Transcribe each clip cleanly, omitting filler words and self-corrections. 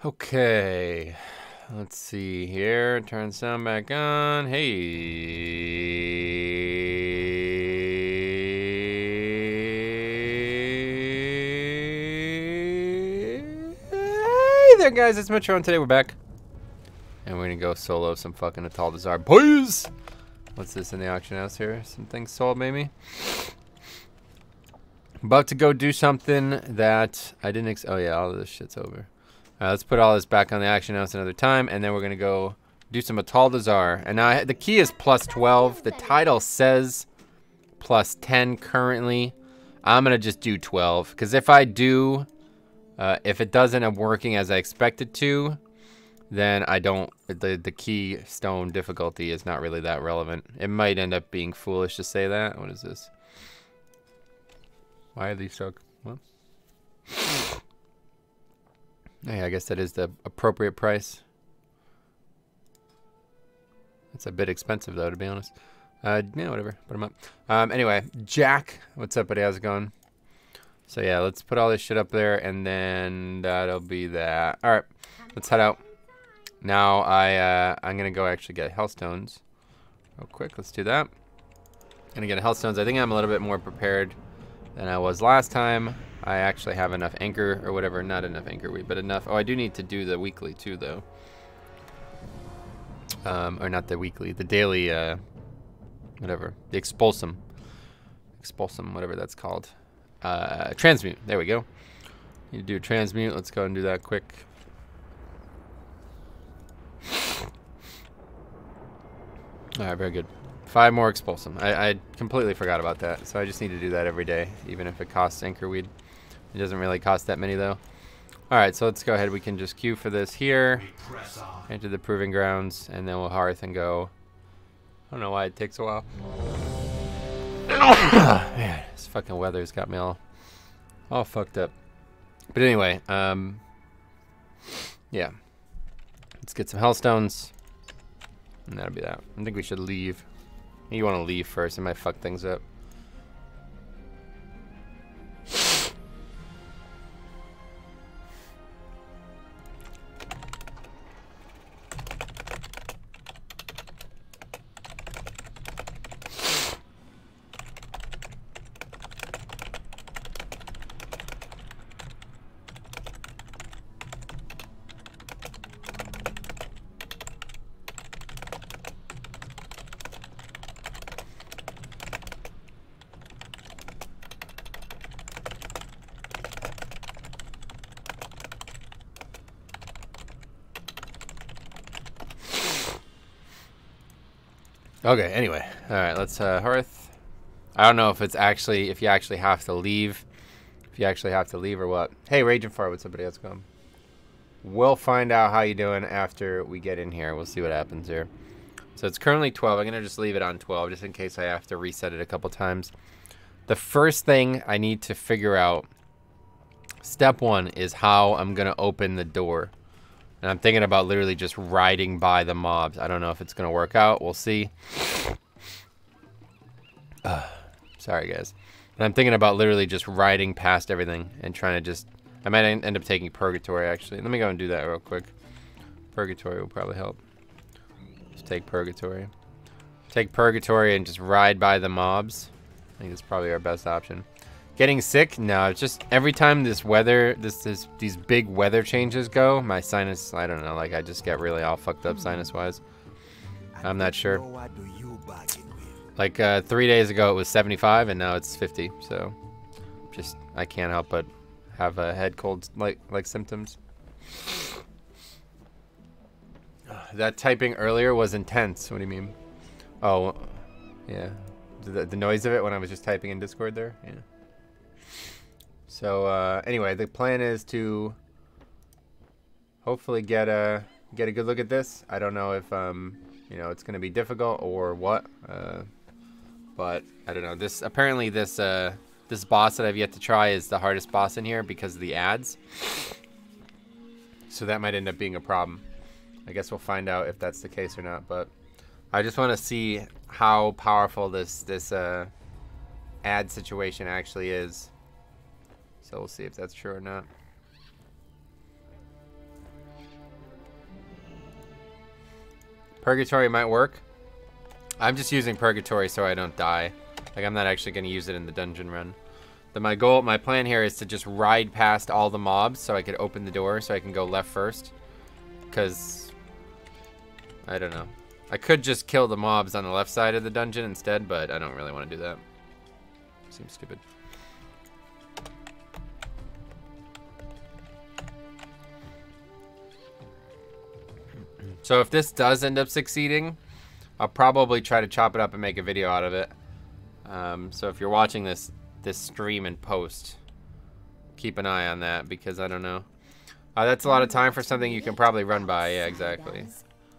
Okay, let's see here. Turn sound back on. Hey, hey there, guys. It's Metro, and today we're back, and we're gonna go solo some fucking Atal, boys. What's this in the auction house here? Some things sold, maybe. About to go do something that I didn't. Oh yeah, all of this shit's over. Let's put all this back on the action house another time, and then we're gonna go do some Atal. And now the key is plus 12. The title says plus 10 currently. I'm gonna just do 12 because if I do, if it doesn't end up working as I expect it to, then I don't. The keystone difficulty is not really that relevant. It might end up being foolish to say that. What is this? Why are these stuck? What? Yeah, I guess that is the appropriate price. It's a bit expensive, though, to be honest. Yeah, whatever. Put them up. Anyway, Jack. What's up, buddy? How's it going? So, yeah, let's put all this shit up there, and then that'll be that. All right, let's head out. Now, I'm going to go actually get Hellstones real quick. Let's do that. Going to get Hellstones. I think I'm a little bit more prepared than I was last time. I actually have enough anchor or whatever. Not enough anchor wheat, but enough. Oh, I do need to do the weekly too, though. Or not the weekly, the daily, whatever. The expulsum. Expulsum, whatever that's called. Transmute. There we go. Need to do a transmute. Let's go and do that quick. Alright, very good. 5 more expulsum. I completely forgot about that, so I just need to do that every day, even if it costs anchor weed. It doesn't really cost that many, though. Alright, so let's go ahead. We can just queue for this here. Enter the proving grounds, and then we'll hearth and go. I don't know why it takes a while. Man, this fucking weather's got me all fucked up. But anyway, yeah. Let's get some Hellstones. And that'll be that. I think we should leave. You want to leave first. It might fuck things up. Okay, anyway. Alright, let's hearth. I don't know if it's actually, if you actually have to leave. If you actually have to leave or what. Hey, Raging Fire, what's up, buddy? How's it going? We'll find out how you doing after we get in here. We'll see what happens here. So it's currently 12. I'm going to just leave it on 12 just in case I have to reset it a couple times. The first thing I need to figure out, step 1, is how I'm going to open the door. And I'm thinking about literally just riding by the mobs. I don't know if it's going to work out. We'll see. Sorry, guys. And I'm thinking about literally just riding past everything and trying to just... I might end up taking Purgatory, actually. Let me go and do that real quick. Purgatory will probably help. Just take Purgatory. Take Purgatory and just ride by the mobs. I think that's probably our best option. Getting sick? No, it's just every time this weather, these big weather changes go, my sinus, I don't know, like I just get really all fucked up sinus-wise. I'm not sure. Like 3 days ago it was 75 and now it's 50, so just, I can't help but have a head cold like symptoms. That typing earlier was intense. What do you mean? Oh, yeah. The noise of it when I was just typing in Discord there? Yeah. So anyway, the plan is to hopefully get a good look at this. I don't know if you know, it's gonna be difficult or what, but I don't know. This apparently this boss that I've yet to try is the hardest boss in here because of the ads. So that might end up being a problem. I guess we'll find out if that's the case or not. But I just want to see how powerful this ad situation actually is. So we'll see if that's true or not. Purgatory might work. I'm just using Purgatory so I don't die. Like, I'm not actually going to use it in the dungeon run. My plan here is to just ride past all the mobs so I could open the door so I can go left first. Because, I don't know. I could just kill the mobs on the left side of the dungeon instead, but I don't really want to do that. Seems stupid. So if this does end up succeeding, I'll probably try to chop it up and make a video out of it. So if you're watching this stream and post, keep an eye on that, because I don't know. That's a lot of time for something you can probably run by. Yeah, exactly.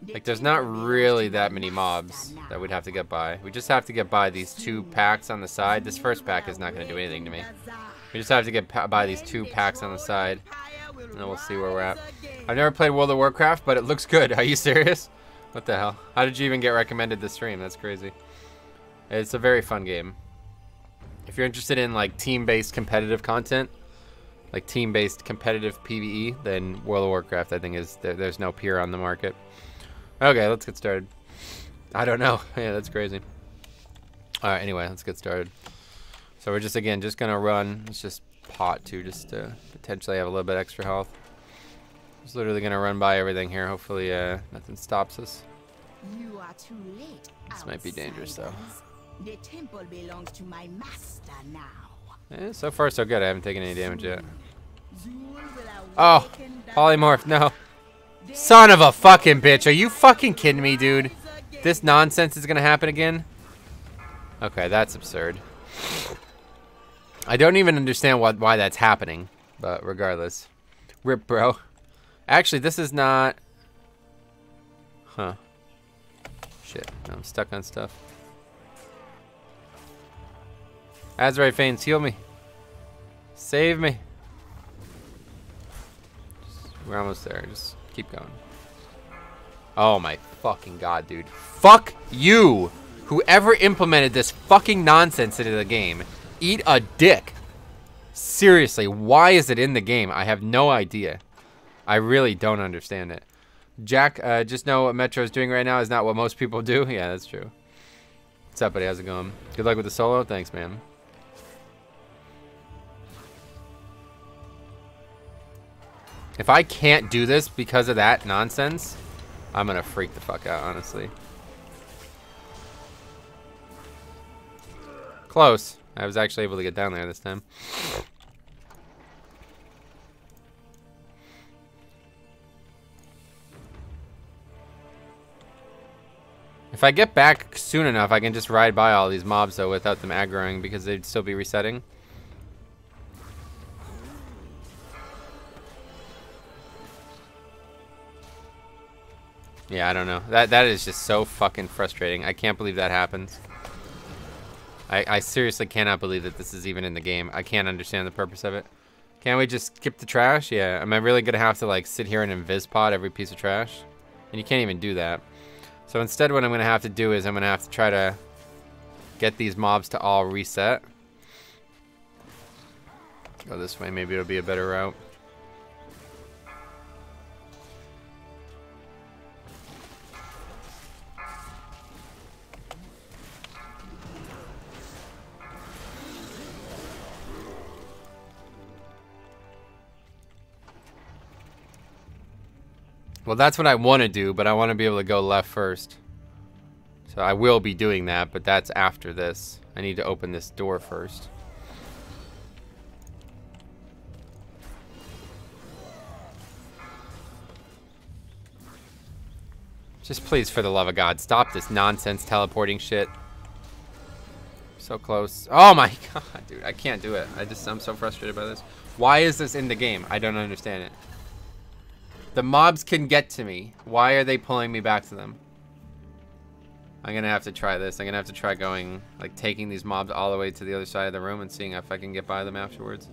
Like, there's not really that many mobs that we'd have to get by. We just have to get by these 2 packs on the side. This first pack is not going to do anything to me. We just have to get by these 2 packs on the side, and then we'll see where we're at. I've never played World of Warcraft, but it looks good. Are you serious? What the hell? How did you even get recommended this stream? That's crazy. It's a very fun game. If you're interested in like team-based competitive content, like team-based competitive PvE, then World of Warcraft I think is there's no peer on the market. Okay, let's get started. I don't know. Yeah, that's crazy. All right, anyway, let's get started. So we're just gonna run. Let's just pot too, just to potentially have a little bit extra health. Just literally gonna run by everything here. Hopefully, nothing stops us. You are too late. This might be dangerous though. The temple belongs to my master now. So far so good. I haven't taken any damage yet. Oh, polymorph, no. Son of a fucking bitch. Are you fucking kidding me, dude? This nonsense is gonna happen again? Okay, that's absurd. I don't even understand why that's happening, but regardless. Rip, bro. Actually, this is not... Huh. Shit, I'm stuck on stuff. Azurite Fanes, heal me. Save me. We're almost there. Just keep going. Oh my fucking god, dude. Fuck you! Whoever implemented this fucking nonsense into the game. Eat a dick. Seriously, why is it in the game? I have no idea. I really don't understand it. Jack, just know what Metro's doing right now is not what most people do. Yeah, that's true. What's up, buddy? How's it going? Good luck with the solo. Thanks, man. If I can't do this because of that nonsense, I'm gonna freak the fuck out, honestly. Close. I was actually able to get down there this time. If I get back soon enough, I can just ride by all these mobs, though, without them aggroing, because they'd still be resetting. Yeah, I don't know. That is just so fucking frustrating. I can't believe that happens. I seriously cannot believe that this is even in the game. I can't understand the purpose of it. Can't we just skip the trash? Yeah. Am I really gonna have to like sit here and invis pod every piece of trash? And you can't even do that. So instead what I'm gonna have to do is I'm gonna have to try to get these mobs to all reset. Go this way, maybe it'll be a better route. Well, that's what I want to do, but I want to be able to go left first. So I will be doing that, but that's after this. I need to open this door first. Just please, for the love of God, stop this nonsense teleporting shit. So close. Oh my god, dude, I can't do it. I'm so frustrated by this. Why is this in the game? I don't understand it. The mobs can get to me. Why are they pulling me back to them? I'm gonna have to try this. I'm gonna have to try going, like, taking these mobs all the way to the other side of the room and seeing if I can get by them afterwards.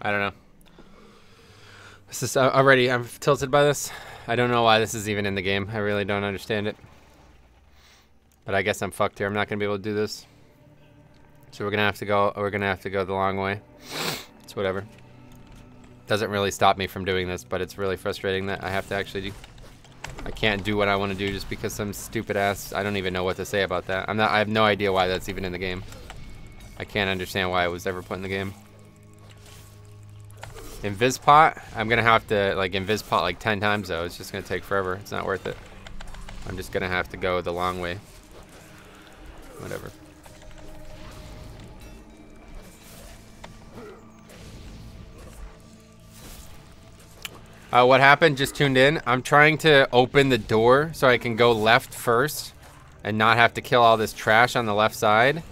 I don't know. This is already, I'm tilted by this. I don't know why this is even in the game. I really don't understand it. But I guess I'm fucked here. I'm not gonna be able to do this. So we're gonna have to go the long way. It's whatever. Doesn't really stop me from doing this, but it's really frustrating that I have to actually do. I can't do what I want to do just because some stupid ass. I don't even know what to say about that. I have no idea why that's even in the game. I can't understand why it was ever put in the game. Invispot, I'm gonna have to like Invispot like 10 times though. It's just gonna take forever. It's not worth it. I'm just gonna have to go the long way. Whatever. What happened? Just tuned in. I'm trying to open the door so I can go left first and not have to kill all this trash on the left side.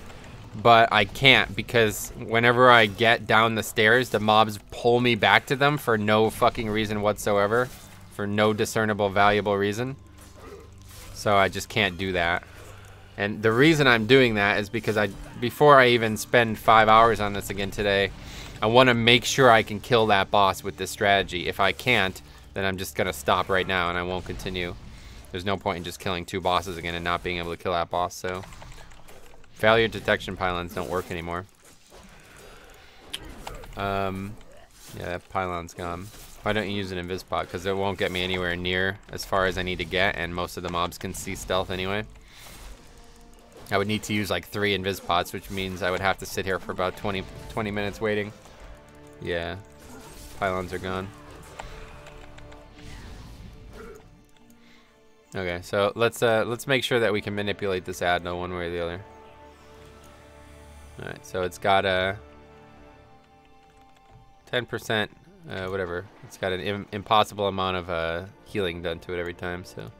But I can't because whenever I get down the stairs, the mobs pull me back to them for no fucking reason whatsoever. For no discernible, valuable reason. So I just can't do that. And the reason I'm doing that is because before I even spend 5 hours on this again today, I want to make sure I can kill that boss with this strategy. If I can't, then I'm just going to stop right now and I won't continue. There's no point in just killing 2 bosses again and not being able to kill that boss, so... Failure detection pylons don't work anymore. Yeah, that pylon's gone. Why don't you use an Invispot? Because it won't get me anywhere near as far as I need to get, and most of the mobs can see stealth anyway. I would need to use like 3 Invispots, which means I would have to sit here for about 20 minutes waiting. Yeah, pylons are gone. Okay, so let's make sure that we can manipulate this Adno one way or the other. Alright, so it's got a 10%, whatever. It's got an impossible amount of healing done to it every time, so.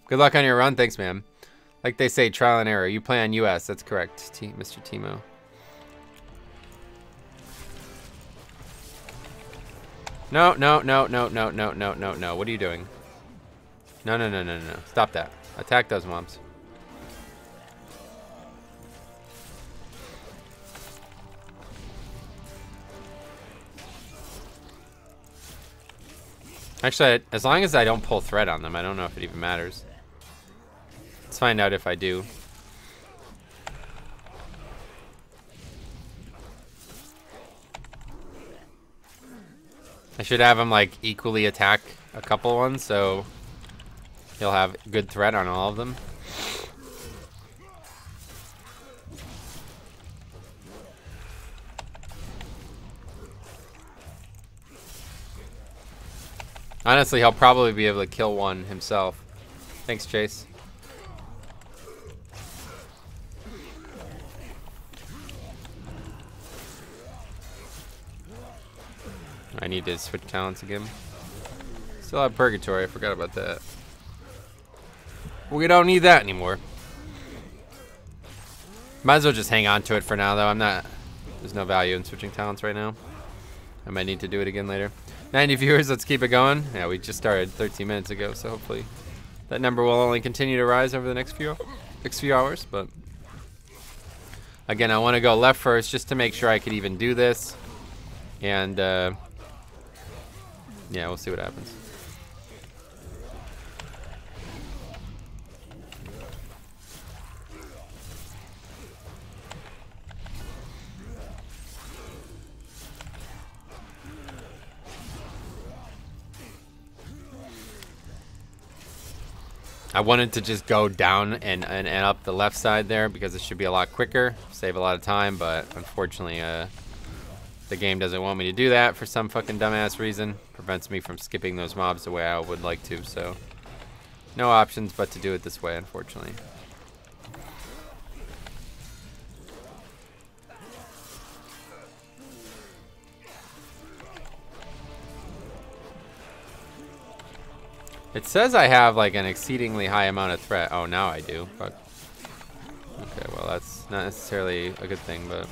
Good luck on your run. Thanks, man. Like they say, trial and error. You play on US. That's correct, Mr. Timo. No, no, no, no, no, no, no, no, no. What are you doing? No, no, no, no, no. Stop that. Attack those mobs. Actually, as long as I don't pull thread on them, I don't know if it even matters. Let's find out if I do. I should have him like equally attack a couple ones, so he'll have good threat on all of them. Honestly, he'll probably be able to kill one himself. Thanks, Chase. I need to switch talents again. Still have Purgatory, I forgot about that. We don't need that anymore. Might as well just hang on to it for now, though. There's no value in switching talents right now. I might need to do it again later. 90 viewers, let's keep it going. Yeah, we just started 13 minutes ago, so hopefully that number will only continue to rise over the next few hours. But again, I want to go left first just to make sure I could even do this. And yeah, we'll see what happens. I wanted to just go down and up the left side there because it should be a lot quicker, save a lot of time, but unfortunately the game doesn't want me to do that for some fucking dumbass reason. Prevents me from skipping those mobs the way I would like to, so no options but to do it this way, unfortunately. It says I have like an exceedingly high amount of threat. Oh, now I do. Fuck. Okay, well that's not necessarily a good thing, but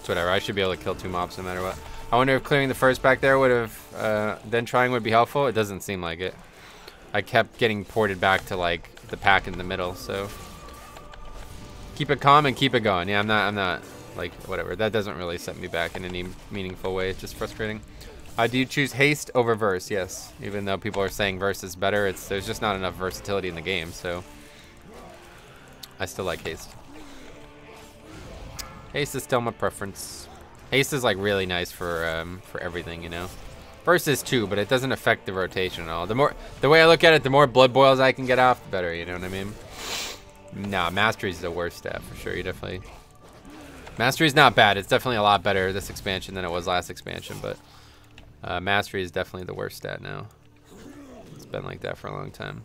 it's whatever. I should be able to kill 2 mobs no matter what. I wonder if clearing the first back there would have, then trying would be helpful. It doesn't seem like it. I kept getting ported back to like the pack in the middle, so Keep it calm and keep it going. Yeah, I'm not like whatever. That doesn't really set me back in any meaningful way. It's just frustrating. Do you choose haste over verse? Yes. Even though people are saying verse is better, there's just not enough versatility in the game. So I still like haste. Haste is still my preference. Haste is like really nice for everything, you know. Verse is too, but it doesn't affect the rotation at all. The way I look at it, the more blood boils I can get off, the better. You know what I mean? Nah, Mastery's the worst stat for sure. You definitely. Mastery's not bad. It's definitely a lot better this expansion than it was last expansion, but Mastery is definitely the worst stat now. It's been like that for a long time.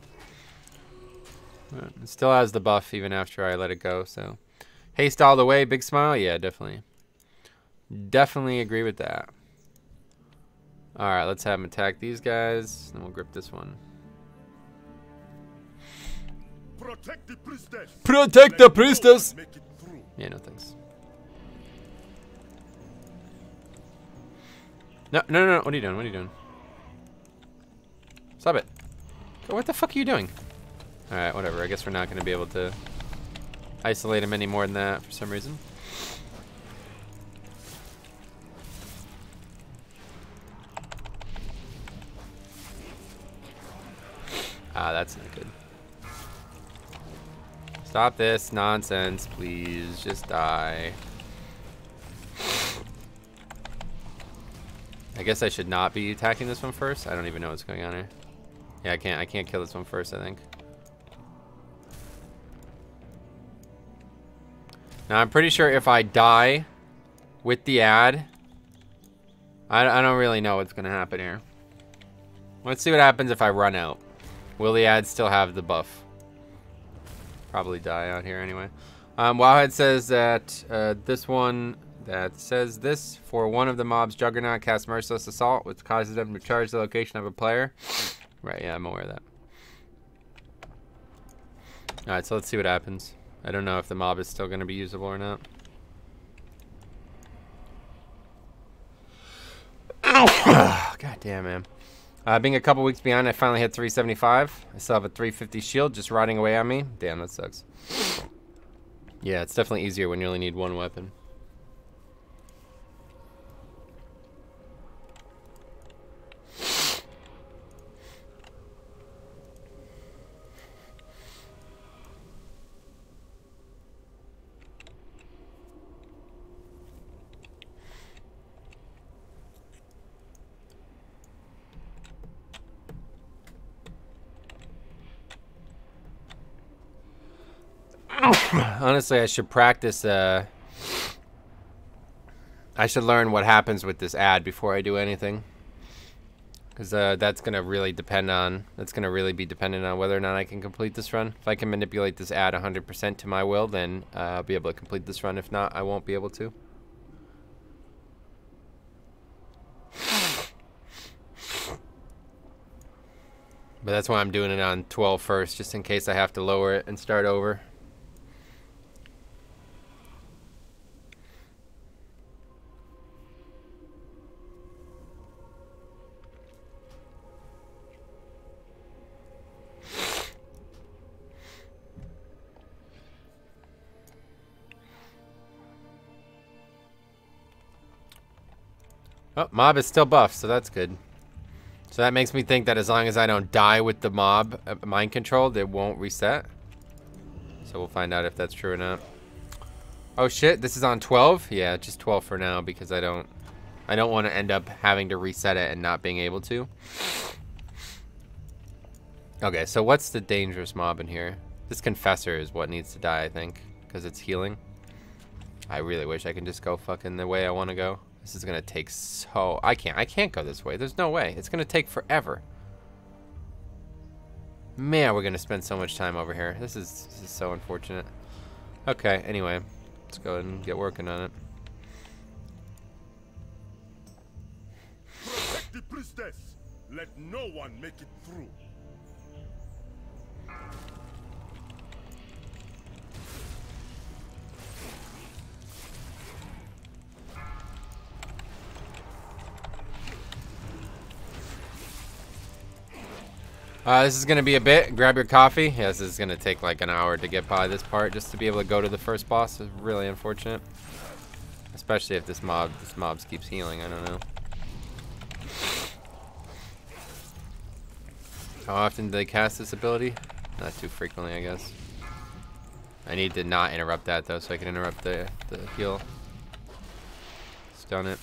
But it still has the buff even after I let it go, so. Haste all the way, big smile? Yeah, definitely. Definitely agree with that. Alright, let's have him attack these guys, then we'll grip this one. Protect the priestess! Protect the priestess! Yeah, no thanks. No, no, no, no, what are you doing? What are you doing? Stop it. What the fuck are you doing? Alright, whatever. I guess we're not going to be able to isolate him any more than that for some reason. Ah, that's not good. Stop this nonsense, please. Just die. I guess I should not be attacking this one first. I don't even know what's going on here. Yeah, I can't kill this one first, I think. Now, I'm pretty sure if I die with the ad, I don't really know what's going to happen here. Let's see what happens if I run out. Will the ad still have the buff? Probably die out here anyway. Wowhead says that this one that says this for one of the mob's Juggernaut casts Merciless Assault, which causes them to charge the location of a player. Right, yeah, I'm aware of that. Alright, so let's see what happens. I don't know if the mob is still going to be usable or not. God damn, man. Being a couple weeks behind, I finally hit 375. I still have a 350 shield just riding away on me. Damn, that sucks. Yeah, it's definitely easier when you only need one weapon. Honestly, I should practice. I should learn what happens with this ad before I do anything, because that's gonna really depend on. That's gonna really be dependent on whether or not I can complete this run. If I can manipulate this ad 100% to my will, then I'll be able to complete this run. If not, I won't be able to. But that's why I'm doing it on 12 first, just in case I have to lower it and start over. Oh, mob is still buffed, so that's good. So that makes me think that as long as I don't die with the mob mind controlled, it won't reset. So we'll find out if that's true or not. Oh shit, this is on 12? Yeah, just 12 for now because I don't want to end up having to reset it and not being able to. Okay, so what's the dangerous mob in here? This Confessor is what needs to die, I think, because it's healing. I really wish I can just go fucking the way I want to go. This is gonna take so... I can't go this way. There's no way. It's gonna take forever. Man, we're gonna spend so much time over here. This is so unfortunate. Okay, anyway. Let's go ahead and get working on it. Protect the priestess. Let no one make it through. This is gonna be a bit. Grab your coffee. Yes, this is gonna take like an hour to get by this part just to be able to go to the first boss. It's really unfortunate, especially if this mob keeps healing. I don't know. How often do they cast this ability? Not too frequently, I guess. I need to not interrupt that though, so I can interrupt the heal. Stun it.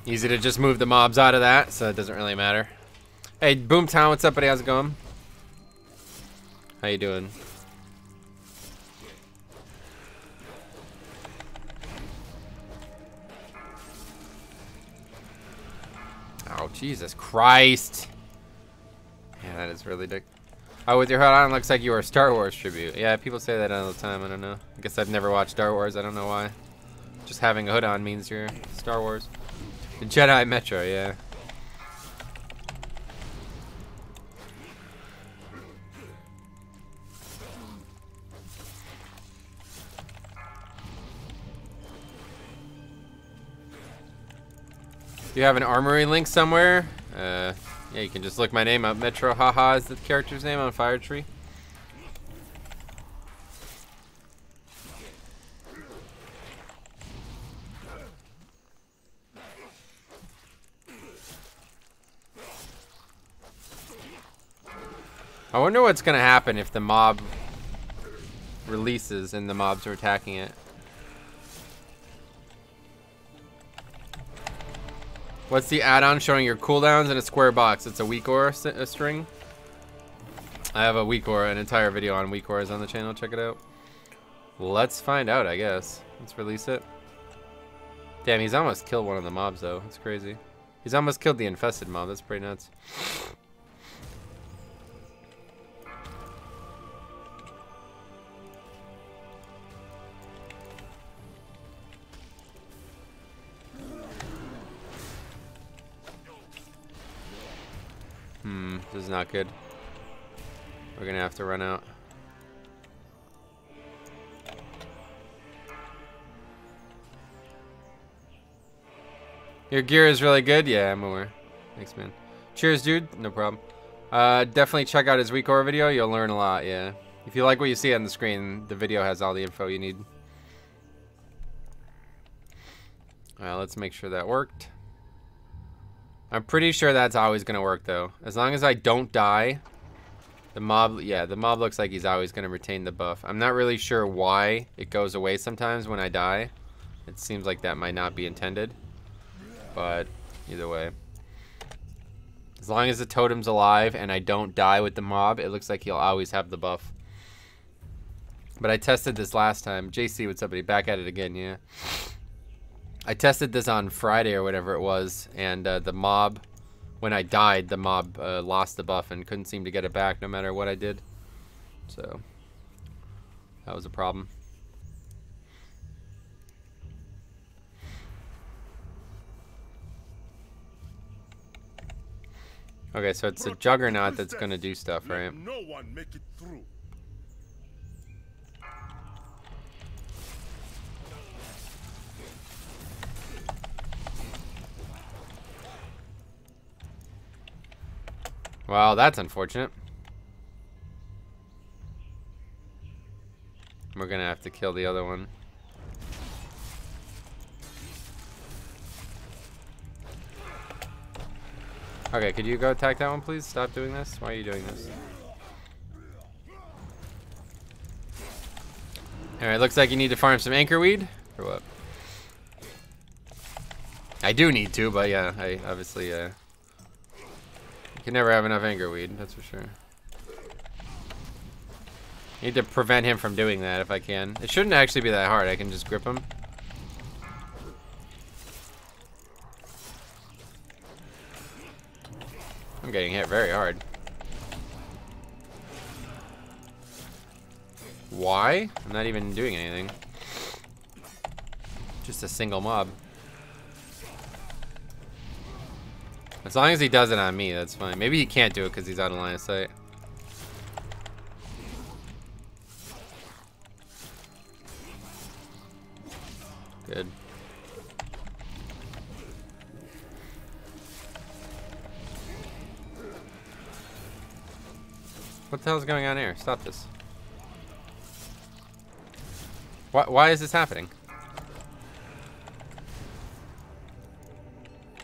Easy to just move the mobs out of that, so it doesn't really matter. Hey, Boomtown, what's up, buddy? How's it going? How you doing? Oh, Jesus Christ. Yeah, that is really dick. Oh, with your hood on, looks like you were a Star Wars tribute. Yeah, people say that all the time. I don't know. I guess I've never watched Star Wars. I don't know why. Just having a hood on means you're Star Wars. The Jedi Metro, yeah. Do you have an armory link somewhere? Yeah, you can just look my name up. Metro Haha is the character's name on Fire Tree. I wonder what's gonna happen if the mob releases and the mobs are attacking it. What's the add-on showing your cooldowns in a square box? It's a weak aura string. I have a weak aura, an entire video on weak auras on the channel. Check it out. Let's find out, I guess. Let's release it. Damn, he's almost killed one of the mobs though. That's crazy. He's almost killed the infested mob. That's pretty nuts. This is not good. We're gonna have to run out. Your gear is really good? Yeah, I'm aware. Thanks, man. Cheers, dude. No problem. Definitely check out his weak aura video. You'll learn a lot, yeah. If you like what you see on the screen, the video has all the info you need. Alright, let's make sure that worked. I'm pretty sure that's always gonna work though. As long as I don't die, the mob, yeah, the mob looks like he's always gonna retain the buff. I'm not really sure why it goes away sometimes when I die. It seems like that might not be intended, but either way. As long as the totem's alive and I don't die with the mob, it looks like he'll always have the buff. But I tested this last time. JC, what's up, buddy? Back at it again, yeah. I tested this on Friday or whatever it was, and the mob, when I died, the mob lost the buff and couldn't seem to get it back no matter what I did. So, that was a problem. Okay, so it's a juggernaut that's gonna do stuff, right? No one make it through. Well, that's unfortunate. We're gonna have to kill the other one. Okay, could you go attack that one, please? Stop doing this. Why are you doing this? Alright, looks like you need to farm some anchor weed. Or what? I do need to, but yeah, I obviously, you can never have enough anchor weed, that's for sure. Need to prevent him from doing that if I can. It shouldn't actually be that hard. I can just grip him. I'm getting hit very hard. Why? I'm not even doing anything. Just a single mob. As long as he does it on me, that's fine. Maybe he can't do it because he's out of line of sight. Good. What the hell is going on here? Stop this. Why is this happening?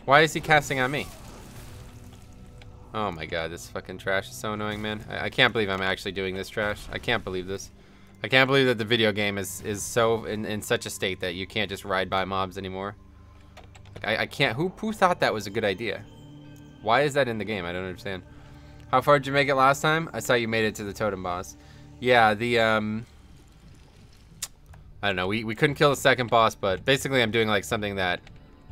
Why is he casting on me? Oh my god, this fucking trash is so annoying, man. I can't believe I'm actually doing this trash. I can't believe this. I can't believe that the video game is so in such a state that you can't just ride by mobs anymore. Like, I can't. Who thought that was a good idea? Why is that in the game? I don't understand. How far did you make it last time? I saw you made it to the totem boss. Yeah, the I don't know. We couldn't kill the second boss, but basically I'm doing like something that.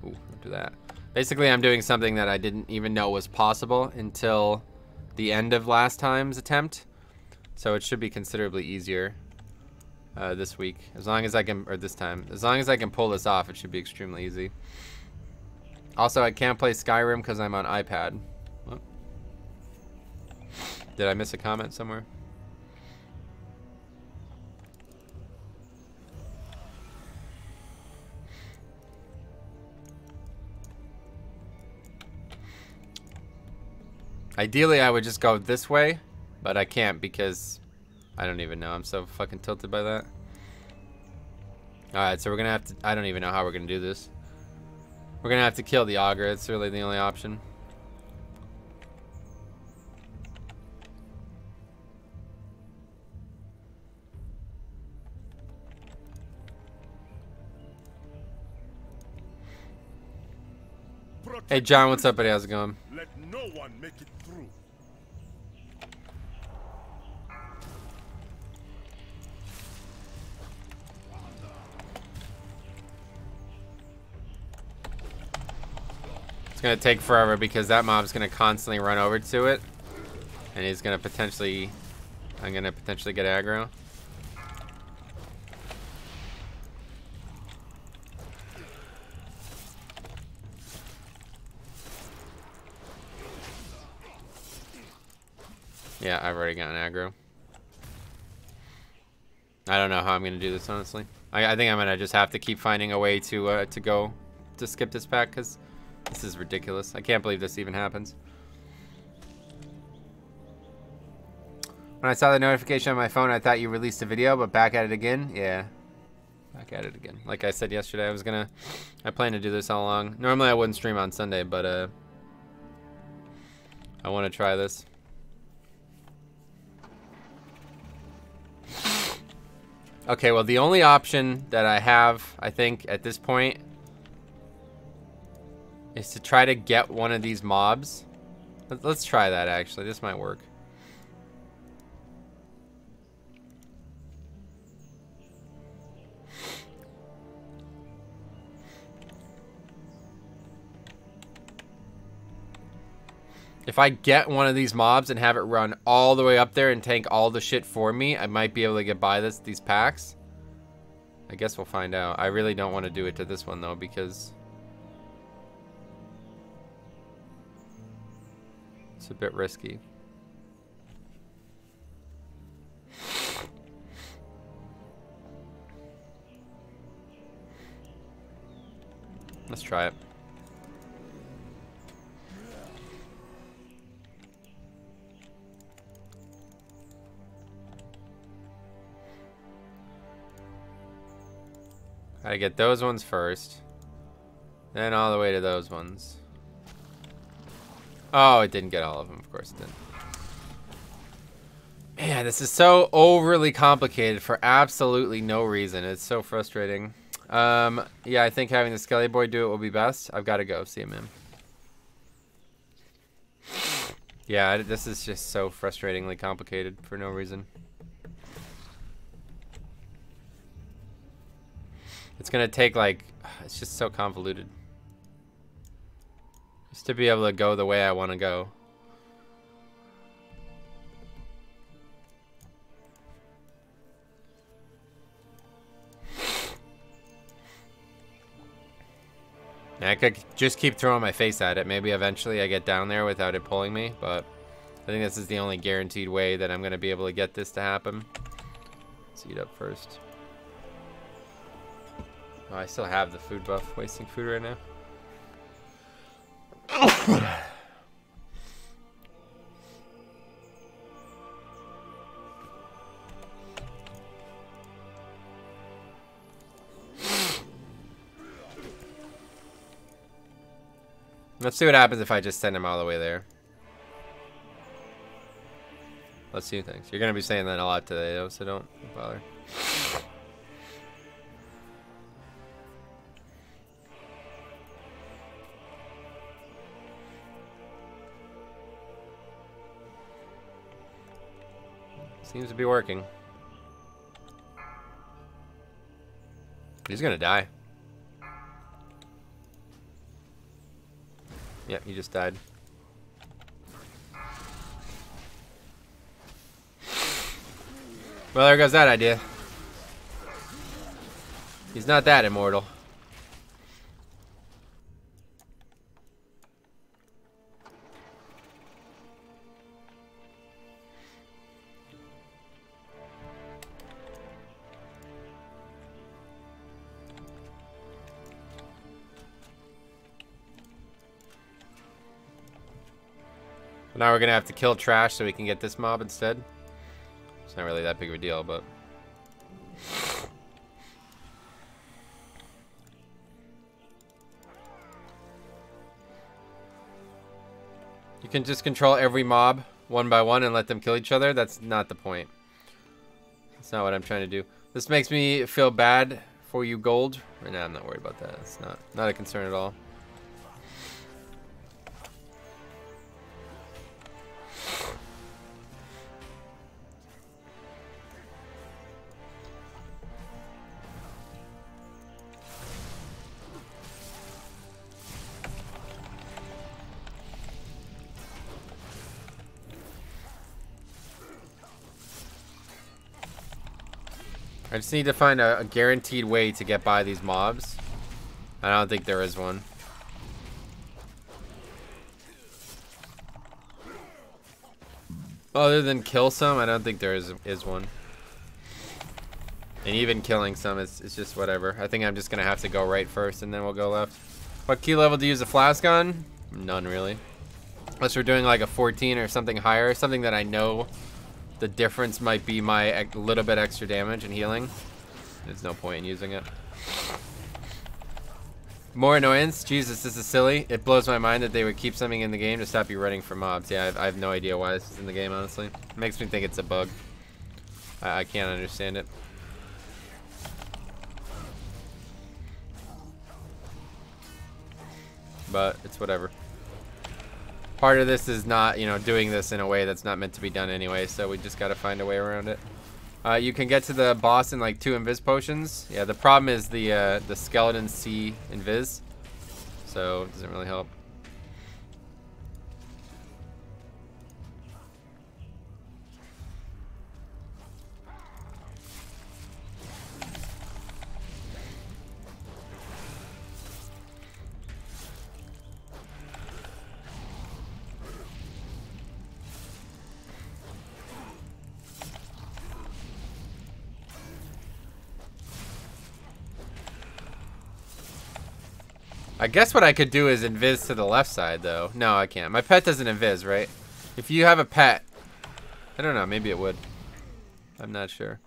Ooh, don't do that. Basically, I'm doing something that I didn't even know was possible until the end of last time's attempt. So it should be considerably easier this week. As long as I can, or this time. As long as I can pull this off, it should be extremely easy. Also, I can't play Skyrim because I'm on iPad. What? Did I miss a comment somewhere? Ideally, I would just go this way, but I can't because I don't even know. I'm so fucking tilted by that. Alright, so we're gonna have to... I don't even know how we're gonna do this. We're gonna have to kill the augur. It's really the only option. Hey John, what's up buddy? How's it going? Let no one make it through. It's gonna take forever because that mob's gonna constantly run over to it, and he's gonna potentially... I'm gonna potentially get aggro. Yeah, I've already gotten aggro. I don't know how I'm gonna do this, honestly. I think I'm gonna just have to keep finding a way to skip this pack because this is ridiculous. I can't believe this even happens. When I saw the notification on my phone, I thought you released a video, but back at it again. Yeah, back at it again. Like I said yesterday, I plan to do this all along. Normally I wouldn't stream on Sunday, but I want to try this. Okay, well, the only option that I have, I think, at this point is to try to get one of these mobs. Let's try that, actually. This might work. If I get one of these mobs and have it run all the way up there and tank all the shit for me, I might be able to get by these packs. I guess we'll find out. I really don't want to do it to this one, though, because it's a bit risky. Let's try it. Gotta get those ones first. Then all the way to those ones. Oh, it didn't get all of them. Of course it didn't. Man, this is so overly complicated for absolutely no reason. It's so frustrating. Yeah, I think having the Skelly Boy do it will be best. I've got to go. See you, man. Yeah, this is just so frustratingly complicated for no reason. It's gonna take like, it's just so convoluted. Just to be able to go the way I want to go. And I could just keep throwing my face at it. Maybe eventually I get down there without it pulling me, but I think this is the only guaranteed way that I'm going to be able to get this to happen. Let's eat up first. Oh, I still have the food buff. Wasting food right now. Let's see what happens if I just send him all the way there. Let's see things. You're going to be saying that a lot today, though, so don't bother. Seems to be working. He's going to die. Yep, he just died. Well, there goes that idea. He's not that immortal. Now we're gonna have to kill trash so we can get this mob instead. It's not really that big of a deal, but you can just control every mob one by one and let them kill each other. That's not the point. That's not what I'm trying to do. This makes me feel bad for you, gold. Nah, I'm not worried about that. It's not a concern at all. I just need to find a guaranteed way to get by these mobs. I don't think there is one. Other than kill some, I don't think there is one. And even killing some is just whatever. I think I'm just going to have to go right first and then we'll go left. What key level do you use a flask on? None, really. Unless we're doing like a 14 or something higher. Something that I know the difference might be my little bit extra damage and healing. There's no point in using it. More annoyance. Jesus, this is silly. It blows my mind that they would keep something in the game to stop you running from mobs. Yeah, I have no idea why this is in the game, honestly. It makes me think it's a bug. I can't understand it. But it's whatever. Part of this is not, you know, doing this in a way that's not meant to be done anyway, so we just got to find a way around it. You can get to the boss in like 2 invis potions. Yeah, the problem is the skeletons see invis, so it doesn't really help. I guess what I could do is invis to the left side, though. No, I can't. My pet doesn't invis, right? If you have a pet, I don't know. Maybe it would. I'm not sure.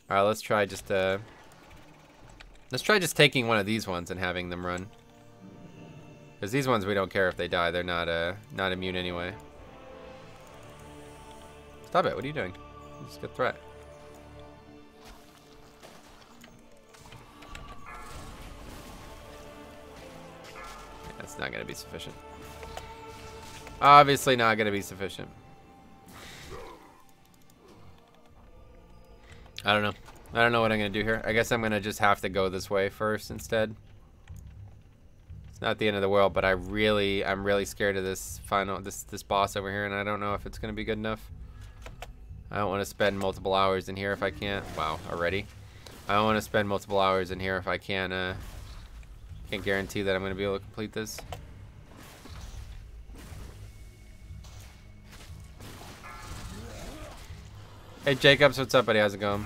All right, let's try just taking one of these ones and having them run. Because these ones we don't care if they die. They're not immune anyway. Stop it! What are you doing? It's a good threat. That's not going to be sufficient. Obviously not going to be sufficient. I don't know. I don't know what I'm going to do here. I guess I'm going to just have to go this way first instead. It's not the end of the world, but I'm really scared of this this boss over here, and I don't know if it's going to be good enough. I don't want to spend multiple hours in here if I can't. Wow, already. I don't want to spend multiple hours in here if I can't Can't guarantee that I'm going to be able to complete this. Hey Jacobs, what's up buddy? How's it going?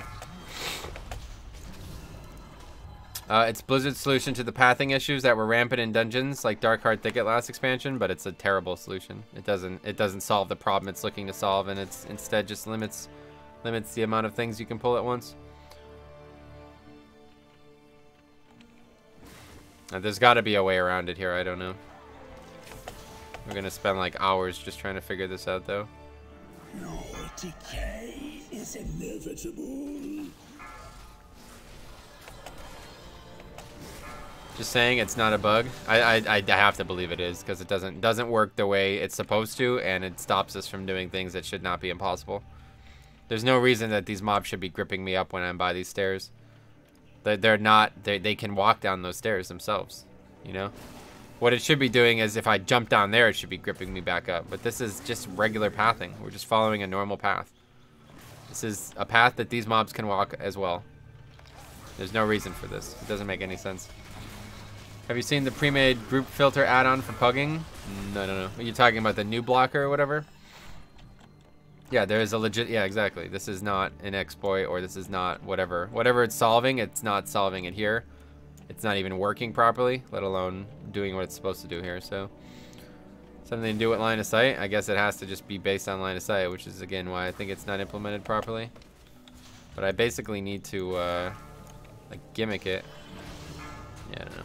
It's Blizzard's solution to the pathing issues that were rampant in dungeons like Darkheart Thicket last expansion, but it's a terrible solution. It doesn't solve the problem it's looking to solve, and it's instead just limits the amount of things you can pull at once. There's got to be a way around it here. I don't know. We're gonna spend like hours just trying to figure this out, though. Your decay is inevitable. Just saying, it's not a bug. I have to believe it is, because it doesn't work the way it's supposed to, and it stops us from doing things that should not be impossible. There's no reason that these mobs should be gripping me up when I'm by these stairs. They're not. They can walk down those stairs themselves. You know, what it should be doing is if I jump down there, it should be gripping me back up. But this is just regular pathing. We're just following a normal path. This is a path that these mobs can walk as well. There's no reason for this. It doesn't make any sense. Have you seen the pre-made group filter add-on for pugging? No. Are you talking about the new blocker or whatever? Yeah, there is a legit... Yeah, exactly. This is not an exploit, or this is not whatever. Whatever it's solving, it's not solving it here. It's not even working properly, let alone doing what it's supposed to do here. So, something to do with line of sight. I guess it has to just be based on line of sight, which is, again, why I think it's not implemented properly. But I basically need to, like, gimmick it. Yeah, I don't know.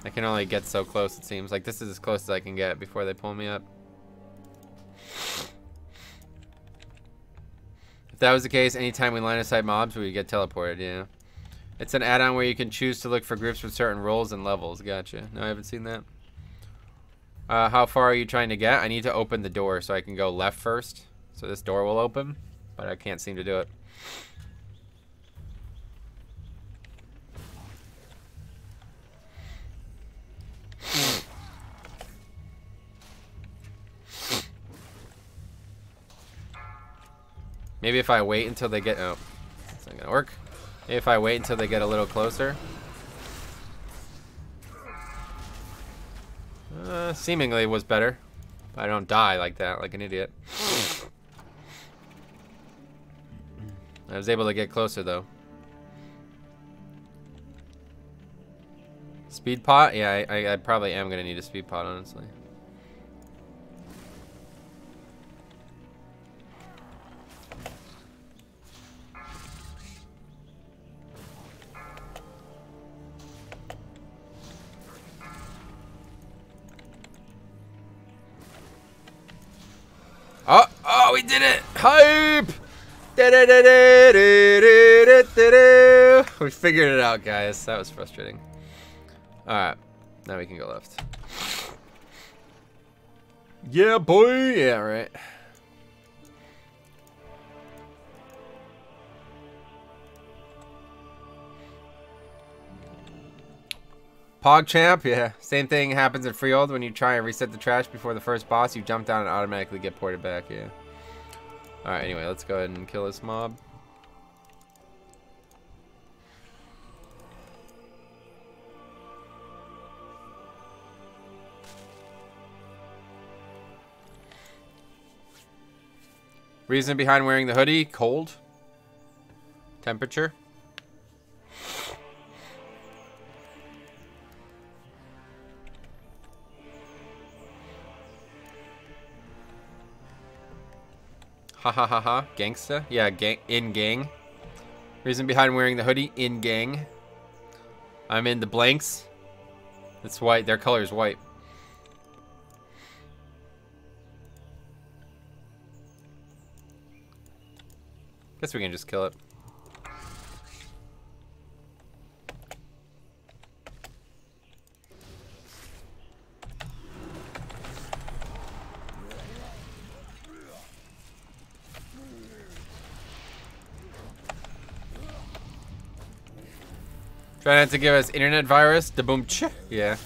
I can only get so close, it seems. Like, this is as close as I can get before they pull me up. If that was the case, anytime we line of sight mobs, we would get teleported, yeah. It's an add-on where you can choose to look for groups with certain roles and levels. Gotcha. No, I haven't seen that. How far are you trying to get? I need to open the door so I can go left first. So this door will open, but I can't seem to do it. Maybe if I wait until they get... Oh, that's not gonna work. Maybe if I wait until they get a little closer. Seemingly was better. I don't die like that, like an idiot. I was able to get closer, though. Speed pot? Yeah, I probably am going to need a speed pot, honestly. Oh, we did it! Hype! We figured it out, guys. That was frustrating. Alright, now we can go left. Yeah, boy! Yeah, right. PogChamp, yeah. Same thing happens in Freehold when you try and reset the trash before the first boss. You jump down and automatically get ported back, yeah. Alright, anyway, let's go ahead and kill this mob. Reason behind wearing the hoodie? Cold. Temperature. Ha ha ha ha. Gangsta? Yeah, in gang. Reason behind wearing the hoodie? In gang. I'm in the blanks. It's white. Their color is white. Guess we can just kill it. Try not to give us internet virus. Da boom ch. Yeah.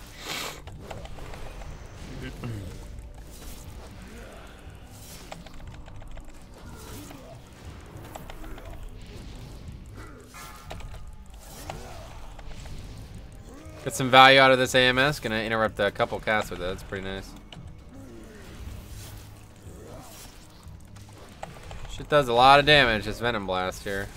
Get some value out of this AMS. Gonna interrupt a couple casts with it. That's pretty nice. Shit does a lot of damage. This Venom Blast here.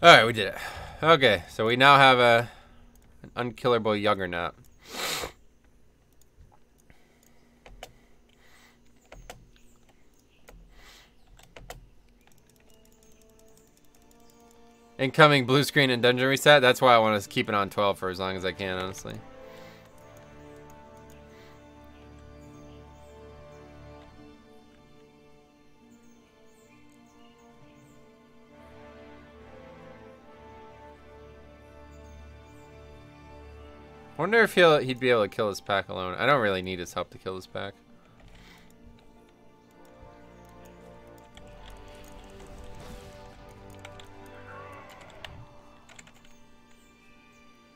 Alright, we did it. Okay, so we now have an unkillable Juggernaut. Incoming blue screen and dungeon reset. That's why I want to keep it on 12 for as long as I can, honestly. I wonder if he'd be able to kill his pack alone. I don't really need his help to kill his pack.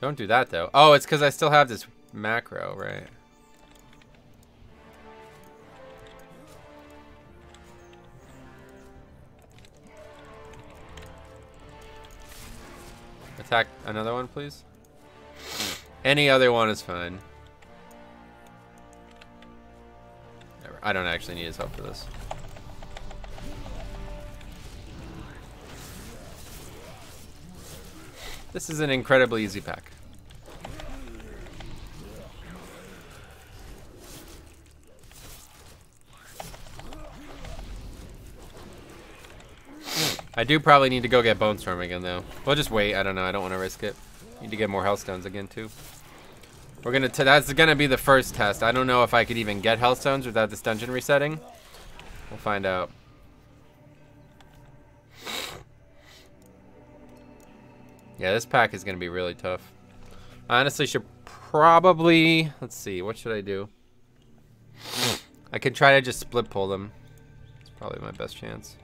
Don't do that, though. Oh, it's because I still have this macro, right? Attack another one, please. Any other one is fine. I don't actually need his help for this. This is an incredibly easy pack. I do probably need to go get Bone Storm again, though. We'll just wait. I don't know. I don't want to risk it. Need to get more Hellstones again, too. We're gonna. That's gonna be the first test. I don't know if I could even get Hellstones without this dungeon resetting. We'll find out. Yeah, this pack is gonna be really tough. I honestly should probably. Let's see. What should I do? I could try to just split pull them. It's probably my best chance.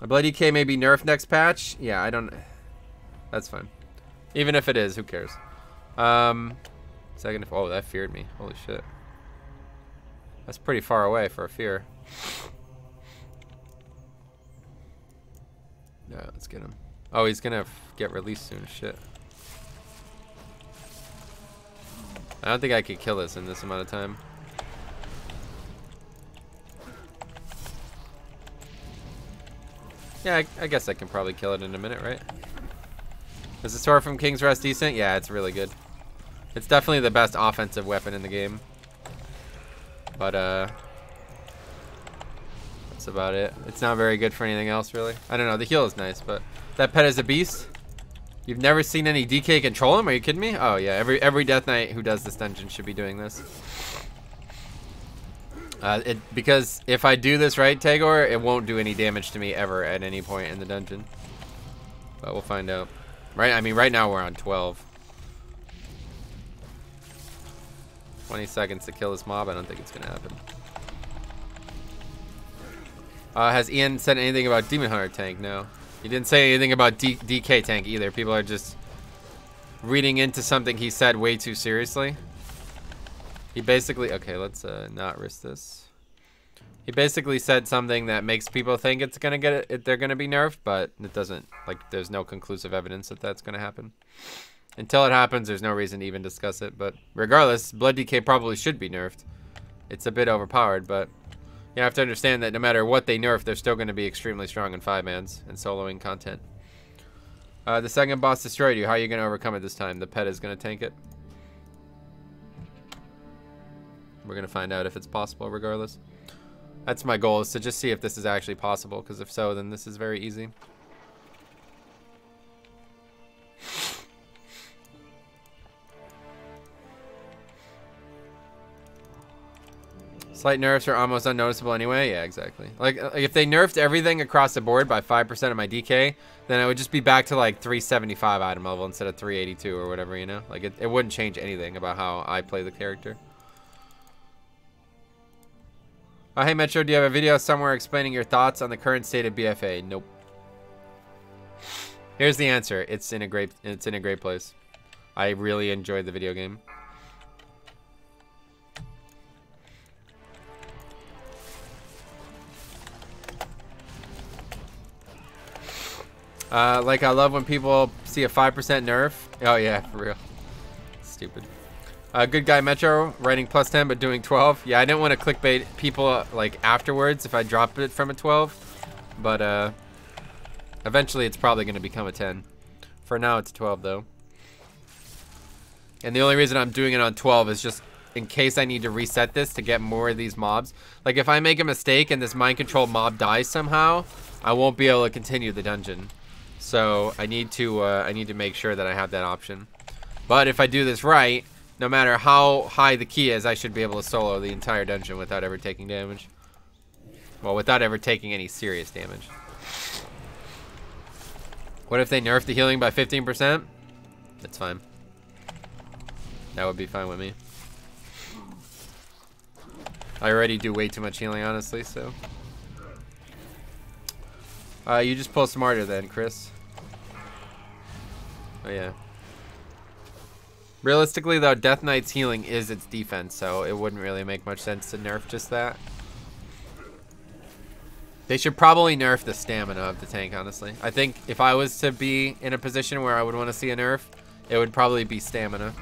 A Bloody K may be nerfed next patch. Yeah, I don't. That's fine. Even if it is, who cares? Second. Oh, that feared me. Holy shit. That's pretty far away for a fear. Yeah, let's get him. Oh, he's gonna get released soon. Shit. I don't think I could kill this in this amount of time. Yeah, I guess I can probably kill it in a minute, right? Is the sword from King's Rest decent? Yeah, it's really good. It's definitely the best offensive weapon in the game. But, that's about it. It's not very good for anything else, really. I don't know. The heal is nice, but that pet is a beast. You've never seen any DK control him? Are you kidding me? Oh, yeah. Every Death Knight who does this dungeon should be doing this. Because if I do this right, Tagor, it won't do any damage to me ever at any point in the dungeon. But we'll find out. Right, I mean, right now we're on 12. 20 seconds to kill this mob. I don't think it's gonna happen. Has Ian said anything about Demon Hunter tank? No. He didn't say anything about DK tank either. People are just reading into something he said way too seriously. He basically, okay, let's not risk this. He basically said something that makes people think it's gonna they're gonna be nerfed, but it doesn't. Like, there's no conclusive evidence that that's gonna happen. Until it happens, there's no reason to even discuss it. But regardless, Blood DK probably should be nerfed. It's a bit overpowered, but you have to understand that no matter what they nerf, they're still gonna be extremely strong in 5-mans and soloing content. The second boss destroyed you. How are you gonna overcome it this time? The pet is gonna tank it. We're gonna find out if it's possible regardless. That's my goal, is to just see if this is actually possible, because if so, then this is very easy. Slight nerfs are almost unnoticeable anyway. Yeah, exactly. Like if they nerfed everything across the board by 5% of my DK, then I would just be back to like 375 item level instead of 382 or whatever, you know? Like it wouldn't change anything about how I play the character. Hey Metro, do you have a video somewhere explaining your thoughts on the current state of BFA? Nope. Here's the answer. It's in a great place. I really enjoyed the video game. Like I love when people see a 5% nerf. Oh yeah, for real. Stupid. Good guy Metro, writing +10 but doing 12. Yeah, I didn't want to clickbait people like afterwards if I drop it from a 12. But eventually it's probably going to become a 10. For now it's 12 though. And the only reason I'm doing it on 12 is just in case I need to reset this to get more of these mobs. Like if I make a mistake and this mind control mob dies somehow, I won't be able to continue the dungeon. So I need to make sure that I have that option. But if I do this right, no matter how high the key is, I should be able to solo the entire dungeon without ever taking damage. Well, without ever taking any serious damage. What if they nerf the healing by 15%? That's fine. That would be fine with me. I already do way too much healing, honestly, so. You just pull smarter then, Chris. Oh, yeah. Realistically, though, Death Knight's healing is its defense, so it wouldn't really make much sense to nerf just that. They should probably nerf the stamina of the tank, honestly. I think if I was to be in a position where I would want to see a nerf, it would probably be stamina.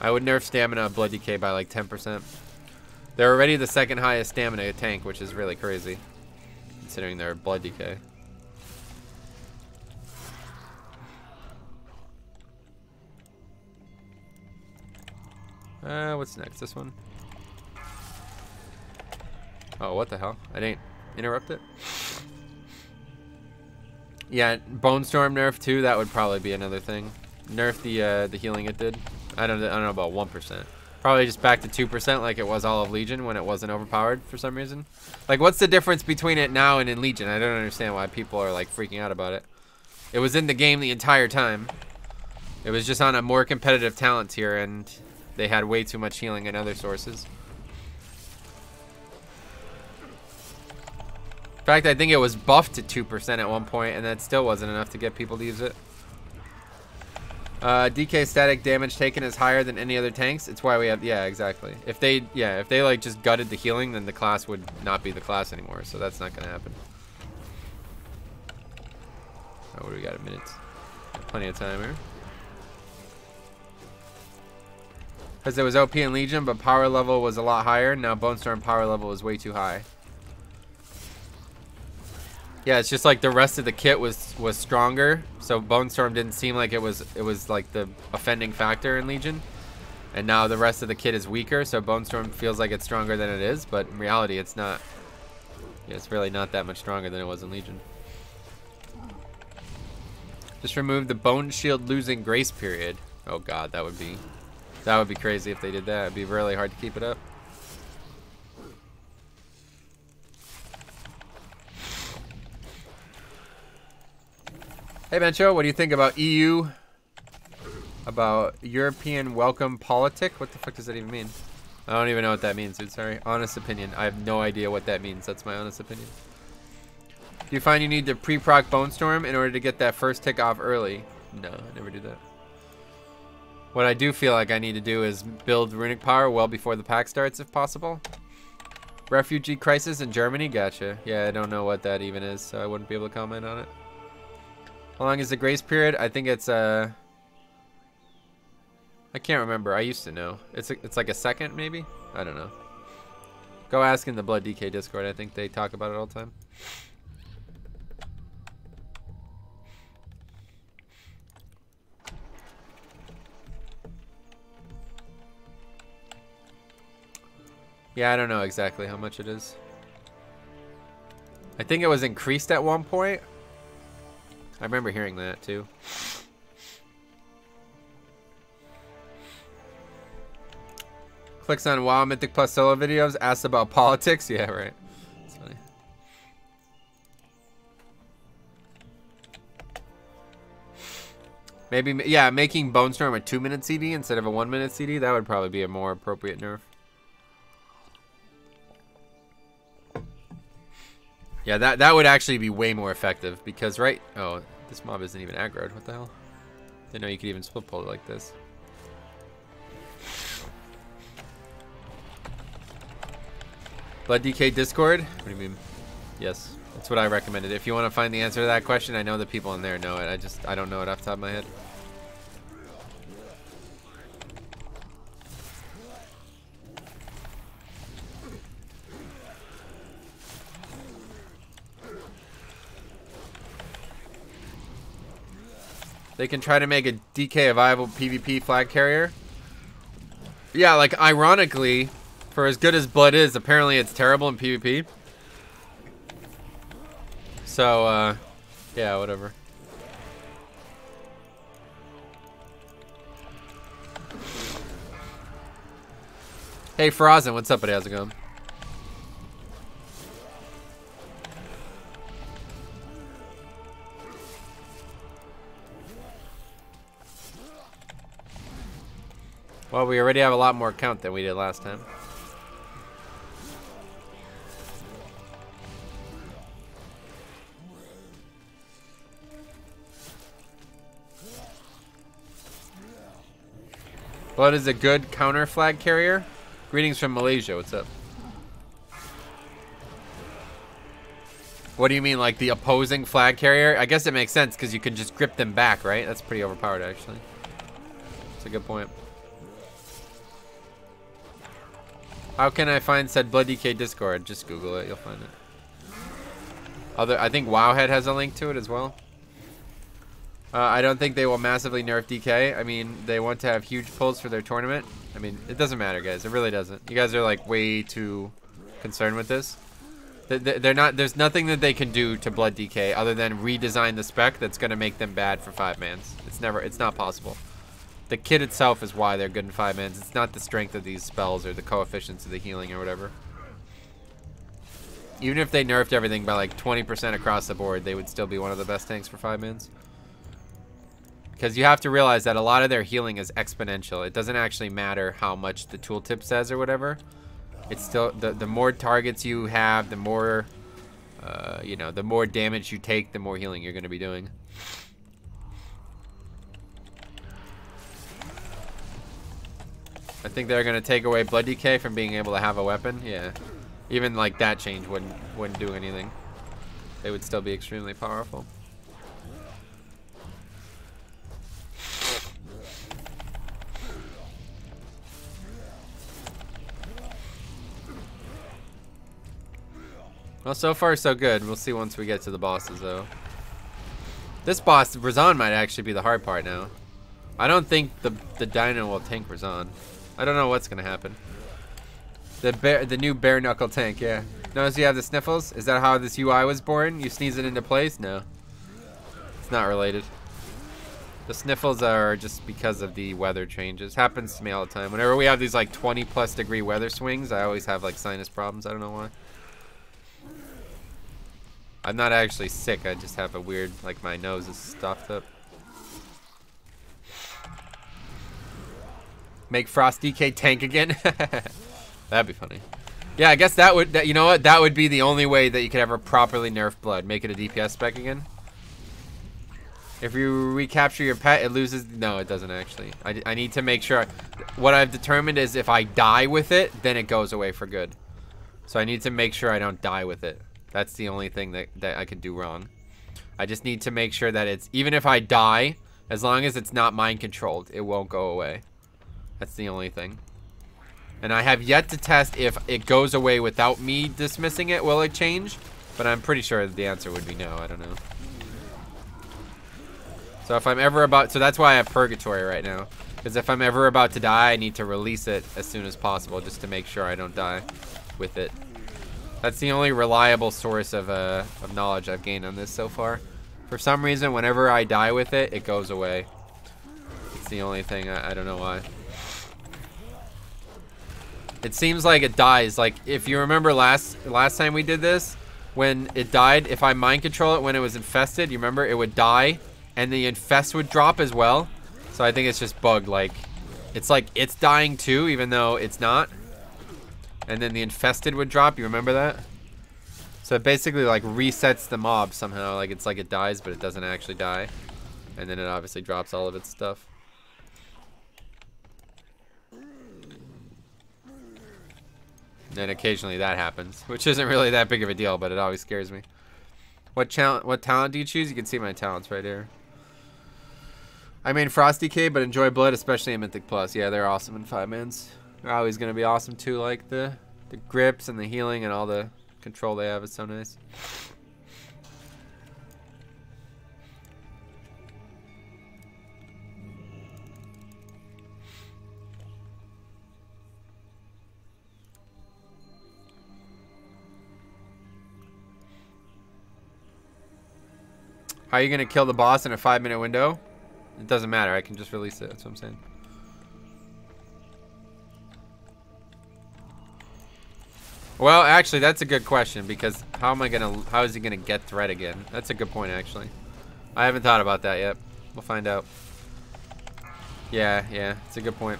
I would nerf stamina of Blood DK by like 10%. They're already the second highest stamina tank, which is really crazy, considering their Blood DK. What's next? This one? Oh, what the hell? I didn't interrupt it. Yeah, Bone Storm nerf too. That would probably be another thing. Nerf the healing it did. I don't know about 1%. Probably just back to 2% like it was all of Legion when it wasn't overpowered for some reason. Like, what's the difference between it now and in Legion? I don't understand why people are like freaking out about it. It was in the game the entire time. It was just on a more competitive talent tier, and they had way too much healing in other sources. In fact, I think it was buffed to 2% at one point, and that still wasn't enough to get people to use it. DK static damage taken is higher than any other tanks. It's why we have, yeah, exactly. If they like just gutted the healing, then the class would not be the class anymore. So that's not gonna happen. Oh, what do we got? A minute. Plenty of time here. Because it was OP in Legion, but power level was a lot higher. Now Bone Storm power level is way too high. Yeah, it's just like the rest of the kit was stronger, so Bone Storm didn't seem like it was like the offending factor in Legion. And now the rest of the kit is weaker, so Bone Storm feels like it's stronger than it is, but in reality it's not. Yeah, it's really not that much stronger than it was in Legion. Just remove the Bone Shield losing grace period. Oh god, that would be crazy if they did that. It'd be really hard to keep it up. Hey Bencho, what do you think about EU? About European welcome politic? What the fuck does that even mean? I don't even know what that means, dude. Sorry. Honest opinion. I have no idea what that means. That's my honest opinion. Do you find you need to pre-proc Bone Storm in order to get that first tick off early? No, I never do that. What I do feel like I need to do is build runic power well before the pack starts if possible. Refugee crisis in Germany? Gotcha. Yeah, I don't know what that even is, so I wouldn't be able to comment on it. How long is the grace period? I think it's I can't remember. I used to know. It's like a second maybe? I don't know. Go ask in the Blood DK Discord. I think they talk about it all the time. Yeah, I don't know exactly how much it is. I think it was increased at one point. I remember hearing that too. Clicks on WoW Mythic Plus solo videos, asks about politics. Yeah, right. That's funny. Maybe, yeah, making Bone Storm a 2-minute CD instead of a 1-minute CD, that would probably be a more appropriate nerf. Yeah, that would actually be way more effective because, right? Oh, this mob isn't even aggroed. What the hell? Didn't know you could even split pull it like this. Blood DK Discord? What do you mean? Yes, that's what I recommended. If you want to find the answer to that question, I know the people in there know it. I don't know it off the top of my head. They can try to make a DK a viable PvP flag carrier. Yeah, like ironically, for as good as Blood is, apparently it's terrible in PvP. So, yeah, whatever. Hey, Farazan, what's up, buddy? How's it going? Well, we already have a lot more count than we did last time. Blood is a good counter flag carrier. Greetings from Malaysia. What's up? What do you mean, like the opposing flag carrier? I guess it makes sense because you can just grip them back, right? That's pretty overpowered, actually. That's a good point. How can I find said Blood DK Discord? Just Google it, you'll find it. I think Wowhead has a link to it as well. I don't think they will massively nerf DK. I mean, they want to have huge pulls for their tournament. I mean, it doesn't matter, guys. It really doesn't. You guys are like way too concerned with this. They're not. There's nothing that they can do to Blood DK other than redesign the spec that's gonna make them bad for 5-mans. It's not possible. The kit itself is why they're good in 5-mans. It's not the strength of these spells or the coefficients of the healing or whatever. Even if they nerfed everything by like 20% across the board, they would still be one of the best tanks for 5-mans. Because you have to realize that a lot of their healing is exponential. It doesn't actually matter how much the tooltip says or whatever. It's still, the more targets you have, the more, you know, the more damage you take, the more healing you're going to be doing. I think they're gonna take away Blood DK from being able to have a weapon. Yeah, even like that change wouldn't do anything. They would still be extremely powerful. Well, so far so good. We'll see once we get to the bosses, though. This boss, Razan, might actually be the hard part now. I don't think the Dino will tank Razan. I don't know what's gonna happen. The new bare knuckle tank, yeah. Notice you have the sniffles? Is that how this UI was born? You sneeze it into place? No. It's not related. The sniffles are just because of the weather changes. Happens to me all the time. Whenever we have these like 20+ degree weather swings, I always have like sinus problems. I don't know why. I'm not actually sick. I just have a weird, like my nose is stuffed up. Make Frost DK tank again? That'd be funny. Yeah, I guess that would, you know what? That would be the only way that you could ever properly nerf Blood. Make it a DPS spec again. If you recapture your pet, it loses. No, it doesn't actually. I need to make sure. What I've determined is if I die with it, then it goes away for good. So I need to make sure I don't die with it. That's the only thing that I could do wrong. I just need to make sure that it's, even if I die, as long as it's not mind controlled, it won't go away. That's the only thing. And I have yet to test if it goes away without me dismissing it. Will it change? But I'm pretty sure the answer would be no. I don't know. So if I'm ever about... So that's why I have Purgatory right now. Because if I'm ever about to die, I need to release it as soon as possible just to make sure I don't die with it. That's the only reliable source of knowledge I've gained on this so far. For some reason, whenever I die with it, it goes away. It's the only thing. I don't know why. It seems like it dies. Like, if you remember last time we did this, when it died, if I mind control it when it was infested, you remember, it would die, and the infest would drop as well. So I think it's just bugged. Like, it's dying too, even though it's not. And then the infested would drop. You remember that? So it basically like resets the mob somehow. Like it's like it dies, but it doesn't actually die. And then it obviously drops all of its stuff. And occasionally that happens, which isn't really that big of a deal, but it always scares me. What talent do you choose? You can see my talents right here. I mean Frosty Cave, but enjoy Blood, especially in Mythic Plus. Yeah, they're awesome in 5-mans. They're always going to be awesome too, like the grips and the healing and all the control they have is so nice. How are you going to kill the boss in a 5-minute window? It doesn't matter. I can just release it. That's what I'm saying. Well, actually, that's a good question because how is he gonna get threat again? That's a good point, actually. I haven't thought about that yet. We'll find out. Yeah, it's a good point.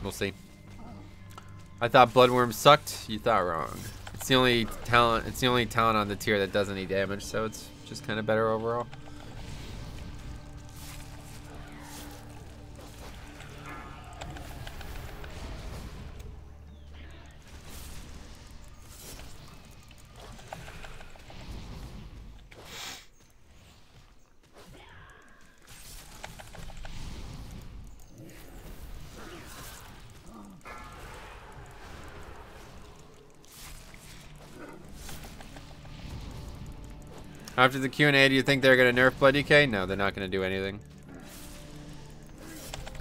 We'll see. I thought Bloodworm sucked. You thought wrong. It's the only talent. It's the only talent on the tier that does any damage, so it's just kind of better overall. After the Q&A, do you think they're going to nerf Blood DK? No, they're not going to do anything.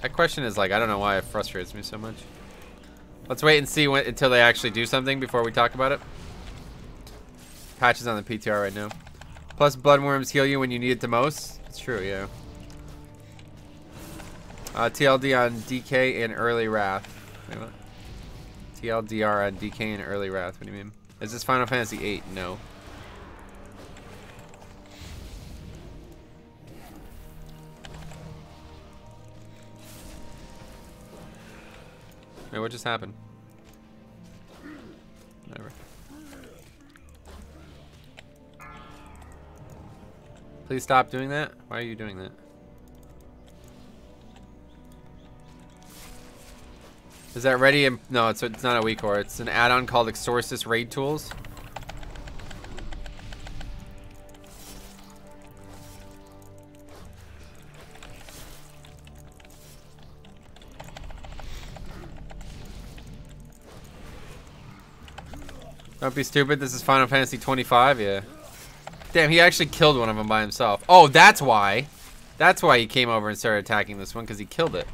That question is like, I don't know why it frustrates me so much. Let's wait and see until they actually do something before we talk about it. Patches on the PTR right now. Plus, Bloodworms heal you when you need it the most. It's true, yeah. TLD on DK and Early Wrath. Wait, what? TLDR on DK and Early Wrath. What do you mean? Is this Final Fantasy VIII? No. Wait, what just happened? Whatever. Please stop doing that. Why are you doing that? Is that ready? No, it's not a weak core. It's an add-on called Exorcist Raid Tools. Don't be stupid. This is Final Fantasy 25. Yeah. Damn, he actually killed one of them by himself. Oh, that's why. That's why he came over and started attacking this one, because he killed it.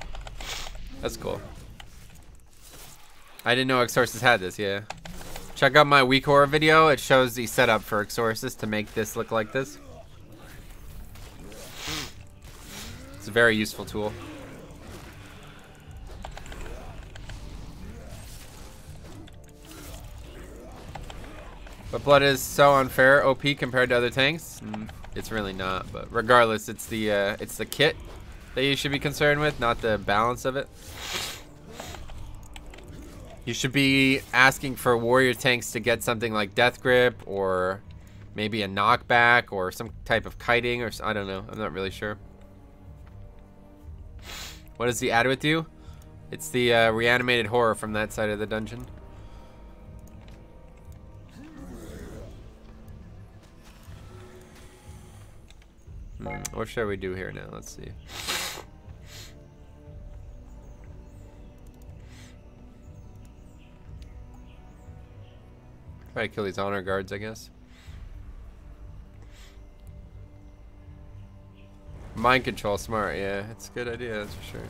That's cool. I didn't know Exorcist had this, yeah. Check out my weak horror video. It shows the setup for Exorcist to make this look like this. It's a very useful tool. But Blood is so unfair, OP compared to other tanks. It's really not, but regardless, it's the kit that you should be concerned with, not the balance of it. You should be asking for warrior tanks to get something like Death Grip or maybe a knockback or some type of kiting or I don't know. I'm not really sure. What does the add with you? It's the reanimated horror from that side of the dungeon. What should we do here now? Let's see. Try to kill these honor guards, I guess. Mind control, smart. Yeah, it's a good idea, that's for sure.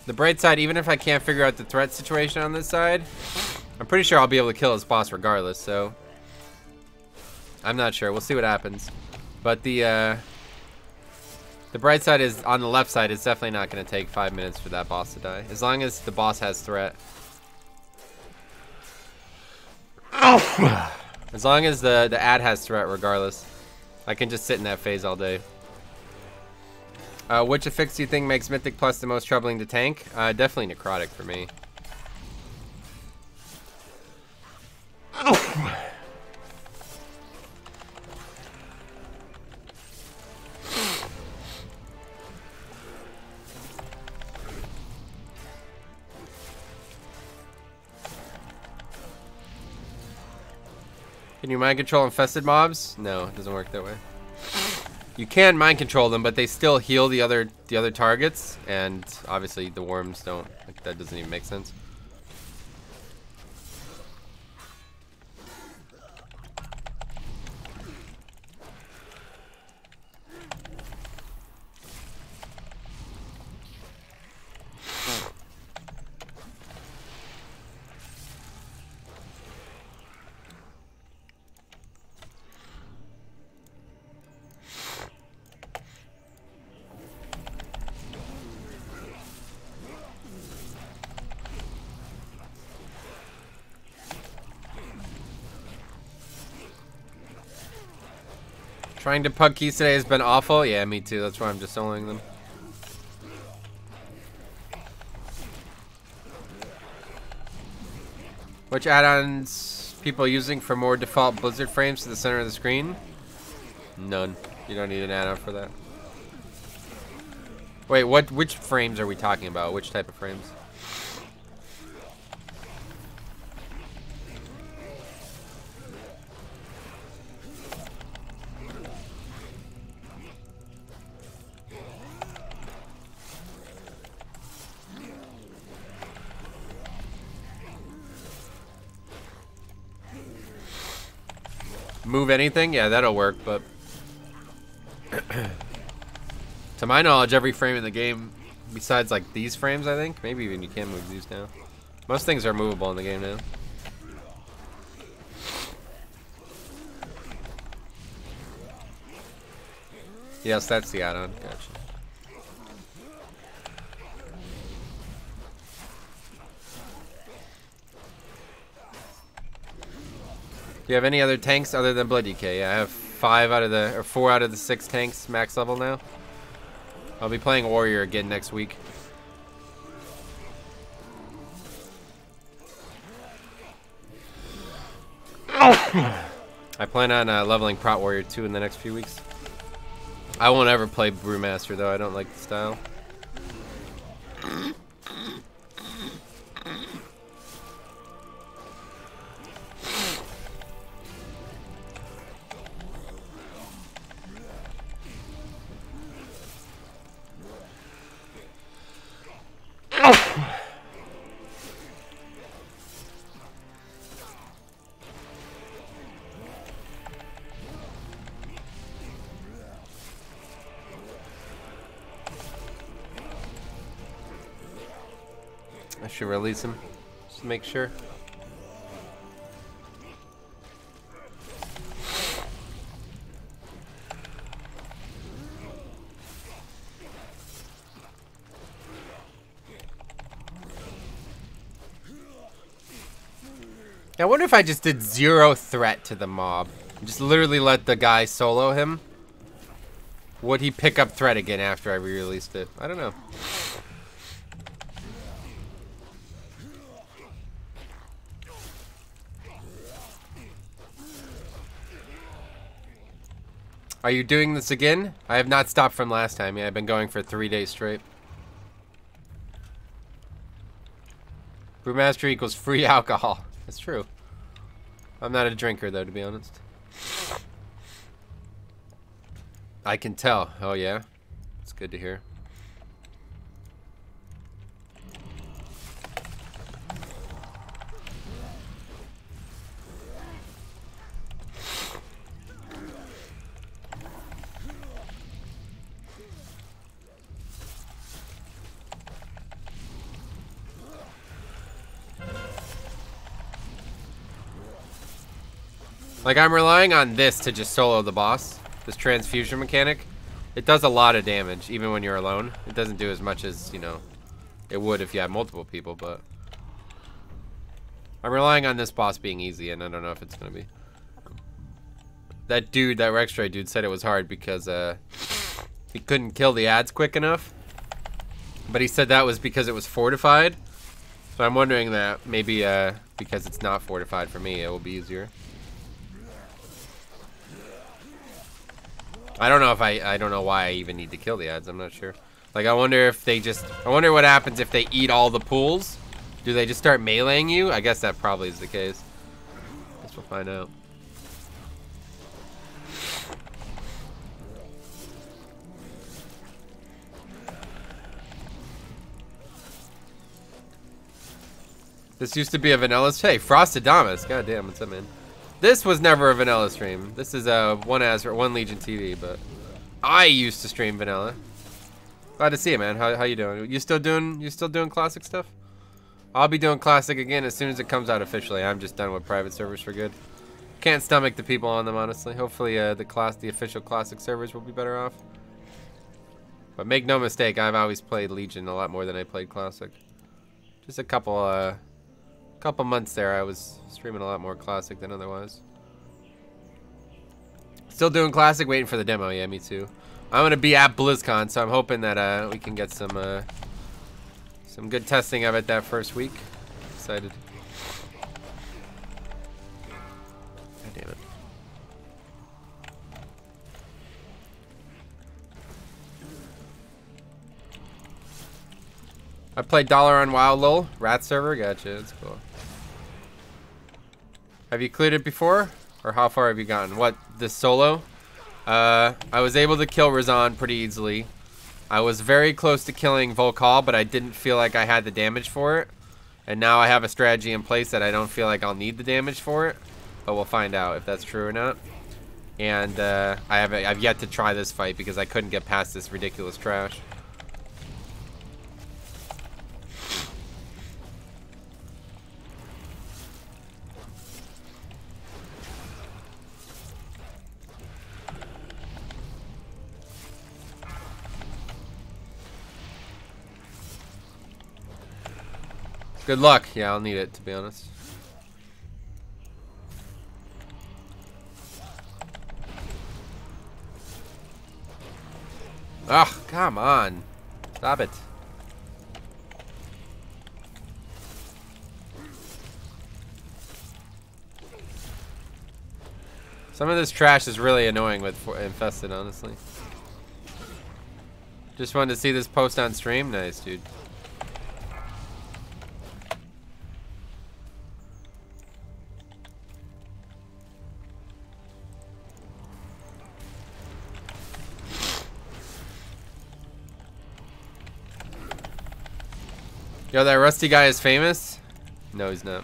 The bright side, even if I can't figure out the threat situation on this side, I'm pretty sure I'll be able to kill this boss regardless, so I'm not sure. We'll see what happens. But the bright side is, on the left side, it's definitely not going to take 5 minutes for that boss to die. As long as the boss has threat. As long as the ad has threat regardless. I can just sit in that phase all day. Which affix do you think makes Mythic Plus the most troubling to tank? Definitely Necrotic for me. Can you mind control infested mobs? No, it doesn't work that way. You can mind control them, but they still heal the other targets, and obviously the worms don't. Like, that doesn't even make sense. Trying to pug keys today has been awful. Yeah, me too. That's why I'm just soloing them. Which add-ons people using for more default Blizzard frames to the center of the screen? None. You don't need an add-on for that. Wait, which frames are we talking about? Which type of frames? Move anything? Yeah, that'll work, but to my knowledge, every frame in the game, besides like these frames, I think, maybe even you can move these now. Most things are movable in the game now. Yes, that's the add-on. Gotcha. Do you have any other tanks other than Blood DK? Yeah, I have 4 out of the 6 tanks max level now. I'll be playing Warrior again next week. I plan on leveling Prot Warrior 2 in the next few weeks. I won't ever play Brewmaster though, I don't like the style. I should release him, just to make sure. I wonder if I just did 0 threat to the mob. Just literally let the guy solo him. Would he pick up threat again after I re-released it? I don't know. Are you doing this again? I have not stopped from last time. Yeah, I've been going for 3 days straight. Brewmaster equals free alcohol. That's true. I'm not a drinker, though, to be honest. I can tell. Oh, yeah? It's good to hear. Like, I'm relying on this to just solo the boss. This transfusion mechanic. It does a lot of damage, even when you're alone. It doesn't do as much as, you know, it would if you had multiple people, but... I'm relying on this boss being easy, and I don't know if it's gonna be. That dude, that Rextray dude, said it was hard because, he couldn't kill the ads quick enough. But he said that was because it was fortified. So I'm wondering that maybe, because it's not fortified for me, it will be easier. I don't know if I don't know why I even need to kill the ads. I'm not sure. Like, I wonder if they just... I wonder what happens if they eat all the pools. Do they just start meleeing you? I guess that probably is the case. Guess we'll find out. This used to be a vanilla... Hey, Frostadamus. God damn, what's up, man? This was never a vanilla stream. This is a one Legion TV, but I used to stream vanilla. Glad to see you, man. How you doing? You still doing classic stuff? I'll be doing classic again as soon as it comes out officially. I'm just done with private servers for good. Can't stomach the people on them, honestly. Hopefully, the official classic servers will be better off. But make no mistake, I've always played Legion a lot more than I played classic. Just a couple months there, I was streaming a lot more classic than otherwise. Still doing classic, waiting for the demo. Yeah, me too. I'm gonna be at BlizzCon, so I'm hoping that we can get some good testing of it that first week. Excited. God damn it. I played Dollar on Wild Lol, Rat server. Gotcha, that's cool. Have you cleared it before? Or how far have you gotten? What, this solo? I was able to kill Razan pretty easily. I was very close to killing Volkal, but I didn't feel like I had the damage for it. And now I have a strategy in place that I don't feel like I'll need the damage for it. But we'll find out if that's true or not. And I've yet to try this fight because I couldn't get past this ridiculous trash. Good luck. Yeah, I'll need it, to be honest. Ugh, come on. Stop it. Some of this trash is really annoying with Infested, honestly. Just wanted to see this post on stream. Nice, dude. Yo, that Rusty guy is famous? No, he's not.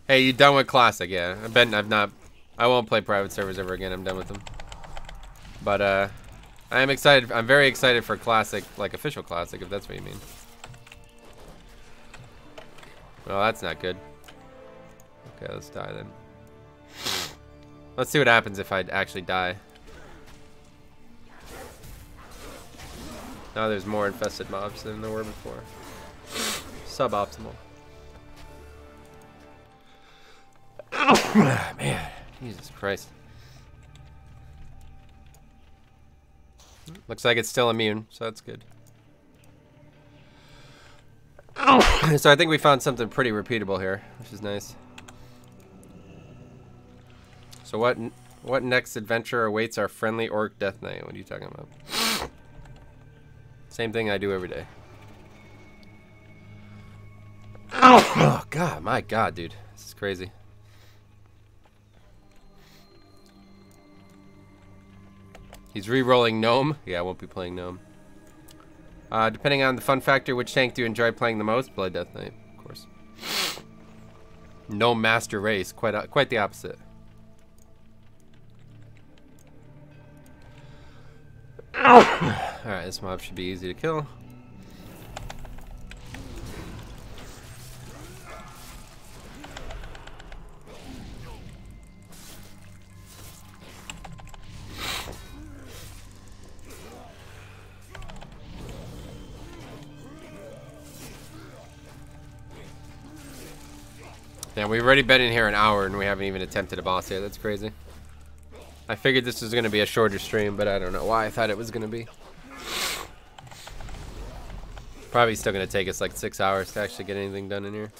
Hey, you done with Classic? Yeah, I won't play private servers ever again. I'm done with them. But, I am excited. I'm very excited for Classic, like official Classic, if that's what you mean. Well, that's not good. Okay, let's die then. Let's see what happens if I actually die. Now there's more infested mobs than there were before. Suboptimal. Man, Jesus Christ. Looks like it's still immune, so that's good. So I think we found something pretty repeatable here, which is nice. So what next adventure awaits our friendly orc death knight? What are you talking about? Same thing I do every day. Oh God, my God, dude, this is crazy. He's re-rolling Gnome. Yeah, I won't be playing Gnome. Depending on the fun factor, which tank do you enjoy playing the most? Blood Death Knight, of course. Gnome Master Race, quite the opposite. Alright, this mob should be easy to kill. Yeah, we've already been in here an hour and we haven't even attempted a boss yet. That's crazy. I figured this was going to be a shorter stream, but I don't know why I thought it was going to be. Probably still going to take us like 6 hours to actually get anything done in here.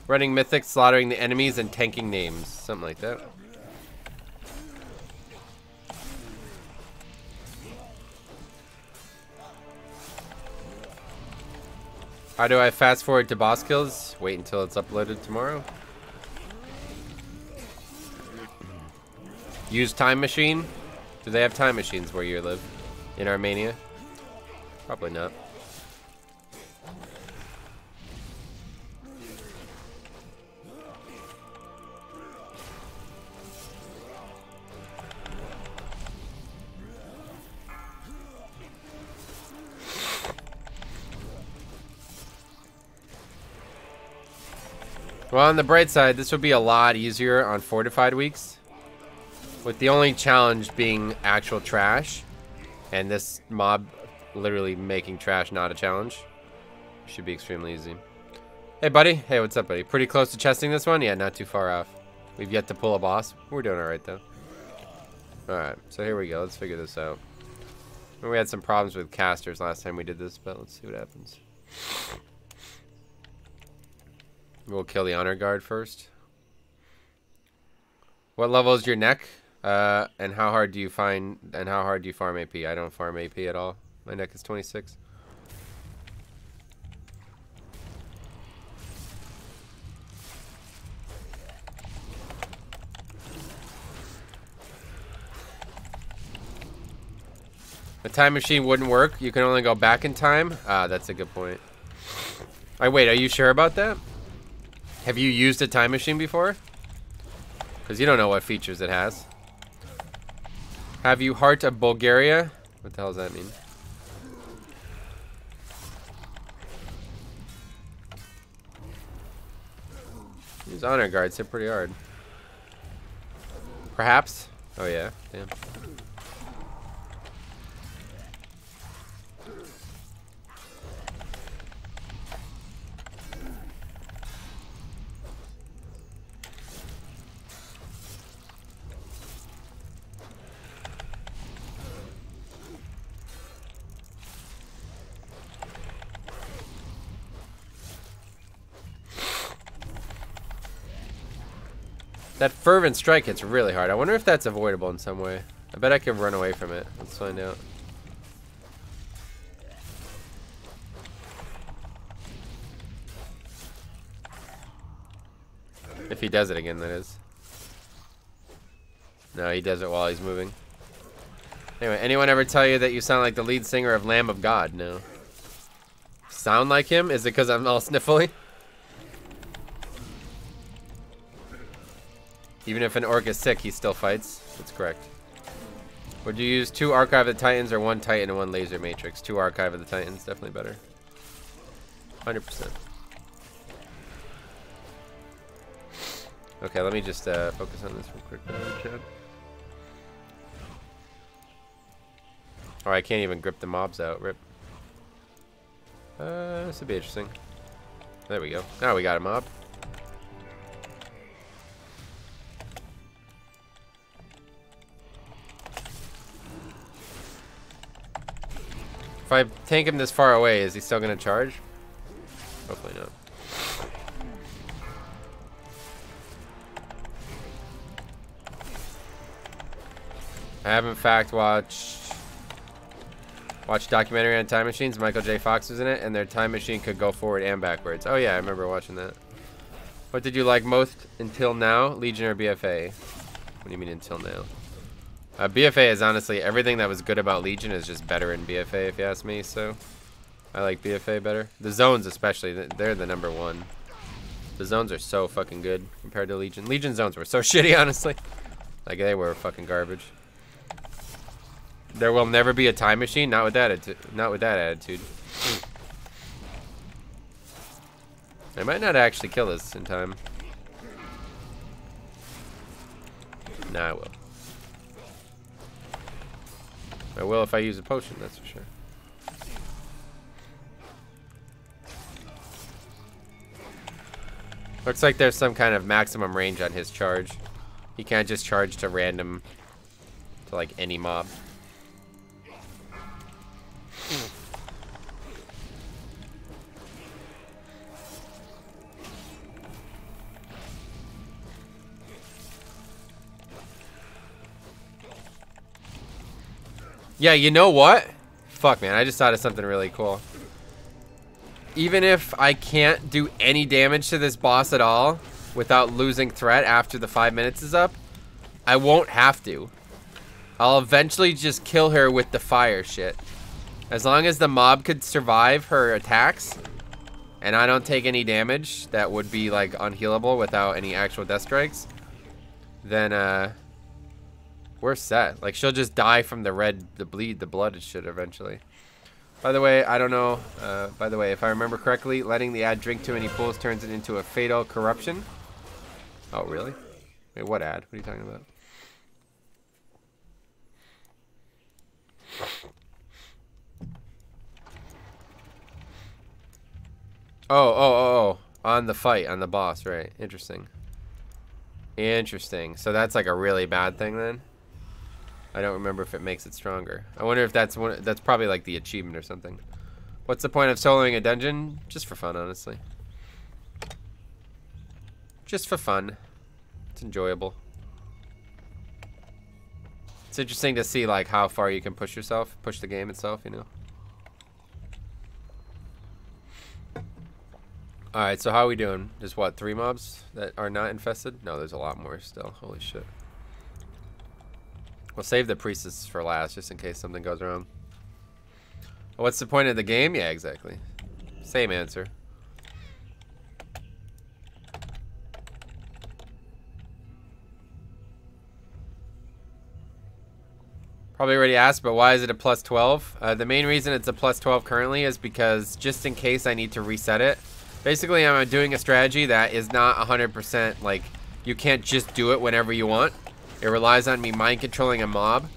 Running mythic, slaughtering the enemies, and tanking names. Something like that. How do I fast forward to boss kills? Wait until it's uploaded tomorrow. Use time machine? Do they have time machines where you live? In Armenia? Probably not. Well, on the bright side, this would be a lot easier on fortified weeks. With the only challenge being actual trash. And this mob literally making trash not a challenge. Should be extremely easy. Hey, buddy. Hey, what's up, buddy? Pretty close to chesting this one? Yeah, not too far off. We've yet to pull a boss. We're doing alright, though. Alright, so here we go. Let's figure this out. We had some problems with casters last time we did this, but let's see what happens. We'll kill the honor guard first. What level is your neck? And how hard do you farm AP? I don't farm AP at all. My neck is 26. The time machine wouldn't work. You can only go back in time. That's a good point. Wait, are you sure about that? Have you used a time machine before? Because you don't know what features it has. Have you Heart of Bulgaria? What the hell does that mean? These honor guards hit pretty hard. Perhaps? Oh yeah, damn. That fervent strike hits really hard. I wonder if that's avoidable in some way. I bet I could run away from it. Let's find out. If he does it again, that is. No, he does it while he's moving. Anyway, anyone ever tell you that you sound like the lead singer of Lamb of God? No. Sound like him? Is it because I'm all sniffly? Even if an orc is sick, he still fights. That's correct. Would you use 2 Archive of the Titans or 1 Titan and 1 Laser Matrix? 2 Archive of the Titans, definitely better. 100%. Okay, let me just focus on this real quick. Chat. Oh, I can't even grip the mobs out. Rip. This would be interesting. There we go. Now we got a mob. If I tank him this far away, is he still going to charge? Hopefully not. I have in fact watched documentary on time machines. Michael J. Fox was in it, and their time machine could go forward and backwards. Oh yeah, I remember watching that. What did you like most until now, Legion or BFA? What do you mean until now? BFA is honestly, everything that was good about Legion is just better in BFA, if you ask me, so I like BFA better. The zones especially, they're the #1. The zones are so fucking good compared to Legion. Legion zones were so shitty, honestly. Like, they were fucking garbage. There will never be a time machine. Not with that attitude. I might not actually kill this in time. Nah, I will. I will if I use a potion, that's for sure. Looks like there's some kind of maximum range on his charge. He can't just charge to random, to like any mob. Yeah, you know what? Fuck, man, I just thought of something really cool. Even if I can't do any damage to this boss at all without losing threat after the 5 minutes is up, I won't have to. I'll eventually just kill her with the fire shit. As long as the mob could survive her attacks and I don't take any damage that would be like unhealable without any actual death strikes, then we're set. Like, she'll just die from the blood and shit eventually. By the way, I don't know. By the way, if I remember correctly, letting the ad drink too many pools turns it into a fatal corruption. Oh, really? Wait, what ad? What are you talking about? Oh. On the fight, on the boss, right. Interesting. Interesting. So that's like a really bad thing then? I don't remember if it makes it stronger. I wonder if that's that's probably like the achievement or something. What's the point of soloing a dungeon? Just for fun, honestly. Just for fun. It's enjoyable. It's interesting to see like how far you can push yourself, push the game itself, you know. Alright, so how are we doing? Just what, 3 mobs that are not infested? No, there's a lot more still. Holy shit. We'll save the priestess for last, just in case something goes wrong. What's the point of the game? Yeah, exactly. Same answer. Probably already asked, but why is it a plus 12? The main reason it's a plus 12 currently is because just in case I need to reset it. Basically, I'm doing a strategy that is not 100% like, you can't just do it whenever you want. It relies on me mind controlling a mob,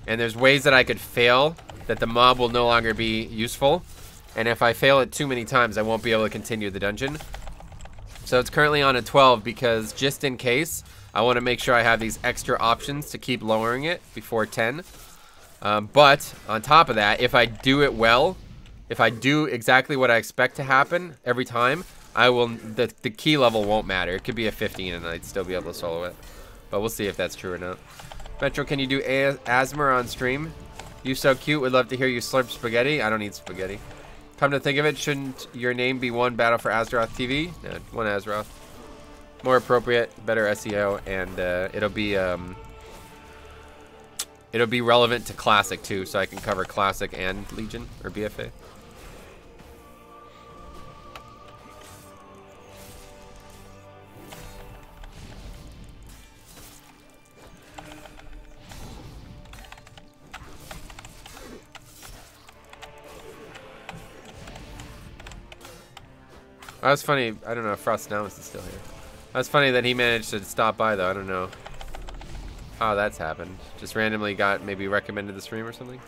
and there's ways that I could fail that the mob will no longer be useful, and if I fail it too many times I won't be able to continue the dungeon. So it's currently on a 12 because just in case I want to make sure I have these extra options to keep lowering it before 10. But on top of that, if I do it well, if I do exactly what I expect to happen every time, I will the key level won't matter. It could be a 15 and I'd still be able to solo it. But we'll see if that's true or not. Metro, can you do Asmer on stream? You so cute. Would love to hear you slurp spaghetti. I don't eat spaghetti. Come to think of it, shouldn't your name be One Battle for Azeroth TV? No, One Azeroth. More appropriate, better SEO, and it'll be relevant to Classic too, so I can cover Classic and Legion or BFA. That was funny. I don't know if Frost Downs is still here. That's funny that he managed to stop by, though. I don't know how that's happened. Just randomly got maybe recommended the stream or something.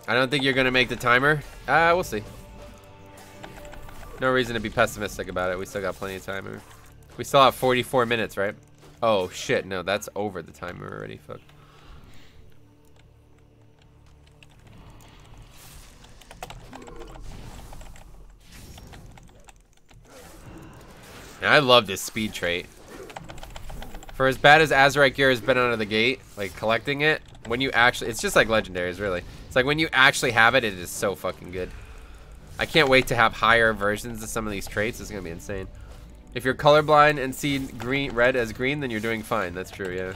I don't think you're going to make the timer. We'll see. No reason to be pessimistic about it. We still got plenty of time. We still have 44 minutes, right? Oh, shit. No, that's over the timer already. Fuck. I love this speed trait. For as bad as Azerite gear has been out of the gate, like collecting it, when you actually, it's just like legendaries, really. It's like when you actually have it, it is so fucking good. I can't wait to have higher versions of some of these traits. It's gonna be insane. If you're colorblind and see red as green, then you're doing fine. That's true, yeah.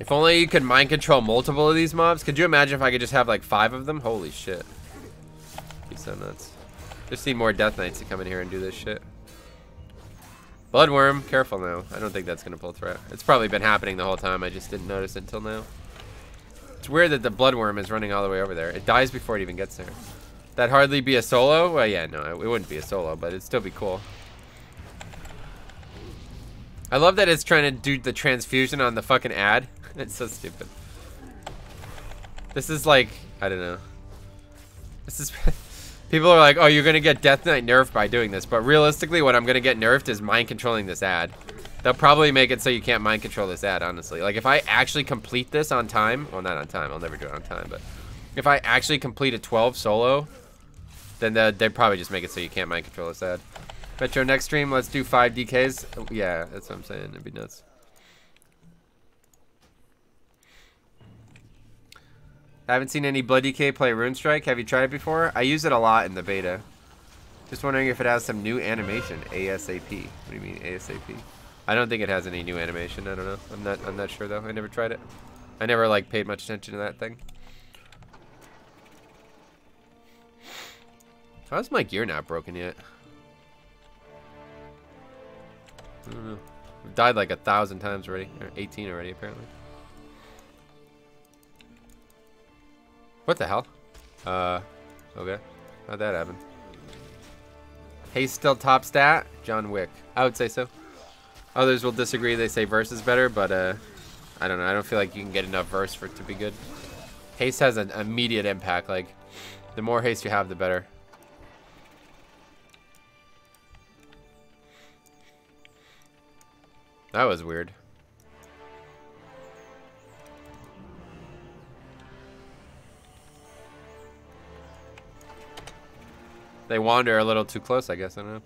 If only you could mind control multiple of these mobs. Could you imagine if I could just have like 5 of them? Holy shit. Be so nuts. Just need more Death Knights to come in here and do this shit. Bloodworm, careful now. I don't think that's gonna pull threat. It's probably been happening the whole time. I just didn't notice it until now. It's weird that the Bloodworm is running all the way over there. It dies before it even gets there. That'd hardly be a solo? Well, yeah, no, it wouldn't be a solo, but it'd still be cool. I love that it's trying to do the transfusion on the fucking ad. It's so stupid. This is like, I don't know. This is... People are like, oh, you're going to get Death Knight nerfed by doing this. But realistically, what I'm going to get nerfed is mind controlling this ad. They'll probably make it so you can't mind control this ad, honestly. Like, if I actually complete this on time... Well, not on time. I'll never do it on time. But if I actually complete a 12 solo, then they'd probably just make it so you can't mind control this ad. Metro, next stream, let's do 5 DKs. Yeah, that's what I'm saying. It'd be nuts. I haven't seen any Blood DK play Runestrike. Have you tried it before? I use it a lot in the beta. Just wondering if it has some new animation. ASAP. What do you mean ASAP? I don't think it has any new animation. I don't know. I'm not sure though. I never tried it. I never like paid much attention to that thing. How's my gear not broken yet? I don't know. I've died like 1,000 times already. Or 18 already, apparently. What the hell? Okay. How'd that happen? Haste still top stat? John Wick. I would say so. Others will disagree. They say verse is better, but I don't know. I don't feel like you can get enough verse for it to be good. Haste has an immediate impact. Like, the more haste you have, the better. That was weird. They wander a little too close, I guess. I don't know.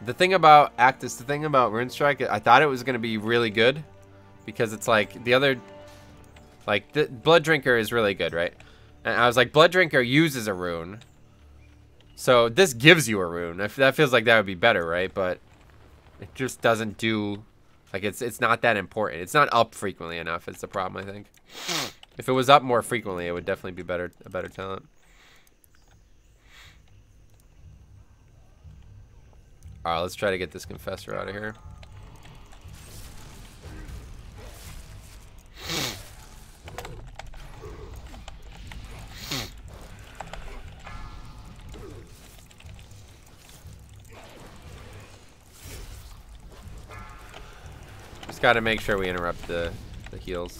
The thing about Actus, the thing about Runestrike, I thought it was going to be really good. Because it's like, the other... Like, the Blood Drinker is really good, right? And I was like, Blood Drinker uses a rune. So, this gives you a rune. That feels like that would be better, right? But it just doesn't do... Like, it's not that important. It's not up frequently enough. It's the problem, I think. If it was up more frequently, it would definitely be a better talent. Alright, let's try to get this Confessor out of here. Just gotta make sure we interrupt the heals.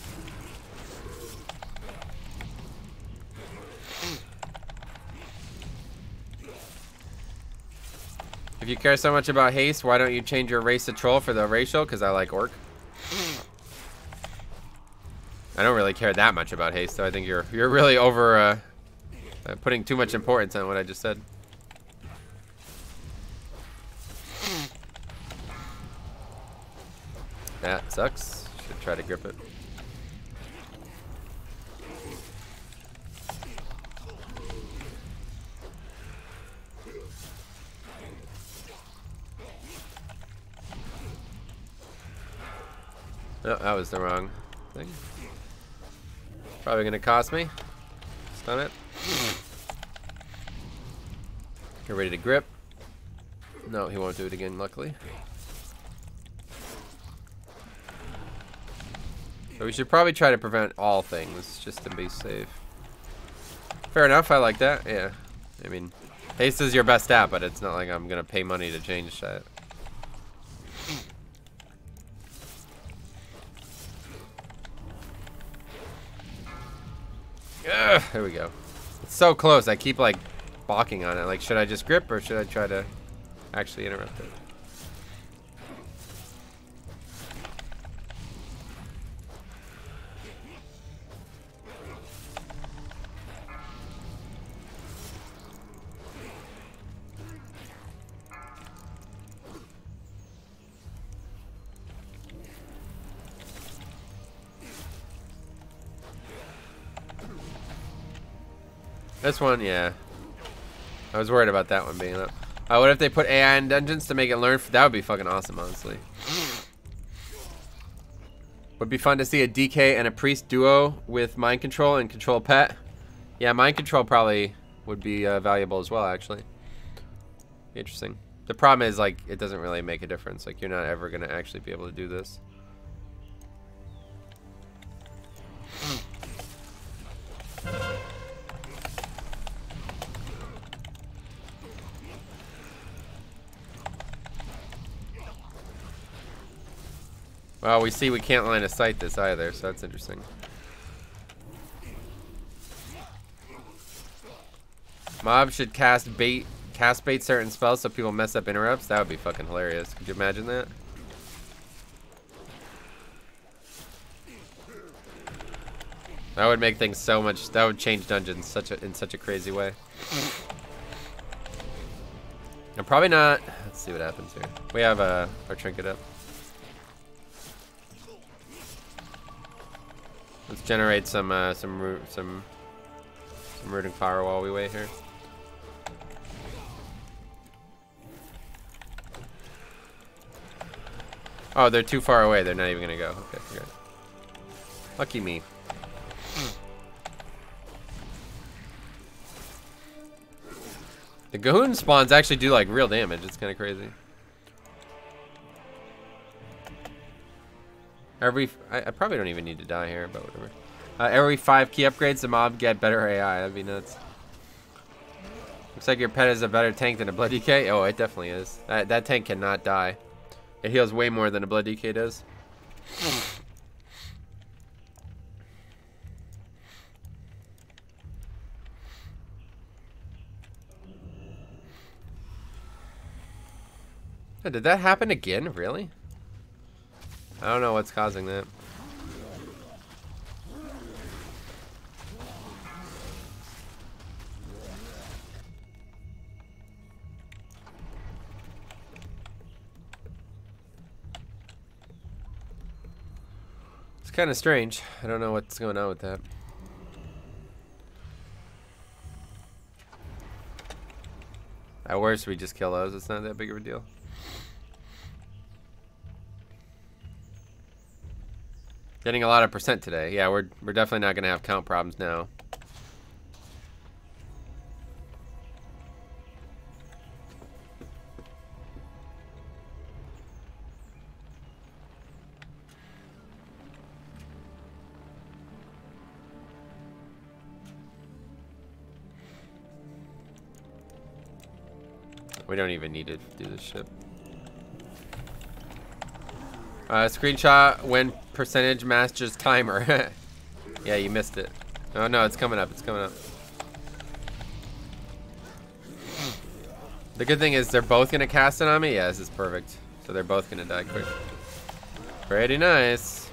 If you care so much about haste, why don't you change your race to troll for the racial? Because I like orc. I don't really care that much about haste, so I think you're really over putting too much importance on what I just said. That sucks. Should try to grip it. No, that was the wrong thing. Probably gonna cost me. Stun it. Get ready to grip. No, he won't do it again, luckily. So we should probably try to prevent all things, just to be safe. Fair enough, I like that, yeah. I mean, haste is your best stat, but it's not like I'm gonna pay money to change that. Ugh, there we go. It's so close, I keep like balking on it. Like, should I just grip or should I try to actually interrupt it? This one, yeah. I was worried about that one being up. What if they put AI in dungeons to make it learn? That would be fucking awesome, honestly. Would be fun to see a DK and a priest duo with mind control and control pet. Yeah, mind control probably would be valuable as well, actually. Interesting. The problem is, like, it doesn't really make a difference. Like, you're not ever going to actually be able to do this. Well, we see we can't line of sight this either, so that's interesting. Mob should cast bait certain spells so people mess up interrupts. That would be fucking hilarious. Could you imagine that? That would make things so much. That would change dungeons in such a crazy way. I'm probably not. Let's see what happens here. We have our trinket up. Let's generate some rooting fire while we wait here. Oh, they're too far away. They're not even gonna go. Okay, good. Lucky me. The Gahoon spawns actually do like real damage. It's kind of crazy. I probably don't even need to die here, but whatever. Every 5 key upgrades, the mob get better AI. That'd be nuts. Looks like your pet is a better tank than a blood DK. Oh, it definitely is. That tank cannot die. It heals way more than a blood DK does. Oh, did that happen again? Really? I don't know what's causing that. It's kind of strange. I don't know what's going on with that. At worst, we just kill those. It's not that big of a deal. Getting a lot of percent today. Yeah, we're definitely not gonna have count problems now. We don't even need to do this shit. Screenshot when percentage masters timer. Yeah, you missed it. Oh no, it's coming up. It's coming up. The good thing is they're both gonna cast it on me. Yeah, this is perfect. So they're both gonna die quick. Pretty nice.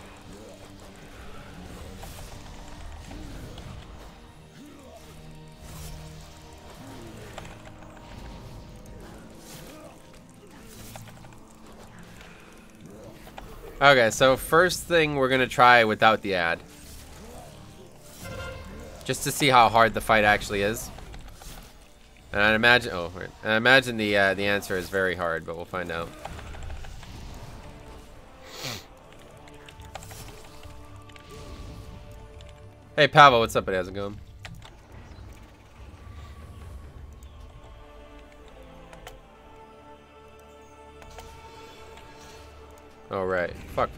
Okay, so first thing we're gonna try without the ad, just to see how hard the fight actually is. And I imagine, I imagine the answer is very hard, but we'll find out. Hey Pavel, what's up, buddy? How's it going? Oh, right. Fuck.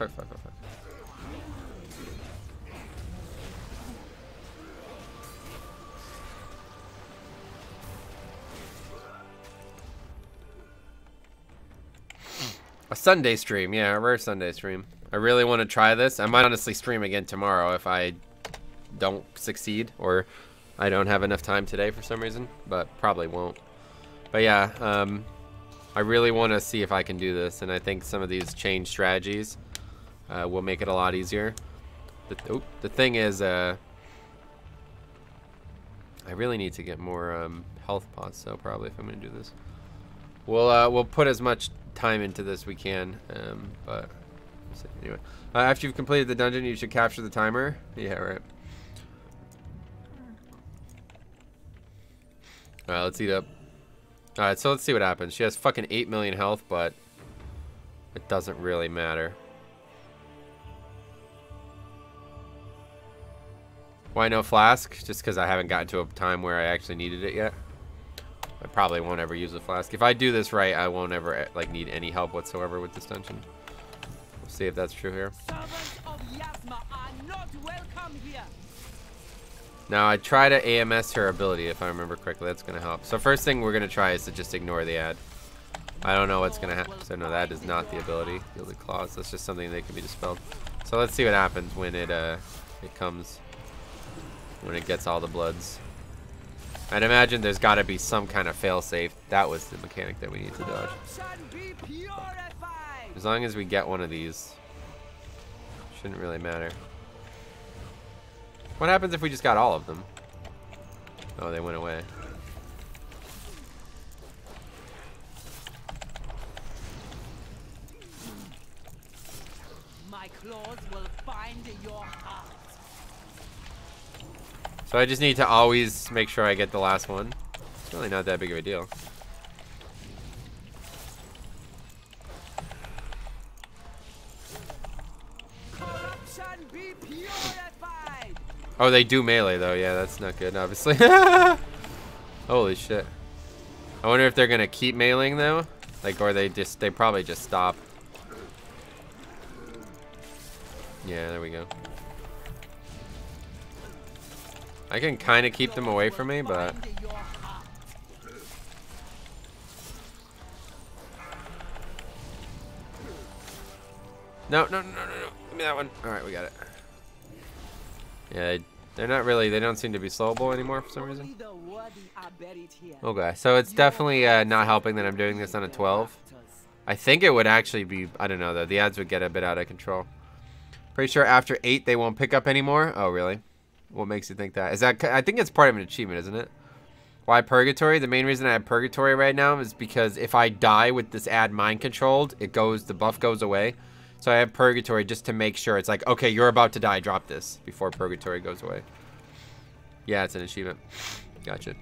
A Sunday stream. Yeah, a rare Sunday stream. I really want to try this. I might honestly stream again tomorrow if I don't succeed or I don't have enough time today for some reason, but probably won't. But yeah, I really want to see if I can do this, and I think some of these change strategies will make it a lot easier. The thing is, I really need to get more health pots, so probably if I'm going to do this. We'll put as much time into this we can, but anyway. After you've completed the dungeon, you should capture the timer. Yeah, right. Alright, let's eat up. Alright, so let's see what happens. She has fucking 8 million health, but it doesn't really matter. Why no flask? Just because I haven't gotten to a time where I actually needed it yet. I probably won't ever use a flask. If I do this right, I won't ever like need any help whatsoever with this dungeon. We'll see if that's true here. Now I try to AMS her ability if I remember correctly. That's gonna help. So first thing we're gonna try is to just ignore the ad. I don't know what's gonna happen. So no, that is not the ability. Gilded claws. That's just something that can be dispelled. So let's see what happens when it comes, when it gets all the bloods. I'd imagine there's got to be some kind of fail-safe. That was the mechanic that we need to dodge. As long as we get one of these, shouldn't really matter. What happens if we just got all of them? Oh, they went away. My claws will find your heart. So I just need to always make sure I get the last one. It's really not that big of a deal. Corruption be purified. Oh, they do melee though. Yeah, that's not good, obviously. Holy shit. I wonder if they're gonna keep meleeing though, like, or they probably just stop. Yeah, there we go. I can kind of keep them away from me, but no. Give me that one. All right, we got it. Yeah, they're not really. They don't seem to be slowable anymore for some reason. Okay, so it's definitely not helping that I'm doing this on a 12. I think it would actually be. I don't know though. The ads would get a bit out of control. Pretty sure after 8 they won't pick up anymore. Oh really? What makes you think that? Is that? I think it's part of an achievement, isn't it? Why purgatory? The main reason I have purgatory right now is because if I die with this ad mind controlled, it goes. The buff goes away. So I have purgatory just to make sure. It's like, okay, you're about to die. Drop this before purgatory goes away. Yeah, it's an achievement. Gotcha.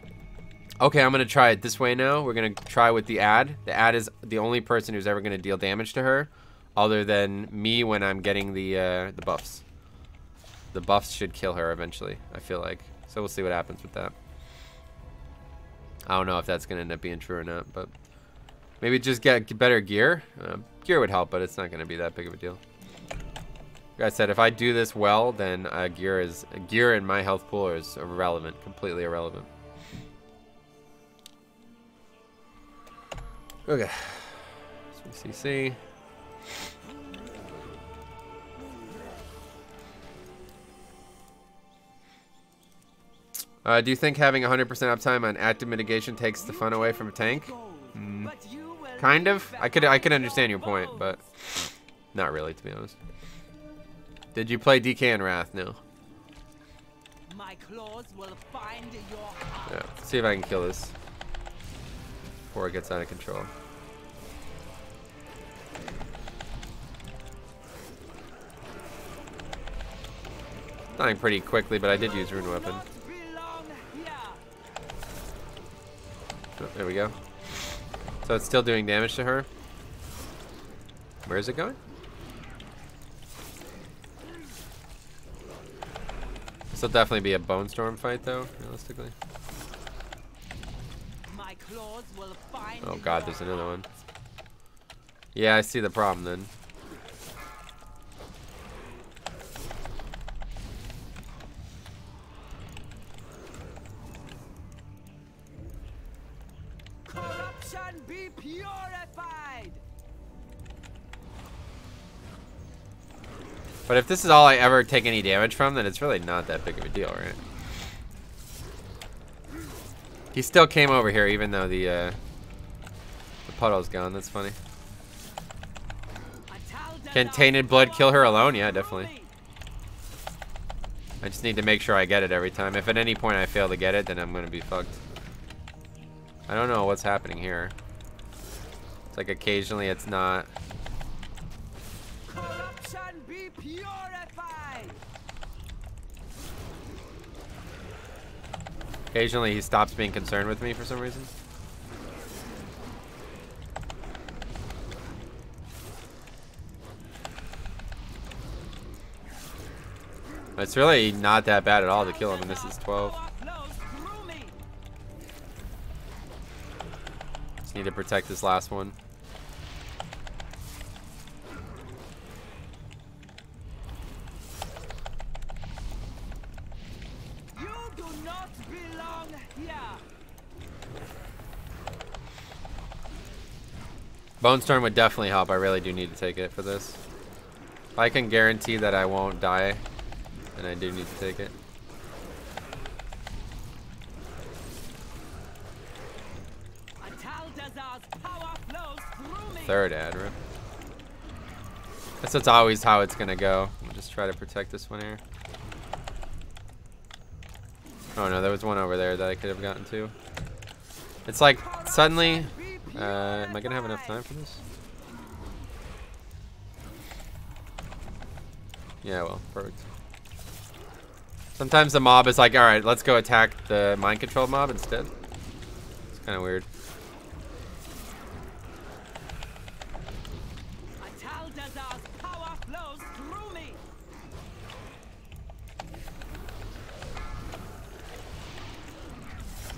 Okay, I'm gonna try it this way now. We're gonna try with the ad. The ad is the only person who's ever gonna deal damage to her, other than me when I'm getting the buffs. The buffs should kill her eventually, I feel like. So we'll see what happens with that. I don't know if that's going to end up being true or not, but maybe just get better gear. Gear would help, but it's not going to be that big of a deal. Like I said, if I do this well, then gear in my health pool is irrelevant, completely irrelevant. Okay. CC. Do you think having 100% uptime on active mitigation takes the fun away from a tank? Kind of. I could understand your point, but not really, to be honest. Did you play DK and Wrath? No. Yeah, let's see if I can kill this before it gets out of control. Dying pretty quickly, but I did use Rune Weapon. Oh, there we go. So it's still doing damage to her. Where is it going? This will definitely be a Bone Storm fight, though, realistically. Oh god, there's another one. Yeah, I see the problem then. Be purified. But if this is all I ever take any damage from, then it's really not that big of a deal, right? He still came over here even though the puddle's gone. That's funny. Can Tainted Blood kill her alone? Yeah, definitely. I just need to make sure I get it every time. If at any point I fail to get it, then I'm gonna be fucked. I don't know what's happening here. It's like occasionally it's not. Corruption be purified. Occasionally he stops being concerned with me for some reason. It's really not that bad at all to kill him, and this is 12. Just need to protect this last one. You do not belong here. Bone Storm would definitely help. I really do need to take it for this. If I can guarantee that I won't die, then I do need to take it. Atal power flows through me. Third Adra. That's always how it's gonna go. We'll just try to protect this one here. Oh no, there was one over there that I could have gotten to. It's like suddenly, am I gonna have enough time for this? Yeah, well, perfect. Sometimes the mob is like, all right, let's go attack the mind control mob instead. It's kind of weird. Power flows through me.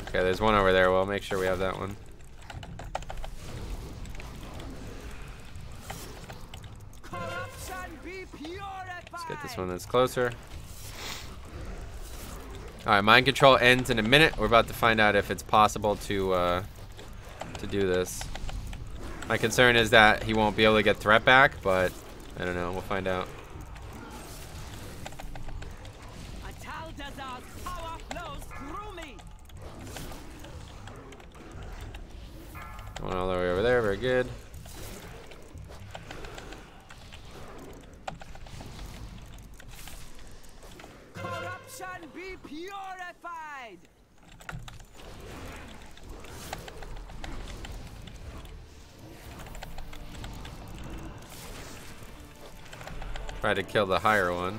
Okay, there's one over there. We'll make sure we have that one. Corruption be purified. Let's get this one that's closer. Alright, mind control ends in a minute. We're about to find out if it's possible to do this. My concern is that he won't be able to get threat back, but I don't know. We'll find out. Atal power flows through me. One all the way over there. Very good. Corruption be purified. Try to kill the higher one.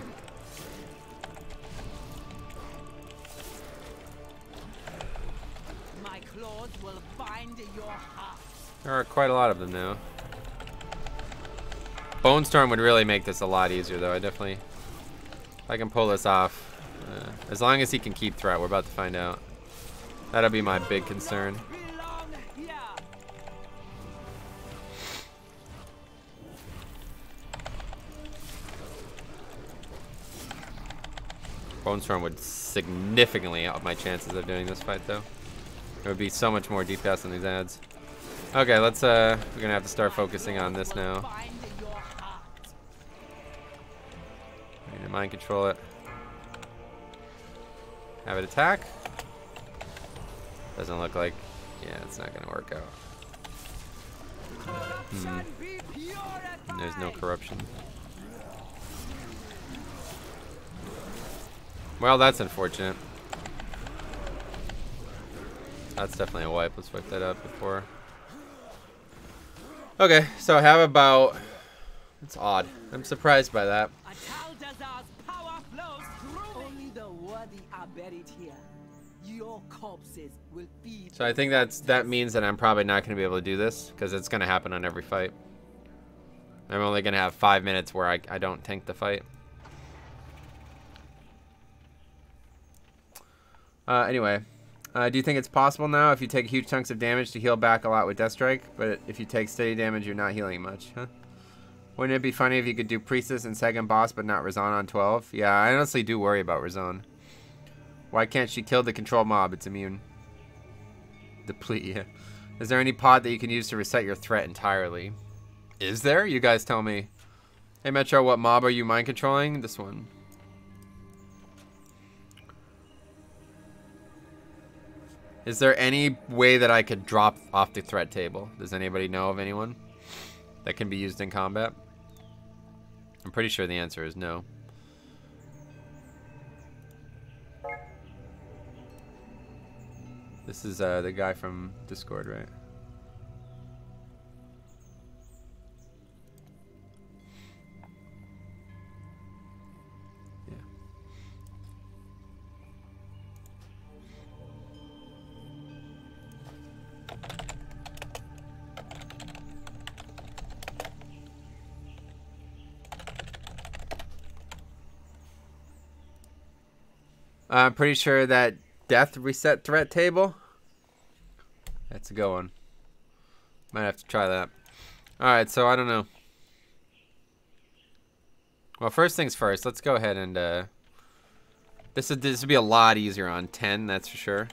My claws will bind your heart. There are quite a lot of them now. Bone Storm would really make this a lot easier, though. I definitely, if I can pull this off, as long as he can keep threat. We're about to find out. That'll be my big concern. Bone Storm would significantly up my chances of doing this fight, though. It would be so much more DPS on these ads. Okay, let's, we're gonna have to start focusing on this now. I need to mind control it. Have it attack. Doesn't look like, yeah, it's not gonna work out. And there's no corruption. Well, that's unfortunate. That's definitely a wipe. Let's wipe that up before. Okay, so I have about... It's odd. I'm surprised by that. Power flows through. Only the worthy are buried here. Your corpses will feed. So I think that means that I'm probably not going to be able to do this, because it's going to happen on every fight. I'm only going to have 5 minutes where I don't tank the fight. Anyway, do you think it's possible now if you take huge chunks of damage to heal back a lot with Death Strike, but if you take steady damage, you're not healing much, huh? Wouldn't it be funny if you could do Priestess and second boss, but not Razan on 12? Yeah, I honestly do worry about Razan. Why can't she kill the control mob? It's immune. Deplete, yeah. Is there any pod that you can use to reset your threat entirely? Is there? You guys tell me. Hey, Metro, what mob are you mind controlling? This one. Is there any way that I could drop off the threat table? Does anybody know of anyone that can be used in combat? I'm pretty sure the answer is no. This is the guy from Discord, right? I'm pretty sure that death reset threat table. That's a good one. Might have to try that. Alright, so I don't know. Well, first things first, let's go ahead and this would be a lot easier on 10, that's for sure.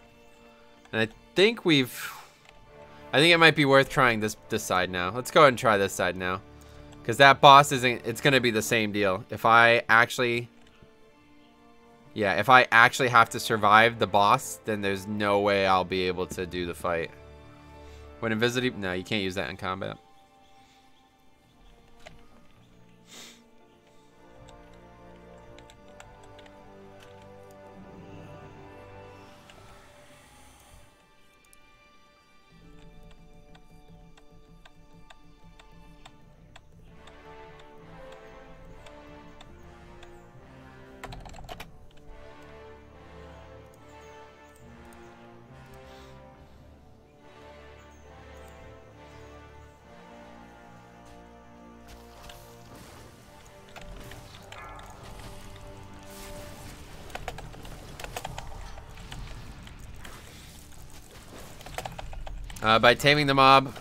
And I think it might be worth trying this side now. Let's go ahead and try this side now. Because that boss it's gonna be the same deal. If I actually have to survive the boss, then there's no way I'll be able to do the fight. When invisibility, no, you can't use that in combat. By taming the mob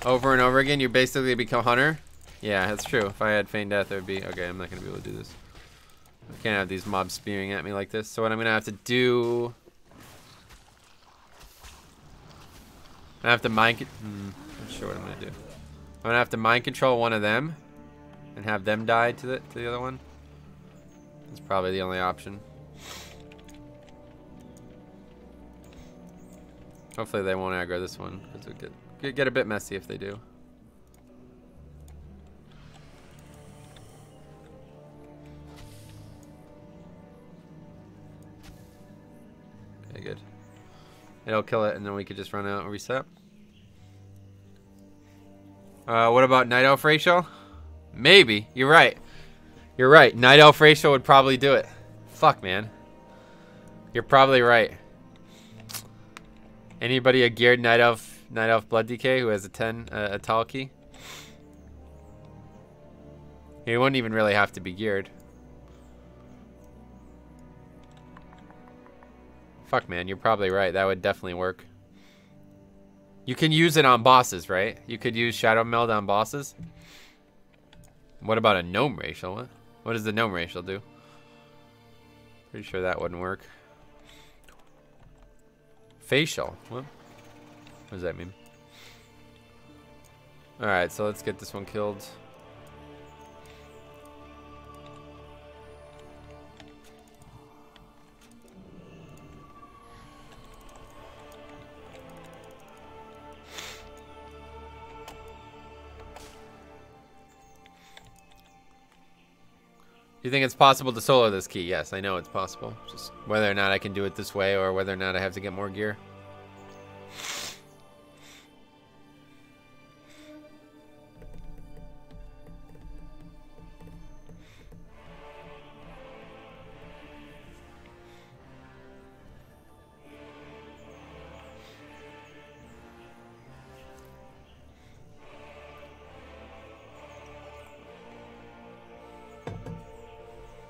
over and over again, you basically become hunter. Yeah, that's true. If I had Feign Death, it would be... Okay, I'm not going to be able to do this. I can't have these mobs spearing at me like this. So what I'm going to have to do... I have to mind... not sure what I'm going to do. I'm going to have to mind control one of them and have them die to the other one. That's probably the only option. Hopefully they won't aggro this one, because it would get a bit messy if they do. Okay, good. It'll kill it, and then we could just run out and reset. What about Night Elf Racial? Maybe. You're right. You're right. Night Elf Racial would probably do it. Fuck, man. You're probably right. Anybody a geared Night Elf Blood Decay who has a 10 Atal key? He wouldn't even really have to be geared. Fuck, man, you're probably right. That would definitely work. You can use it on bosses, right? You could use Shadow Meld on bosses. What about a Gnome Racial? What does the Gnome Racial do? Pretty sure that wouldn't work. Facial. What does that mean? Alright, so let's get this one killed. You think it's possible to solo this key? Yes, I know it's possible. Just whether or not I can do it this way or whether or not I have to get more gear.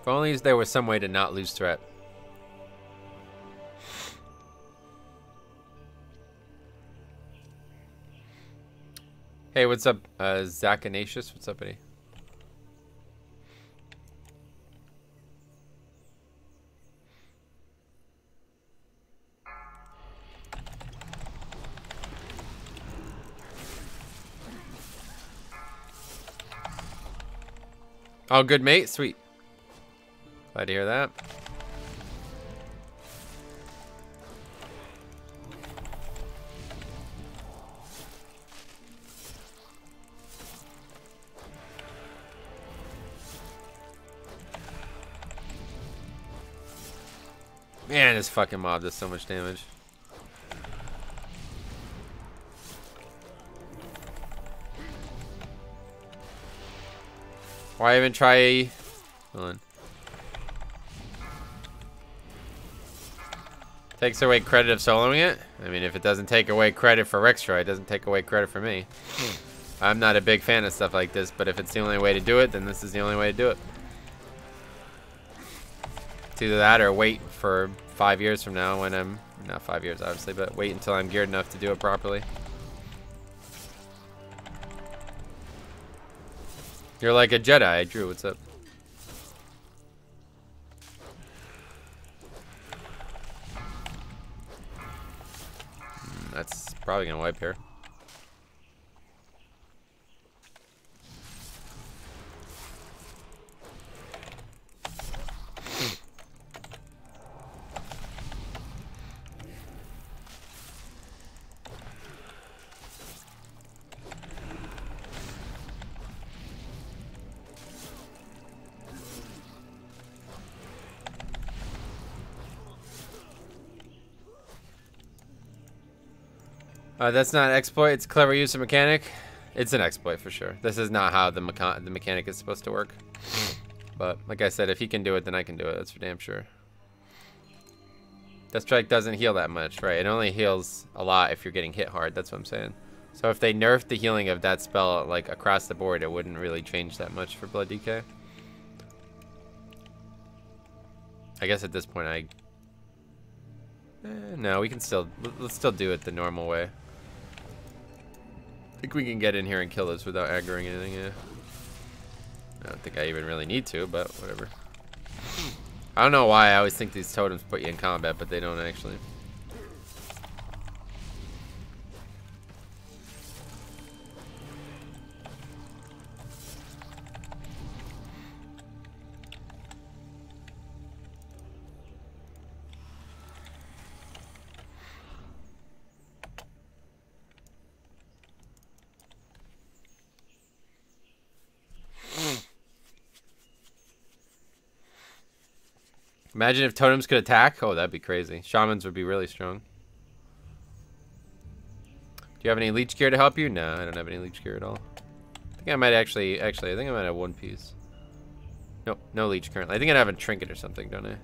If only there was some way to not lose threat. Hey, what's up, Zachanatius? What's up, buddy? Oh, good, mate. Sweet. Glad to hear that. Man, this fucking mob does so much damage. Why even try... Hold on. Takes away credit of soloing it? I mean, if it doesn't take away credit for Rextroy, it doesn't take away credit for me. I'm not a big fan of stuff like this, but if it's the only way to do it, then this is the only way to do it. It's either that or wait for 5 years from now when I'm, not 5 years obviously, but wait until I'm geared enough to do it properly. You're like a Jedi. Drew, what's up? That's probably gonna wipe here. That's not an exploit. It's a clever use of mechanic. It's an exploit for sure. This is not how the mechanic is supposed to work. But like I said, if he can do it, then I can do it. That's for damn sure. Death Strike doesn't heal that much, right? It only heals a lot if you're getting hit hard. That's what I'm saying. So if they nerfed the healing of that spell like across the board, it wouldn't really change that much for Blood DK. I guess at this point, no, we can still, let's still do it the normal way. I think we can get in here and kill this without aggroing anything, yeah. I don't think I even really need to, but whatever. I don't know why I always think these totems put you in combat, but they don't actually. Imagine if totems could attack. Oh, that'd be crazy. Shamans would be really strong. Do you have any leech gear to help you? No, I don't have any leech gear at all. I think I might actually, I think I might have one piece. Nope, no leech currently. I think I have a trinket or something, don't I?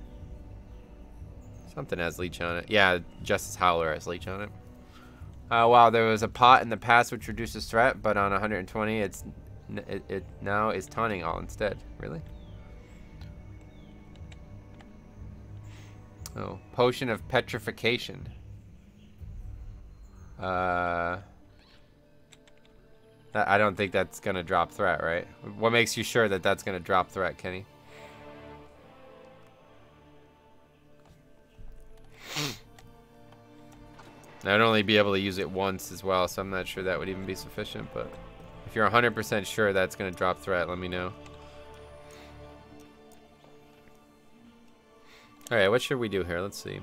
Something has leech on it. Yeah, Justice Howler has leech on it. Wow, there was a pot in the past which reduces threat, but on 120, it now is taunting all instead. Really? Oh, potion of petrification. I don't think that's gonna drop threat, right? What makes you sure that that's gonna drop threat, Kenny? I'd only be able to use it once as well, so I'm not sure that would even be sufficient, but if you're 100% sure that's gonna drop threat, let me know. Alright, what should we do here? Let's see.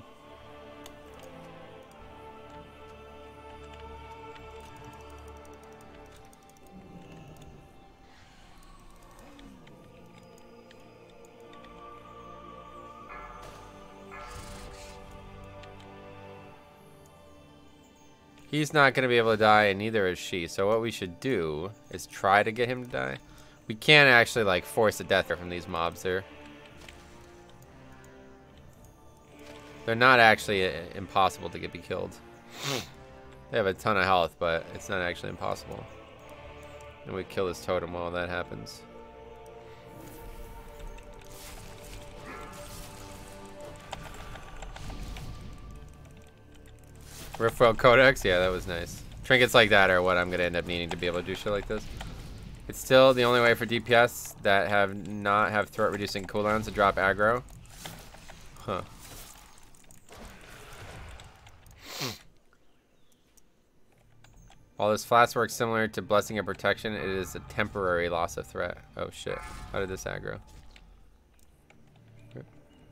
He's not going to be able to die, and neither is she. So what we should do is try to get him to die. We can't actually, like, force a death from these mobs here. They're not actually impossible to be killed. They have a ton of health, but it's not actually impossible. And we kill this totem while that happens. Riftwell Codex? Yeah, that was nice. Trinkets like that are what I'm going to end up needing to be able to do shit like this. It's still the only way for DPS that not have threat reducing cooldowns to drop aggro. Huh. While this flask works similar to Blessing of Protection, it is a temporary loss of threat. Oh shit. How did this aggro?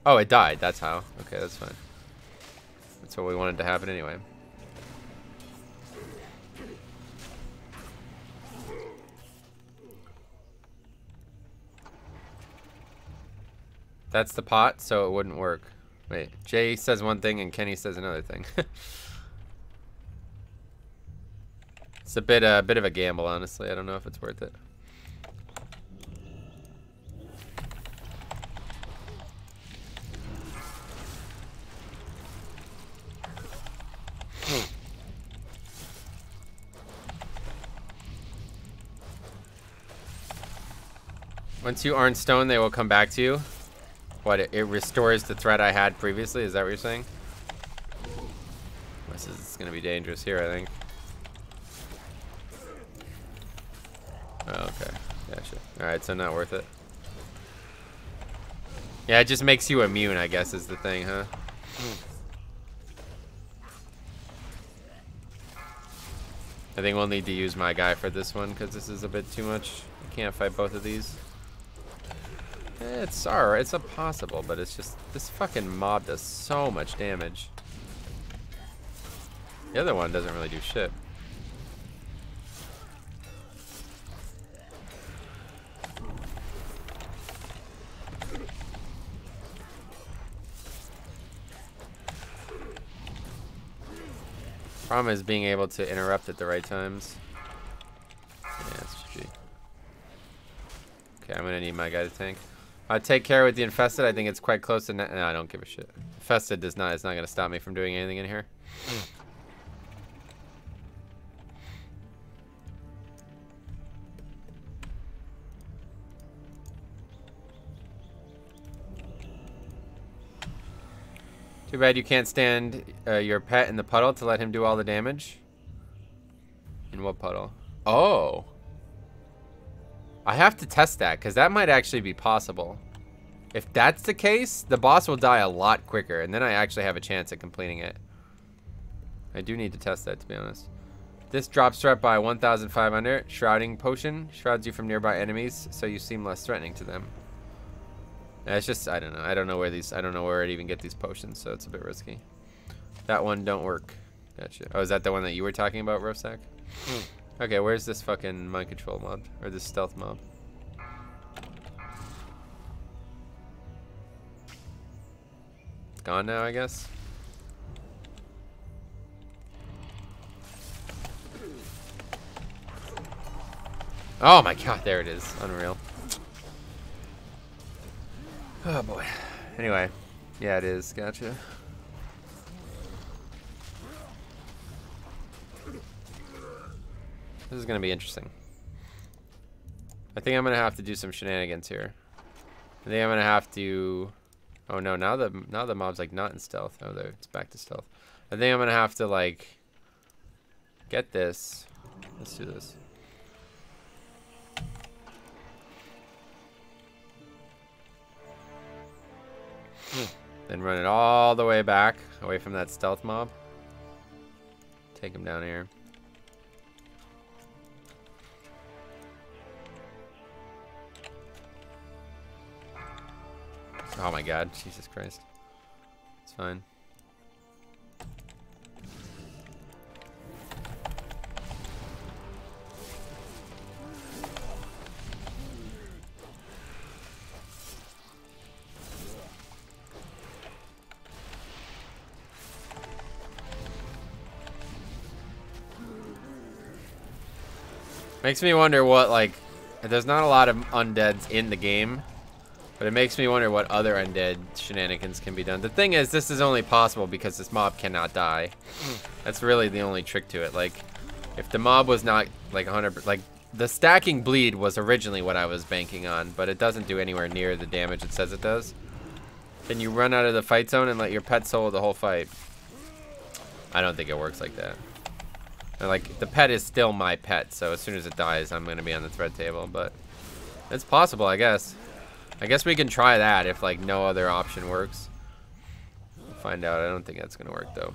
Oh, it died. That's how. Okay, that's fine. That's what we wanted to happen anyway. That's the pot, so it wouldn't work. Wait, Jay says one thing and Kenny says another thing. It's a bit of a gamble, honestly. I don't know if it's worth it. Once you aren't stone, they will come back to you. What, it restores the threat I had previously? Is that what you're saying? This is going to be dangerous here, I think. Oh, okay. Gotcha. Alright, so not worth it. Yeah, it just makes you immune, I guess, is the thing, huh? I think we'll need to use my guy for this one, because this is a bit too much. I can't fight both of these. It's alright, it's possible, but it's just, this fucking mob does so much damage. The other one doesn't really do shit. Problem is being able to interrupt at the right times. Yeah, that's GG. Okay, I'm gonna need my guy to tank. Take care with the infested. I think it's quite close to. No, I don't give a shit. Infested does not. It's not gonna stop me from doing anything in here. Too bad you can't stand your pet in the puddle to let him do all the damage. In what puddle? Oh. I have to test that, because that might actually be possible. If that's the case, the boss will die a lot quicker, and then I actually have a chance at completing it. I do need to test that, to be honest. This drops threat by 1,500. Shrouding potion shrouds you from nearby enemies, so you seem less threatening to them. It's just, I don't know. I don't know where I'd even get these potions, so it's a bit risky. That one don't work. Gotcha. Oh, is that the one that you were talking about, Rosak? Okay, where's this fucking mind control mob? Or this stealth mob? It's gone now, I guess. Oh my god, there it is. Unreal. Oh boy. Anyway. Yeah, it is. Gotcha. This is gonna be interesting. I think I'm gonna have to do some shenanigans here. I think I'm gonna have to. Oh no! Now the mob's like not in stealth. Oh, there, it's back to stealth. I think I'm gonna have to like get this. Let's do this. Then run it all the way back, away from that stealth mob. Take him down here. Oh my god, Jesus Christ. It's fine. Makes me wonder what, like, there's not a lot of undeads in the game, but it makes me wonder what other undead shenanigans can be done. The thing is, this is only possible because this mob cannot die. That's really the only trick to it. Like, if the mob was not, like, 100%, like, the stacking bleed was originally what I was banking on, but it doesn't do anywhere near the damage it says it does. Then you run out of the fight zone and let your pet solo the whole fight. I don't think it works like that. And like, the pet is still my pet, so as soon as it dies, I'm gonna be on the threat table, but it's possible, I guess. I guess we can try that if like no other option works. We'll find out. I don't think that's gonna work though.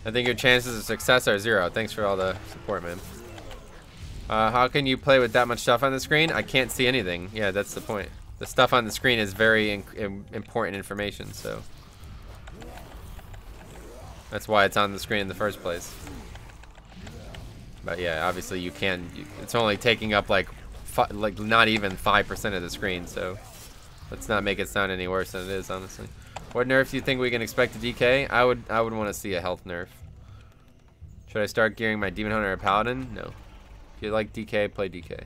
I think your chances of success are 0. Thanks for all the support, man. How can you play with that much stuff on the screen? I can't see anything. Yeah, that's the point. The stuff on the screen is very important information, so that's why it's on the screen in the first place. But yeah, obviously you can. It's only taking up like not even 5% of the screen, so let's not make it sound any worse than it is, honestly. What nerf do you think we can expect to DK? I would want to see a health nerf. Should I start gearing my Demon Hunter or Paladin? No. If you like DK, play DK.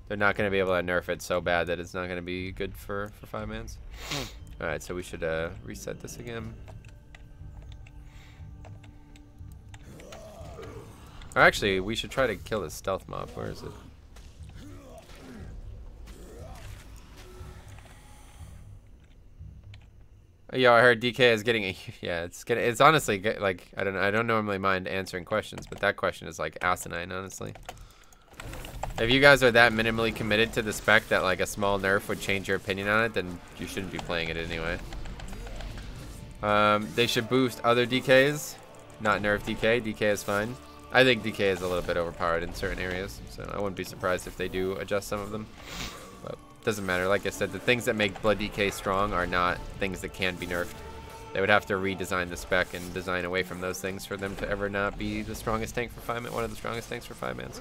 They're not going to be able to nerf it so bad that it's not going to be good for 5-mans. Alright, so we should reset this again. Or actually, we should try to kill this stealth mob. Where is it? Yo, I heard DK is getting a it's honestly like I don't normally mind answering questions, but that question is like asinine, honestly. If you guys are that minimally committed to the spec that like a small nerf would change your opinion on it, then you shouldn't be playing it anyway. They should boost other DKs, not nerf DK. DK is fine. I think DK is a little bit overpowered in certain areas, so I wouldn't be surprised if they do adjust some of them. But doesn't matter. Like I said, the things that make Blood DK strong are not things that can be nerfed. They would have to redesign the spec and design away from those things for them to ever not be the strongest tank for 5-man, one of the strongest tanks for 5-mans.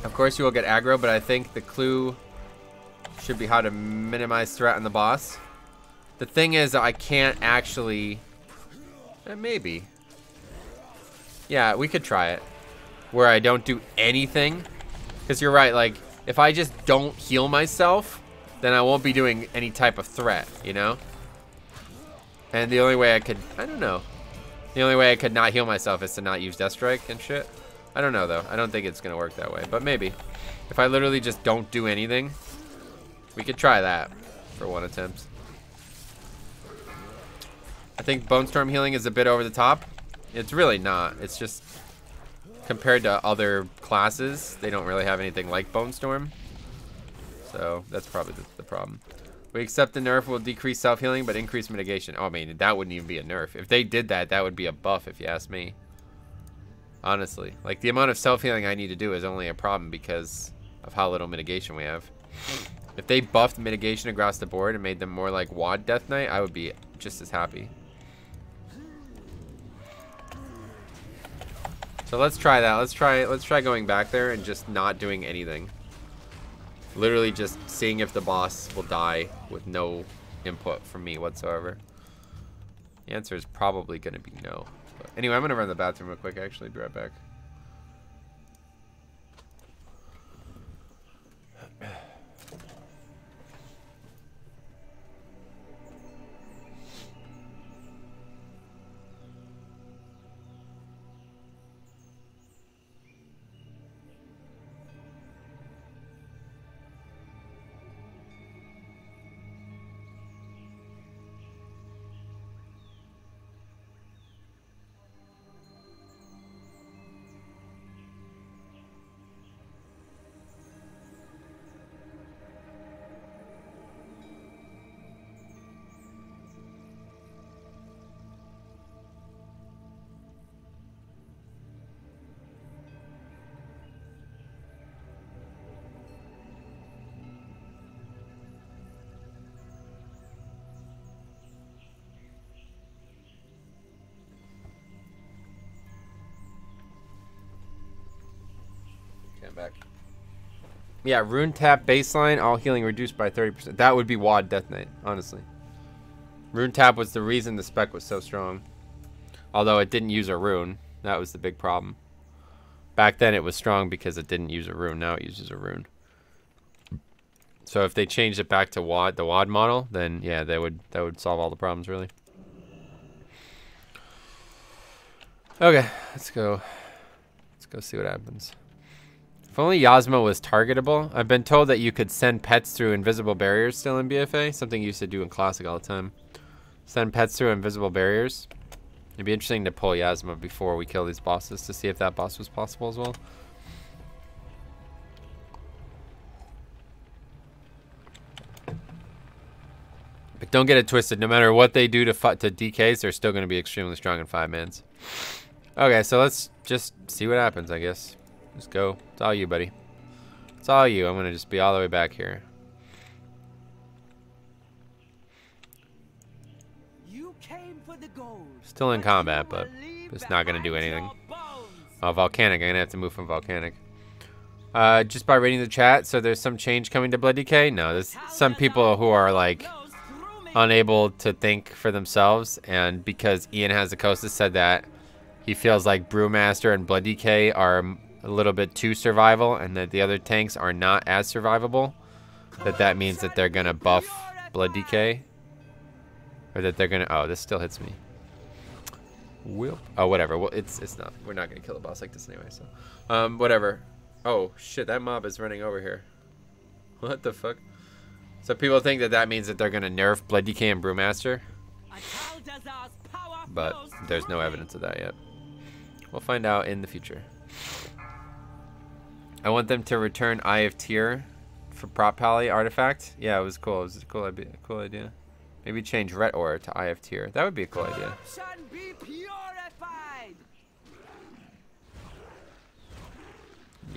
Of course, you will get aggro, but I think the clue should be how to minimize threat on the boss. The thing is, I can't actually... maybe. Yeah, we could try it. Where I don't do anything. Because you're right, like, if I just don't heal myself, then I won't be doing any type of threat, you know? And the only way I could... I don't know. The only way I could not heal myself is to not use Death Strike and shit. I don't know, though. I don't think it's going to work that way. But maybe. If I literally just don't do anything, we could try that for one attempt. I think Bone Storm healing is a bit over the top. It's really not. It's just... compared to other classes, they don't really have anything like Bone Storm. So, that's probably the problem. We accept the nerf will decrease self-healing, but increase mitigation. Oh, I mean, that wouldn't even be a nerf. If they did that, that would be a buff, if you ask me. Honestly. Like, the amount of self-healing I need to do is only a problem because of how little mitigation we have. If they buffed mitigation across the board and made them more like WoD Death Knight, I would be just as happy. So let's try that. Let's try going back there and just not doing anything. Literally just seeing if the boss will die with no input from me whatsoever. The answer is probably going to be no. But anyway, I'm going to run to the bathroom real quick, actually. Be right back. Back. Yeah, rune tap baseline, all healing reduced by 30%. That would be WoD Death Knight, honestly. Rune tap was the reason the spec was so strong. Although it didn't use a rune. That was the big problem. Back then it was strong because it didn't use a rune. Now it uses a rune. So if they changed it back to WoD, the WoD model, then yeah, that would solve all the problems really. Okay, let's go see what happens. If only Yasma was targetable. I've been told that you could send pets through invisible barriers still in BFA. Something you used to do in Classic all the time. Send pets through invisible barriers. It'd be interesting to pull Yasma before we kill these bosses to see if that boss was possible as well. But don't get it twisted. No matter what they do to DKs, they're still going to be extremely strong in 5-mans. Okay, so let's just see what happens, I guess. Just go. It's all you, buddy. It's all you. I'm going to just be all the way back here. You came for the gold, still in combat, but it's not going to do anything. Oh, Volcanic. I'm going to have to move from Volcanic. Just by reading the chat, so there's some change coming to Blood DK? No, there's some people who are, like, unable to think for themselves, and because Ian Hazakosa said that he feels like Brewmaster and Blood DK are a little bit too survival and that the other tanks are not as survivable, that means that they're gonna buff blood decay, or that they're gonna. Oh, this still hits me. Oh, whatever. Well, it's not. We're not gonna kill a boss like this anyway. So, whatever. Oh shit, that mob is running over here. What the fuck? So people think that means that they're gonna nerf blood decay and brewmaster, but there's no evidence of that yet. We'll find out in the future. I want them to return Eye of Tyr for Prop Pally artifact. Yeah, it was cool. It was a cool idea. Maybe change Ret Ore to Eye of Tyr. That would be a cool idea.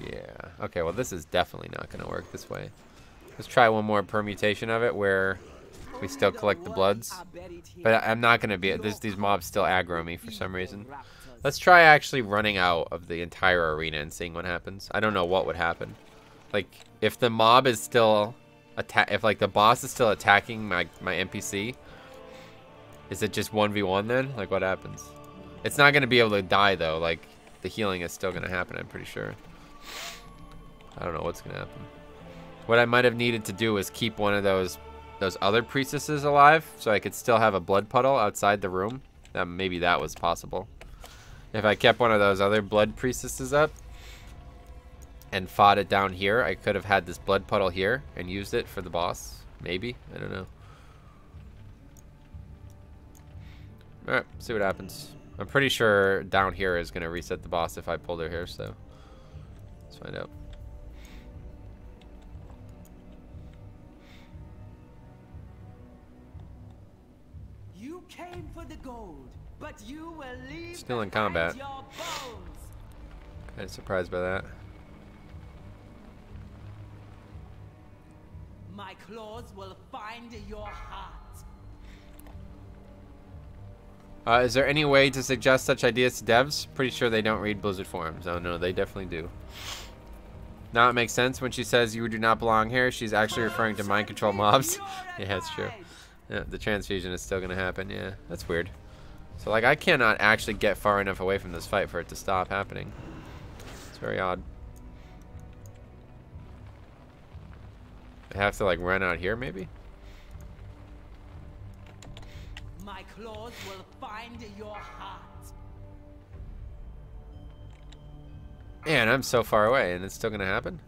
Yeah. Okay, well this is definitely not going to work this way. Let's try one more permutation of it where we still collect the bloods. But I'm not going to be... These mobs still aggro me for some reason. Let's try actually running out of the entire arena and seeing what happens. I don't know what would happen. Like, if the mob is still... If, like, the boss is still attacking my NPC, is it just 1v1 then? Like, what happens? It's not going to be able to die, though. Like, the healing is still going to happen, I'm pretty sure. I don't know what's going to happen. What I might have needed to do was keep one of those other priestesses alive, so I could still have a blood puddle outside the room. Maybe that was possible. If I kept one of those other blood priestesses up and fought it down here, I could have had this blood puddle here and used it for the boss. Maybe. I don't know. Alright, see what happens. I'm pretty sure down here is going to reset the boss if I pulled her here, so let's find out. You came for the gold, but you will leave still in combat. your bones. Kind of surprised by that. My claws will find your heart. Is there any way to suggest such ideas to devs? Pretty sure they don't read Blizzard forums. Oh no, they definitely do. Now it makes sense when she says you do not belong here. She's actually referring to mind control mobs. Yeah, that's true. Yeah, the transfusion is still gonna happen. Yeah, that's weird. So like I cannot actually get far enough away from this fight for it to stop happening. It's very odd. I have to like run out here maybe? My claws will find your heart. Man, I'm so far away and it's still gonna happen?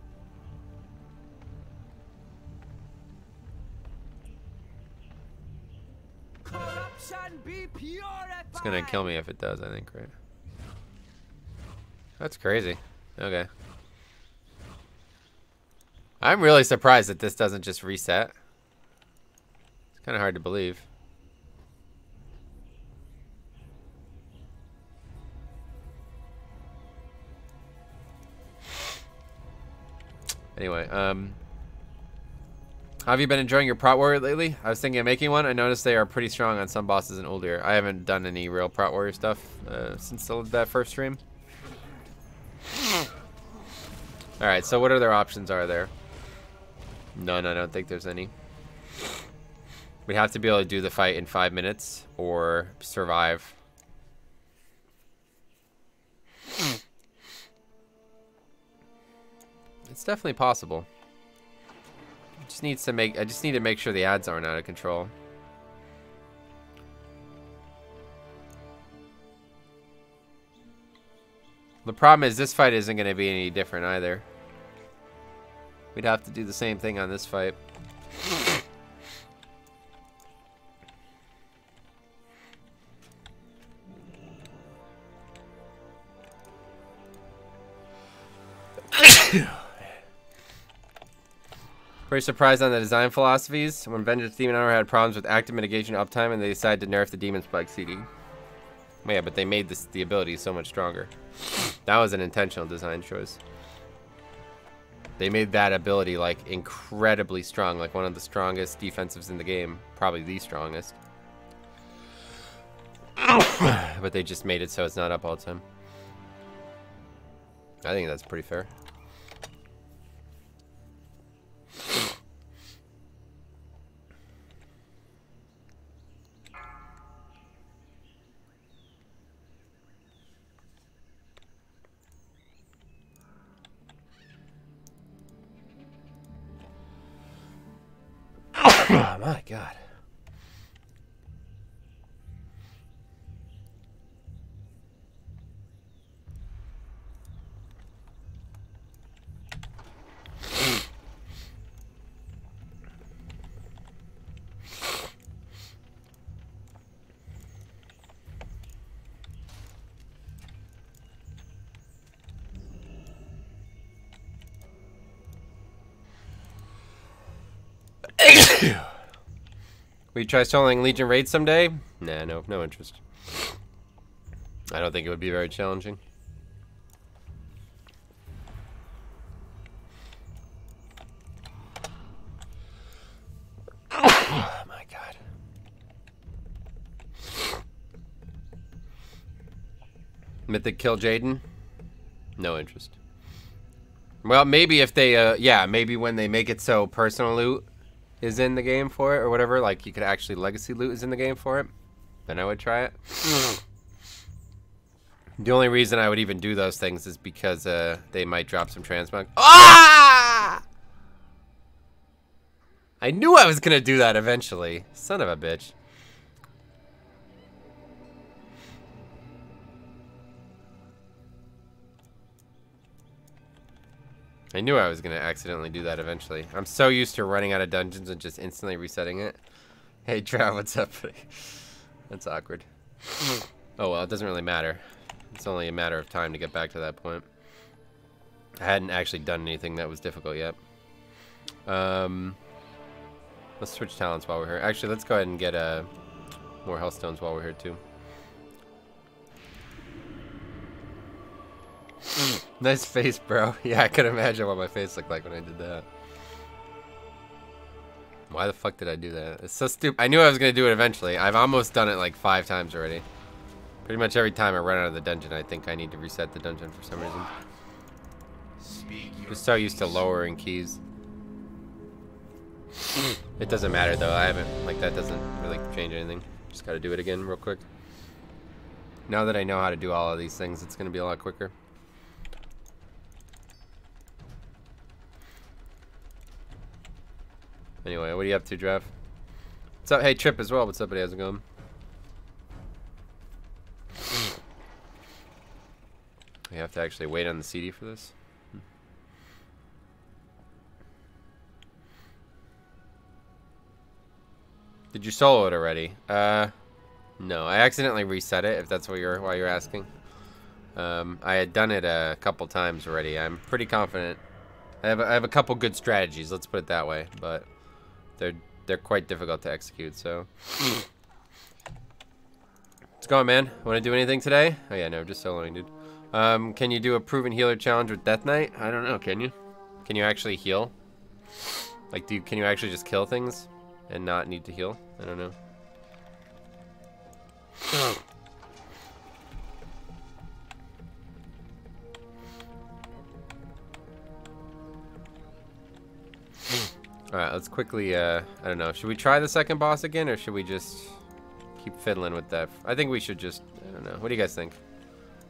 Corruption be purified. It's gonna kill me if it does, I think, right? That's crazy. Okay. I'm really surprised that this doesn't just reset. It's kind of hard to believe. Anyway, how have you been enjoying your Prot Warrior lately? I was thinking of making one. I noticed they are pretty strong on some bosses in Uldir. I haven't done any real Prot Warrior stuff since that first stream. Alright, so what other options are there? None, I don't think there's any. We have to be able to do the fight in 5 minutes or survive. It's definitely possible. I just need to make sure the ads aren't out of control. The problem is this fight isn't going to be any different either. We'd have to do the same thing on this fight. Very surprised on the design philosophies. When Vengeance Demon Hunter had problems with active mitigation uptime and they decided to nerf the Demon Spike CD. Yeah, but they made the ability so much stronger. That was an intentional design choice. They made that ability like incredibly strong, like one of the strongest defensives in the game, probably the strongest. But they just made it so it's not up all the time. I think that's pretty fair. Oh my god. Will you try soloing Legion raids someday? Nah, no interest. I don't think it would be very challenging. Oh my god. Mythic kill Jaden? No interest. Well, maybe if they, yeah, maybe when they make it so personal loot is in the game for it or whatever, like you could actually legacy loot is in the game for it, then I would try it. The only reason I would even do those things is because they might drop some transmog. Ah! I knew I was gonna do that eventually. Son of a bitch. I knew I was gonna accidentally do that eventually. I'm so used to running out of dungeons and just instantly resetting it. Hey Trav, what's up, buddy? That's awkward. Oh well, it doesn't really matter. It's only a matter of time to get back to that point. I hadn't actually done anything that was difficult yet. Let's switch talents while we're here. Actually, let's go ahead and get more health stones while we're here too. Nice face, bro. Yeah, I could imagine what my face looked like when I did that. Why the fuck did I do that? It's so stupid. I knew I was going to do it eventually. I've almost done it like 5 times already. Pretty much every time I run out of the dungeon, I think I need to reset the dungeon for some reason. Just so used to lowering keys. It doesn't matter though. I haven't, like, that doesn't really change anything. Just got to do it again real quick. Now that I know how to do all of these things, it's going to be a lot quicker. Anyway, what are you up to, Drav? What's up? Hey, Trip as well. What's up, buddy? How's it going? We have to actually wait on the CD for this. Did you solo it already? No. I accidentally reset it, if that's what why you're asking. I had done it a couple times already. I'm pretty confident. I have a couple good strategies, let's put it that way, but they're quite difficult to execute, so. What's going, man? Want to do anything today? Oh yeah, no, just soloing, dude. Can you do a proven healer challenge with Death Knight? I don't know, can you? Can you actually heal? Like, can you actually just kill things and not need to heal? I don't know. Alright, let's quickly, I don't know. Should we try the second boss again, or should we just keep fiddling with that? I think we should just, I don't know. What do you guys think?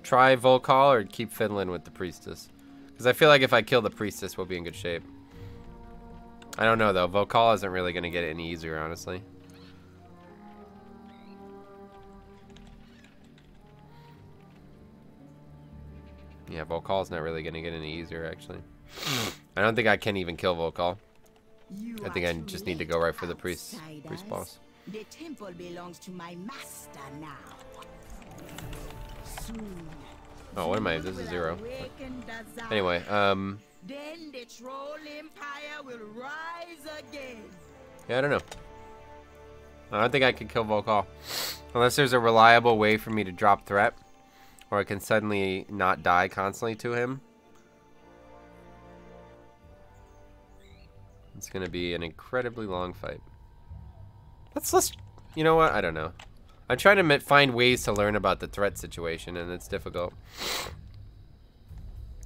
Try Volcall or keep fiddling with the Priestess? Because I feel like if I kill the Priestess, we'll be in good shape. I don't know, though. Volcall isn't really going to get it any easier, honestly. Yeah, Volcall's not really going to get any easier, actually. I don't think I can even kill Volcall. I think I just need to go right for the priest boss. The temple belongs to my master now. Soon, oh, what am I? This is 0. Anyway, then the troll empire will rise again. Yeah, I don't know. I don't think I can kill Volcall. Unless there's a reliable way for me to drop threat. Or I can suddenly not die constantly to him. It's gonna be an incredibly long fight. Let's you know what? I don't know. I'm trying to find ways to learn about the threat situation, and it's difficult.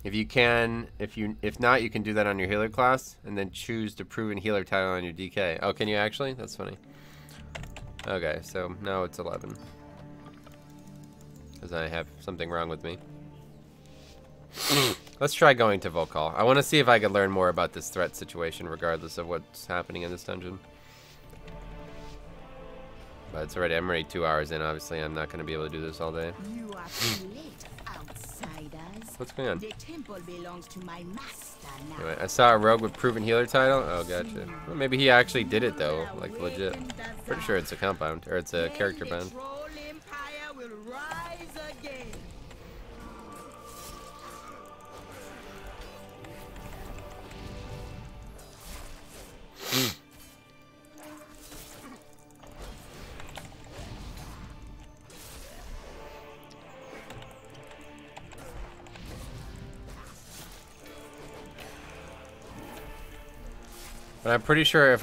If you can, if not, you can do that on your healer class, and then choose the proven healer title on your DK. Oh, can you actually? That's funny. Okay, so now it's 11. Because I have something wrong with me. Let's try going to Volcall. I want to see if I can learn more about this threat situation, regardless of what's happening in this dungeon. But it's already, I'm already 2 hours in. Obviously, I'm not going to be able to do this all day. You are too late, outsiders. What's going on? The temple belongs to my master now. Anyway, I saw a rogue with proven healer title. Oh, gotcha. Well, maybe he actually did it though, like legit. Pretty sure it's a compound, or it's a character The bound. troll empire will rise again. But I'm pretty sure if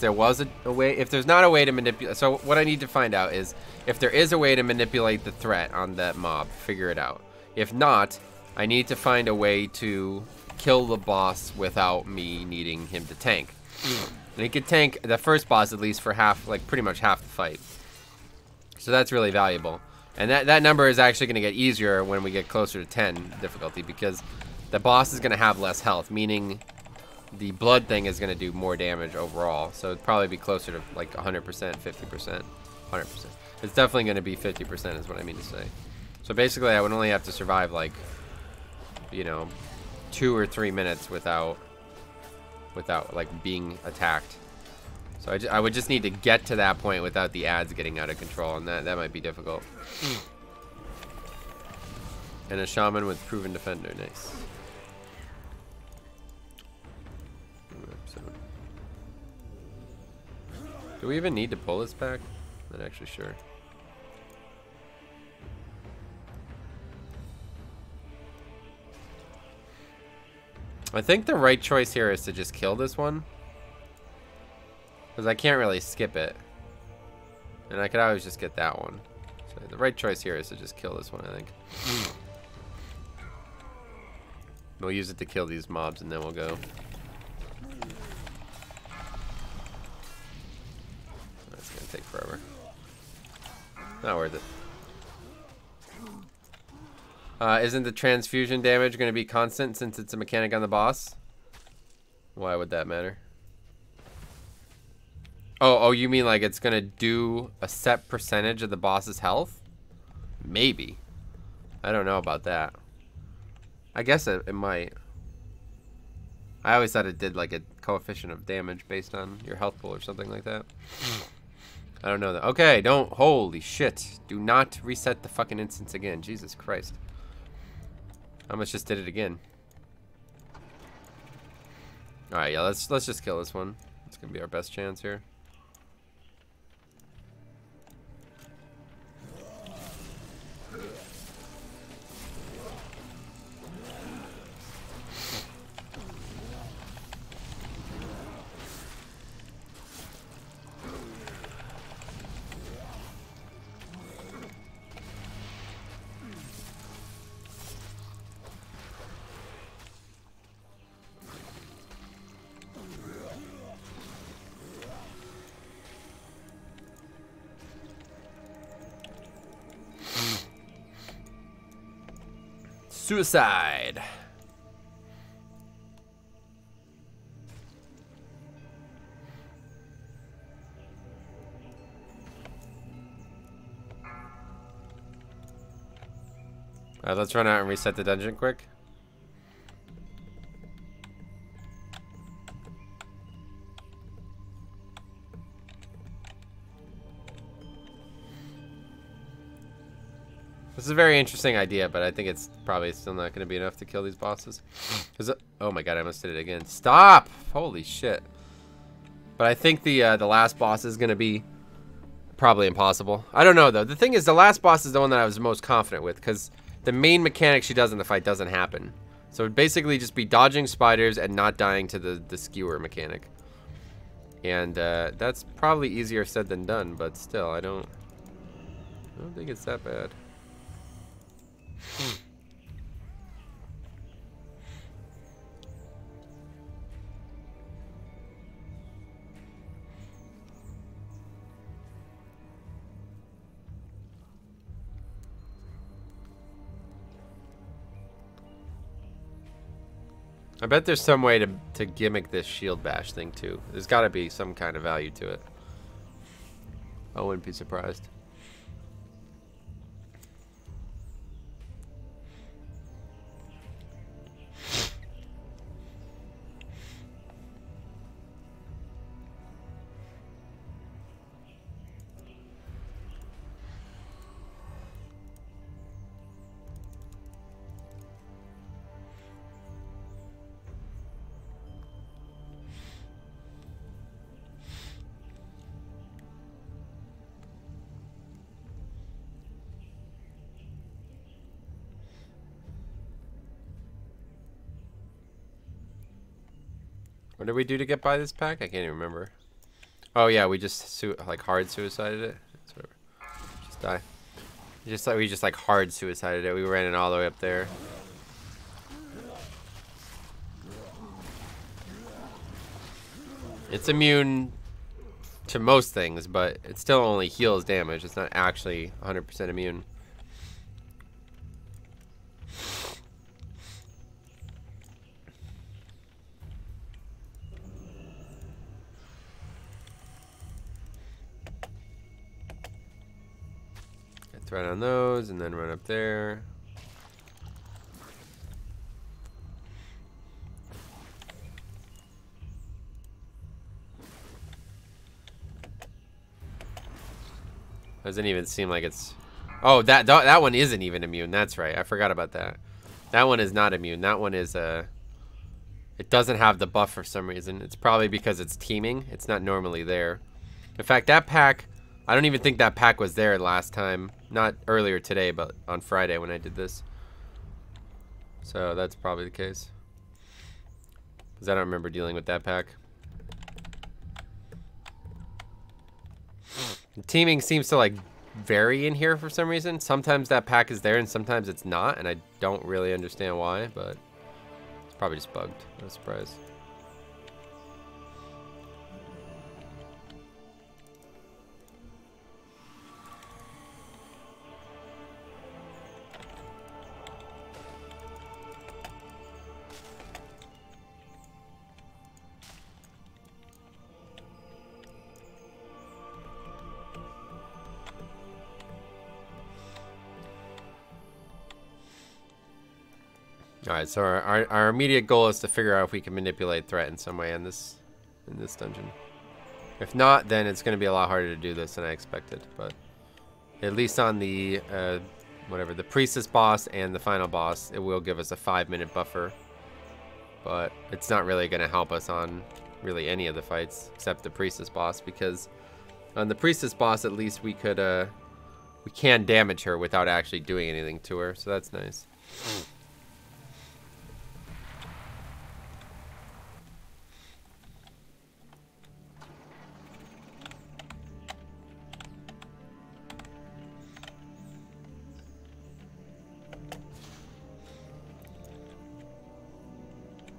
there was a way, if there's not a way to manipulate, so what I need to find out is if there is a way to manipulate the threat on that mob, figure it out. If not, I need to find a way to kill the boss without me needing him to tank. And he could tank the first boss at least for half, like pretty much half the fight. So that's really valuable. And that number is actually going to get easier when we get closer to 10 difficulty because the boss is going to have less health, meaning the blood thing is going to do more damage overall. So it'd probably be closer to like 100%, 50%, 100%. It's definitely going to be 50% is what I mean to say. So basically I would only have to survive like, you know, 2 or 3 minutes without like being attacked. So I would just need to get to that point without the ads getting out of control, and that might be difficult. And a shaman with proven defender, nice. Do we even need to pull this back? I'm not actually sure. I think the right choice here is to just kill this one. Because I can't really skip it. And I could always just get that one. So the right choice here is to just kill this one, I think. We'll use it to kill these mobs and then we'll go. That's gonna take forever. Not worth it. Isn't the transfusion damage going to be constant since it's a mechanic on the boss? Why would that matter? Oh, you mean like it's going to do a set percentage of the boss's health? Maybe. I don't know about that. I guess it might. I always thought it did like a coefficient of damage based on your health pool or something like that. I don't know that. Okay, don't. Holy shit. Do not reset the fucking instance again. Jesus Christ. I almost just did it again. Alright, yeah, let's just kill this one. It's gonna be our best chance here. Suicide. Alright, let's run out and reset the dungeon quick. This is a very interesting idea, but I think it's probably still not going to be enough to kill these bosses. Oh my god, I almost did it again. Stop! Holy shit. But I think the last boss is going to be probably impossible. I don't know, though. The thing is, the last boss is the one that I was most confident with, because the main mechanic she does in the fight doesn't happen. So it'd basically just be dodging spiders and not dying to the skewer mechanic. And that's probably easier said than done, but still, I don't think it's that bad. I bet there's some way to gimmick this shield bash thing too. There's got to be some kind of value to it. I wouldn't be surprised. What did we do to get by this pack? I can't even remember. Oh yeah, we just like hard suicided it. That's whatever. Just die. We just like hard suicided it. We ran it all the way up there. It's immune to most things, but it still only heals damage. It's not actually 100% immune. Right on those, and then run up there. Doesn't even seem like it's. Oh, that one isn't even immune. That's right. I forgot about that. That one is not immune. That one is it doesn't have the buff for some reason. It's probably because it's teaming. It's not normally there. In fact, that pack. I don't even think that pack was there last time. Not earlier today, but on Friday when I did this. So that's probably the case. Because I don't remember dealing with that pack. The teaming seems to like vary in here for some reason. Sometimes that pack is there and sometimes it's not. And I don't really understand why, but it's probably just bugged. No surprise. Alright, so our immediate goal is to figure out if we can manipulate threat in some way in this dungeon. If not, then it's going to be a lot harder to do this than I expected. But at least on the the priestess boss and the final boss, it will give us a 5-minute buffer. But it's not really going to help us on really any of the fights except the priestess boss, because on the priestess boss at least we can damage her without actually doing anything to her, so that's nice.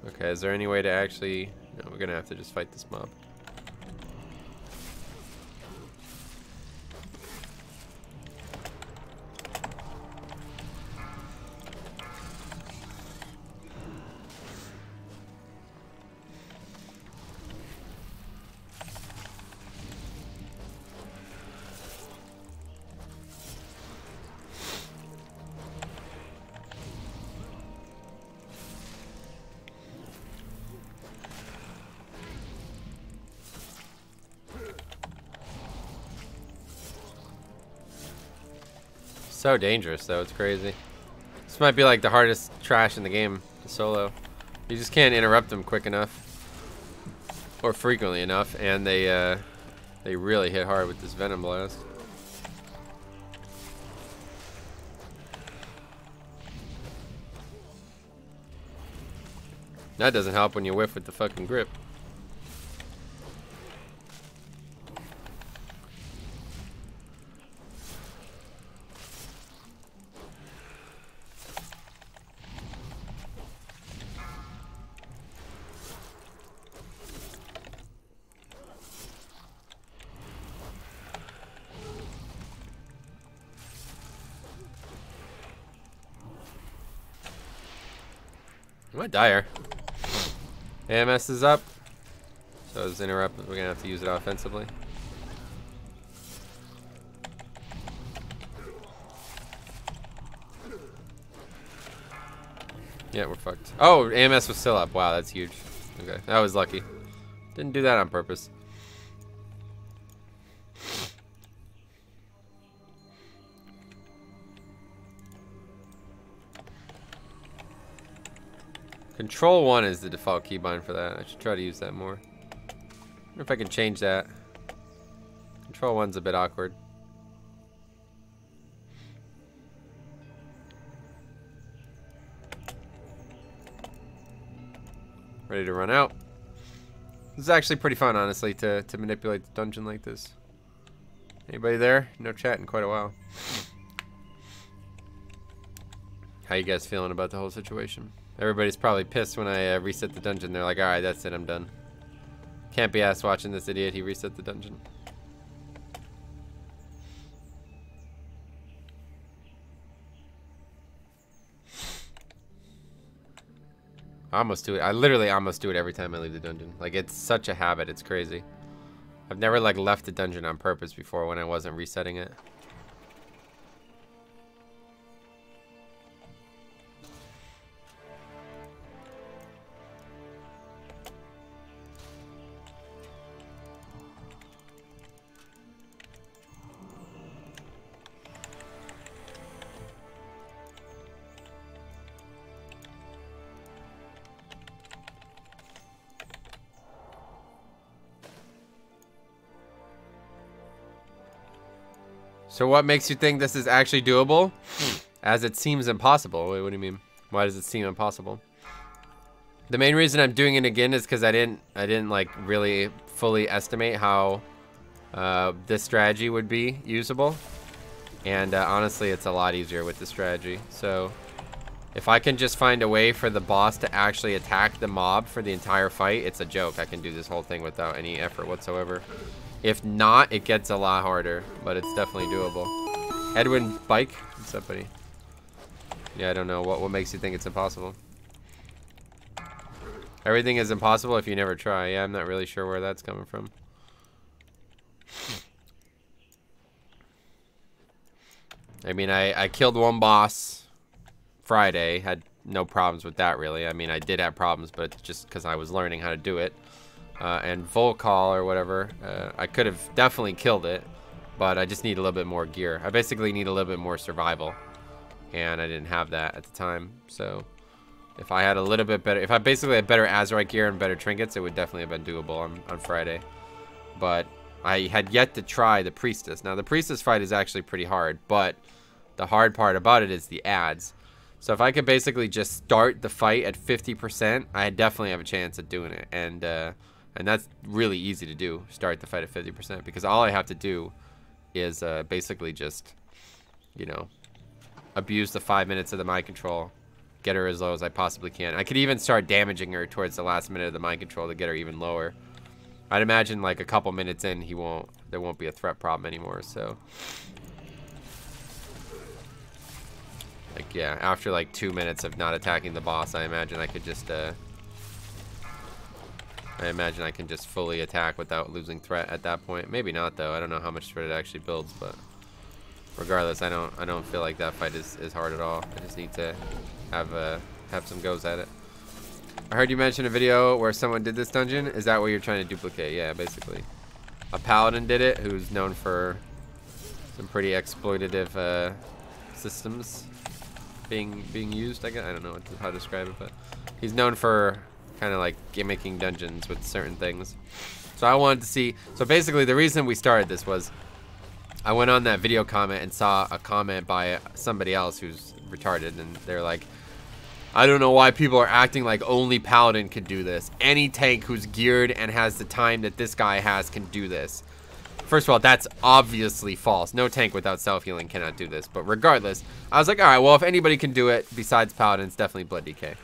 Okay, is there any way to actually... No, we're gonna have to just fight this mob. So dangerous, though. It's crazy. This might be like the hardest trash in the game to solo. You just can't interrupt them quick enough or frequently enough, and they really hit hard with this venom blast. That doesn't help when you whiff with the fucking grip. I might die here. AMS is up. So it's interrupt. We're gonna have to use it offensively. Yeah, we're fucked. Oh, AMS was still up. Wow, that's huge. Okay, that was lucky. Didn't do that on purpose. Control 1 is the default keybind for that. I should try to use that more. I wonder if I can change that. Control 1's a bit awkward. Ready to run out. This is actually pretty fun, honestly, to manipulate the dungeon like this. Anybody there? No chat in quite a while. How you guys feeling about the whole situation? Everybody's probably pissed when I reset the dungeon. They're like, alright, that's it, I'm done. Can't be asked watching this idiot. He reset the dungeon. I almost do it. I literally almost do it every time I leave the dungeon. Like, it's such a habit. It's crazy. I've never, like, left the dungeon on purpose before when I wasn't resetting it. So what makes you think this is actually doable? As it seems impossible. Wait, what do you mean? Why does it seem impossible? The main reason I'm doing it again is because I didn't like really fully estimate how this strategy would be usable. And honestly, it's a lot easier with this strategy. So if I can just find a way for the boss to actually attack the mob for the entire fight, it's a joke. I can do this whole thing without any effort whatsoever. If not, it gets a lot harder, but it's definitely doable. Edwin Bike, what's up, buddy? Yeah, I don't know. What makes you think it's impossible? Everything is impossible if you never try. Yeah, I'm not really sure where that's coming from. I mean, I killed one boss Friday. Had no problems with that, really. I mean, I did have problems, but just because I was learning how to do it. And Volcall or whatever, I could have definitely killed it, but I just need a little bit more gear. I basically need a little bit more survival, and I didn't have that at the time. So if I had a little bit better, if I basically had better Azurite gear and better trinkets, it would definitely have been doable on Friday. But I had yet to try the Priestess. Now the Priestess fight is actually pretty hard, but the hard part about it is the ads. So if I could basically just start the fight at 50%, I definitely have a chance at doing it. And that's really easy to do, start the fight at 50%, because all I have to do is basically just, you know, abuse the 5 minutes of the mind control, get her as low as I possibly can. I could even start damaging her towards the last minute of the mind control to get her even lower. I'd imagine like a couple minutes in, there won't be a threat problem anymore, so. Like, yeah, after like 2 minutes of not attacking the boss, I imagine I could just, I imagine I can just fully attack without losing threat at that point. Maybe not though. I don't know how much threat it actually builds, but regardless, I don't feel like that fight is hard at all. I just need to have some goes at it. I heard you mention a video where someone did this dungeon. Is that what you're trying to duplicate? Yeah, basically. A paladin did it, who's known for some pretty exploitative systems being used. I don't know how to describe it, but he's known for kind of like gimmicking dungeons with certain things. So I wanted to see. So basically, the reason we started this was I went on that video comment and saw a comment by somebody else who's retarded, and they're like, I don't know why people are acting like only Paladin can do this. Any tank who's geared and has the time that this guy has can do this. First of all, that's obviously false. No tank without self-healing cannot do this. But regardless, I was like, alright, well, if anybody can do it besides Paladin, it's definitely Blood DK.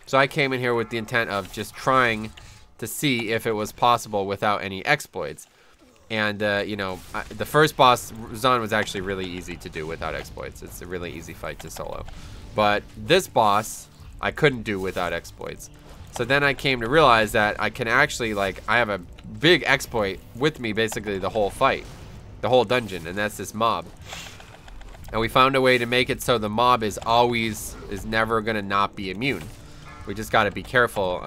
So I came in here with the intent of just trying to see if it was possible without any exploits. And, you know, the first boss, Zon, was actually really easy to do without exploits. It's a really easy fight to solo. But this boss, I couldn't do without exploits. So then I came to realize that I can actually, like, I have a big exploit with me basically the whole fight. The whole dungeon, and that's this mob. And we found a way to make it so the mob is never going to not be immune. We just got to be careful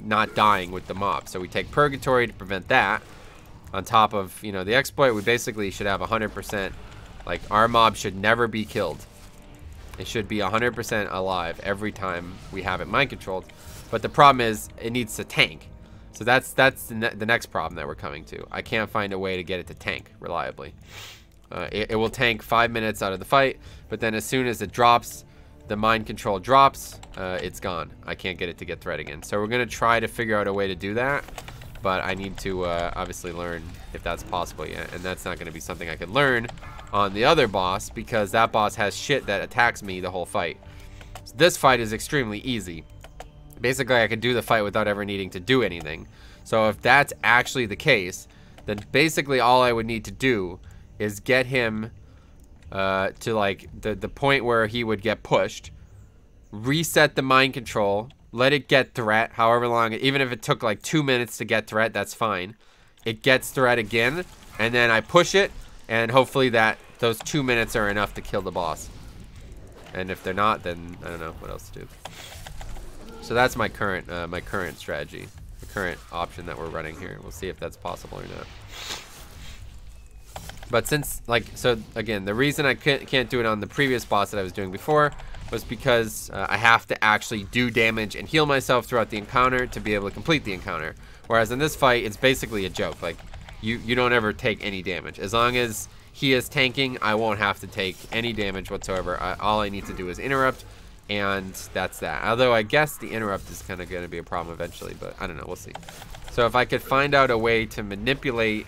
not dying with the mob. So we take Purgatory to prevent that. On top of, you know, the exploit, we basically should have 100%. Like, our mob should never be killed. It should be 100% alive every time we have it mind controlled. But the problem is, it needs to tank. So that's the next problem that we're coming to. I can't find a way to get it to tank reliably. It will tank 5 minutes out of the fight, but then as soon as it drops, the mind control drops, it's gone. I can't get it to get threat again. So we're going to try to figure out a way to do that, but I need to obviously learn if that's possible yet. And that's not going to be something I could learn on the other boss, because that boss has shit that attacks me the whole fight. So this fight is extremely easy. Basically, I could do the fight without ever needing to do anything. So if that's actually the case, then basically all I would need to do is get him to like the point where he would get pushed, reset the mind control, let it get threat however long, even if it took like 2 minutes to get threat, that's fine. It gets threat again, and then I push it, and hopefully those 2 minutes are enough to kill the boss. And if they're not, then I don't know what else to do. So that's my current strategy, the current option that we're running here. We'll see if that's possible or not. But since, like, so again, the reason I can't do it on the previous boss that I was doing before was because I have to actually do damage and heal myself throughout the encounter to be able to complete the encounter. Whereas in this fight, it's basically a joke. Like, you don't ever take any damage. As long as he is tanking, I won't have to take any damage whatsoever. All I need to do is interrupt, and that's that. Although I guess the interrupt is kind of going to be a problem eventually, but I don't know. We'll see. So if I could find out a way to manipulate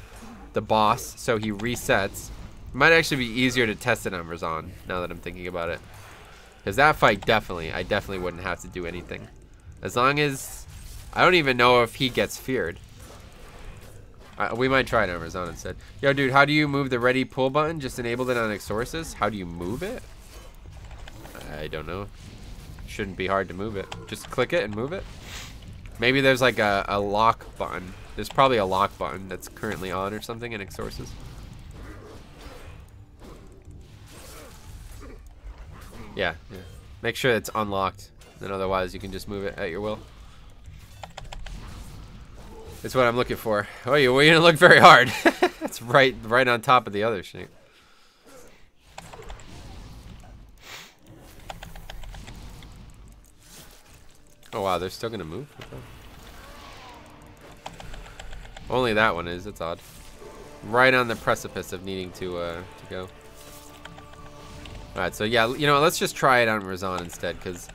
the boss so he resets, it might actually be easier to test it on Razan, now that I'm thinking about it. Because that fight, I definitely wouldn't have to do anything. As long as, I don't even know if he gets feared. We might try it on Razan instead. Yo, dude, how do you move the ready pull button? Just enabled it on Exorcist. How do you move it? I don't know. Shouldn't be hard to move it. Just click it and move it. Maybe there's like a lock button. There's probably a lock button that's currently on or something in Exorcist. Yeah. Make sure it's unlocked. Then otherwise you can just move it at your will. That's what I'm looking for. Oh, you're gonna look very hard. It's right on top of the other shit. Oh wow, they're still gonna move? Okay. Only that one is, it's odd. Right on the precipice of needing to go. Alright, so yeah, you know, let's just try it on Razan instead, because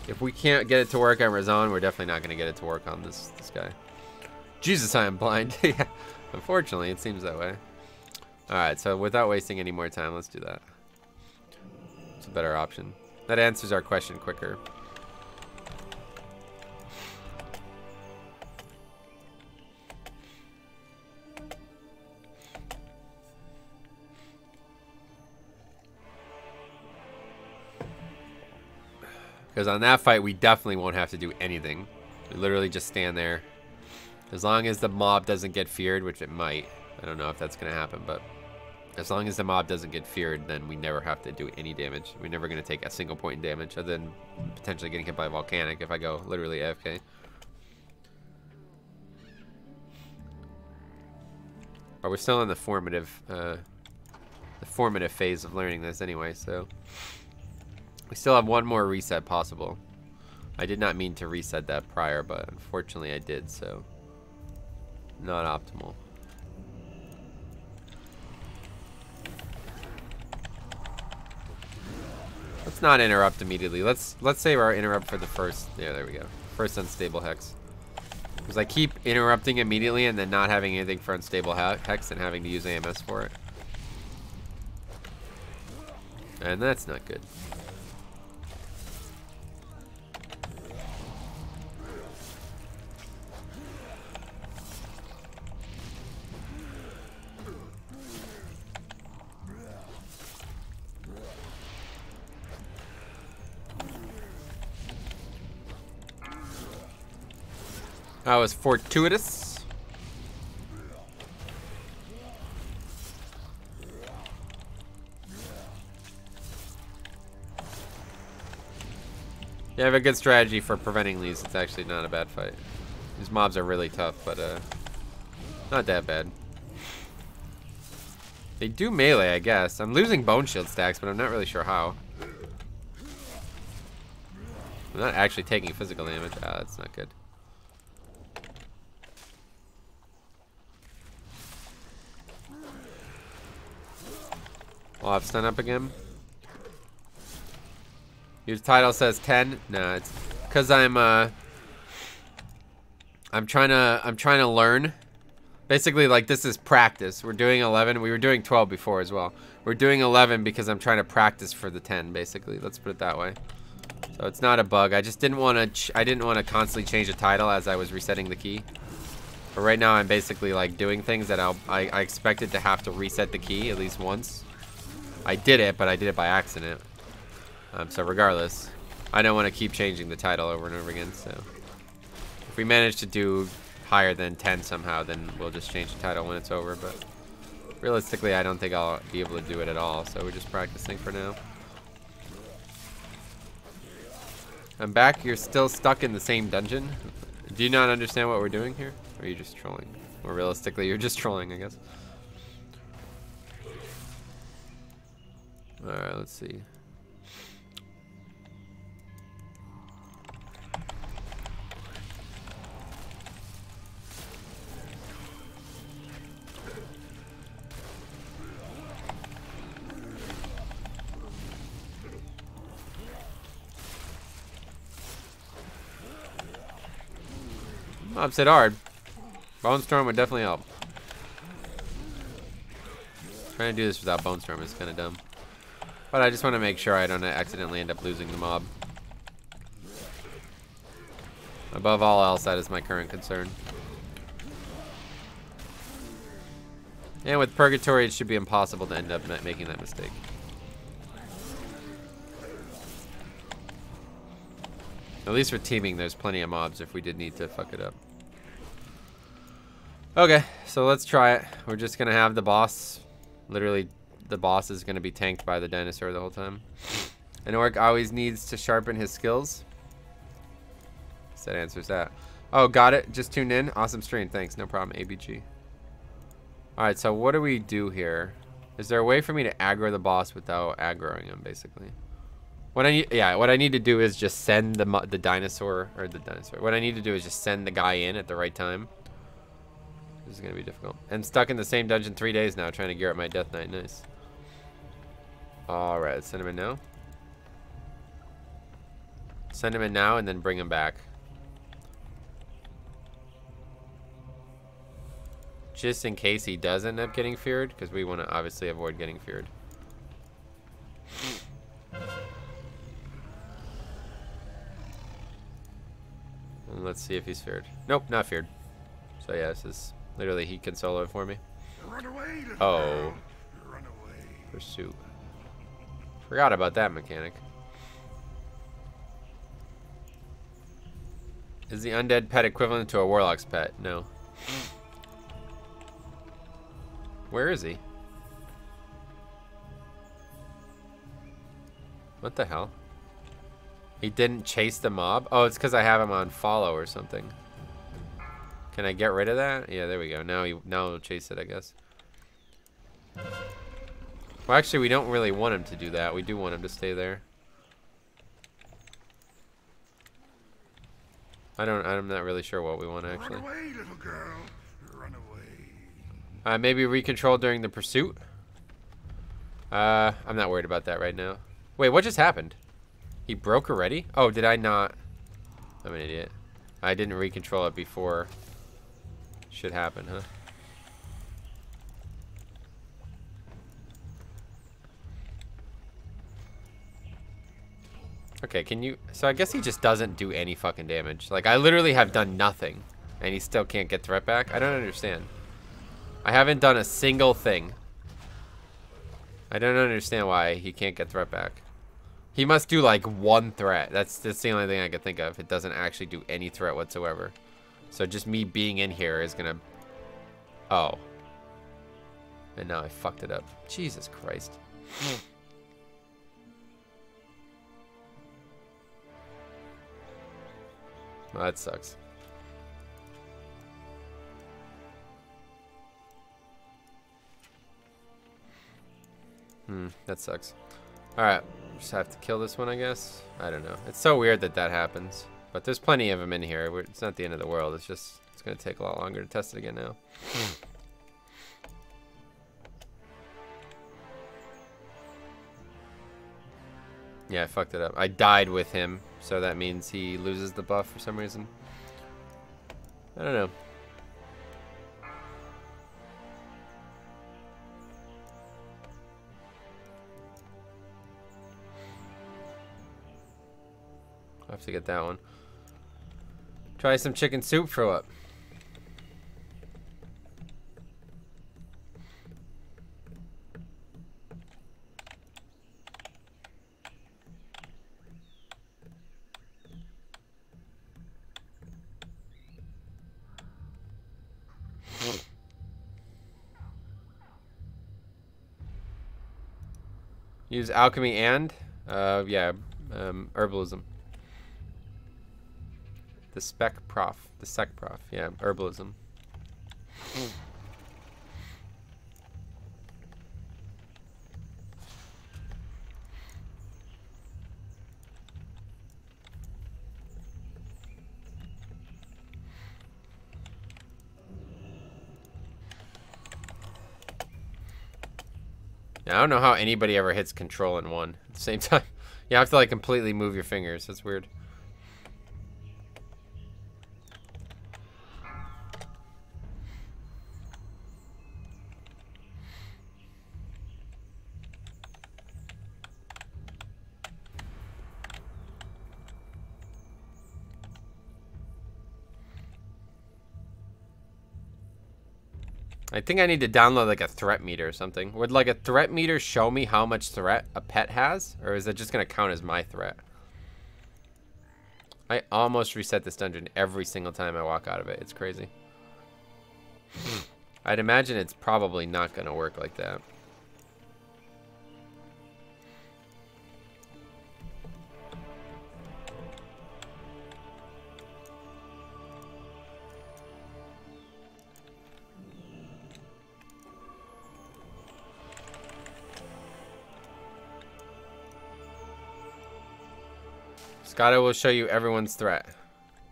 if we can't get it to work on Razan, we're definitely not gonna get it to work on this guy. Jesus, I am blind. Yeah, unfortunately, it seems that way. Alright, so without wasting any more time, let's do that. It's a better option. That answers our question quicker. Because on that fight, we definitely won't have to do anything. We literally just stand there. As long as the mob doesn't get feared, which it might. I don't know if that's going to happen, but as long as the mob doesn't get feared, then we never have to do any damage. We're never going to take a single point in damage, other than potentially getting hit by a volcanic if I go literally AFK. But we're still in the formative phase of learning this anyway, so we still have one more reset possible. I did not mean to reset that prior, but unfortunately I did, so not optimal. Let's not interrupt immediately. Let's save our interrupt for the first. Yeah, there we go. First unstable hex. Because I keep interrupting immediately and then not having anything for unstable hex and having to use AMS for it. And that's not good. That was fortuitous. You have a good strategy for preventing these. It's actually not a bad fight. These mobs are really tough, but not that bad. They do melee, I guess. I'm losing bone shield stacks, but I'm not really sure how. I'm not actually taking physical damage. Ah, that's not good. I'll have stun up again. Your title says 10. Nah, it's because I'm trying to learn. Basically, like, this is practice. We're doing 11. We were doing 12 before as well. We're doing 11 because I'm trying to practice for the 10, basically. Let's put it that way. So it's not a bug. I just didn't want to. I didn't want to constantly change the title as I was resetting the key. But right now, I'm basically like doing things that I expected to have to reset the key at least once. I did it, but I did it by accident. So regardless, I don't want to keep changing the title over and over again. So if we manage to do higher than 10 somehow, then we'll just change the title when it's over. But realistically, I don't think I'll be able to do it at all. So we're just practicing for now. I'm back. You're still stuck in the same dungeon. Do you not understand what we're doing here? Or are you just trolling? Or realistically, you're just trolling, I guess. Alright, let's see. Mobs hit hard. Bone Storm would definitely help. Trying to do this without Bone Storm is kind of dumb. But I just want to make sure I don't accidentally end up losing the mob. Above all else, that is my current concern. And with Purgatory, it should be impossible to end up making that mistake. At least with teaming, there's plenty of mobs if we did need to fuck it up. Okay, so let's try it. We're just going to have the boss. Literally, the boss is going to be tanked by the dinosaur the whole time. An orc always needs to sharpen his skills. So that answers that. Oh, got it. Just tuned in. Awesome stream. Thanks. No problem, ABG. Alright, so what do we do here? Is there a way for me to aggro the boss without aggroing him, basically? What I need to do is just send the dinosaur, or the dinosaur. What I need to do is just send the guy in at the right time. This is going to be difficult. I'm stuck in the same dungeon 3 days now trying to gear up my Death Knight. Nice. Alright, let's send him in now. Send him in now and then bring him back. Just in case he does end up getting feared, because we want to obviously avoid getting feared. And let's see if he's feared. Nope, not feared. So yeah, this is literally he can solo it for me. Run away, Oh. run away. Pursuit. Forgot about that mechanic. Is the undead pet equivalent to a warlock's pet? No. Where is he? What the hell? He didn't chase the mob? Oh, it's because I have him on follow or something. Can I get rid of that? Yeah, there we go. Now he'll chase it, I guess. Well, actually, we don't really want him to do that. We do want him to stay there. I'm not really sure what we want, actually. Run away, little girl. Run away. Maybe recontrol during the pursuit? I'm not worried about that right now. Wait, what just happened? He broke already? Oh, did I not? I'm an idiot. I didn't recontrol it before. Should happen, huh? Okay, can you... So I guess he just doesn't do any fucking damage. Like, I literally have done nothing, and he still can't get threat back? I don't understand. I haven't done a single thing. I don't understand why he can't get threat back. He must do, like, one threat. That's the only thing I can think of. It doesn't actually do any threat whatsoever. So just me being in here is gonna... Oh. And now I fucked it up. Jesus Christ. Well, that sucks. That sucks. Alright, just have to kill this one, I guess. I don't know. It's so weird that that happens. But there's plenty of them in here. It's not the end of the world. It's just, it's going to take a lot longer to test it again now. Yeah, I fucked it up. I died with him, so that means he loses the buff for some reason. I don't know. I'll have to get that one. Try some chicken soup for what? Use alchemy and, herbalism. The sec prof, yeah, herbalism. I don't know how anybody ever hits control in one at the same time. You have to like completely move your fingers. That's weird. I think I need to download like a threat meter or something. Would like a threat meter show me how much threat a pet has? Or is it just going to count as my threat? I almost reset this dungeon every single time I walk out of it. It's crazy. I'd imagine it's probably not going to work like that. Scotto will show you everyone's threat.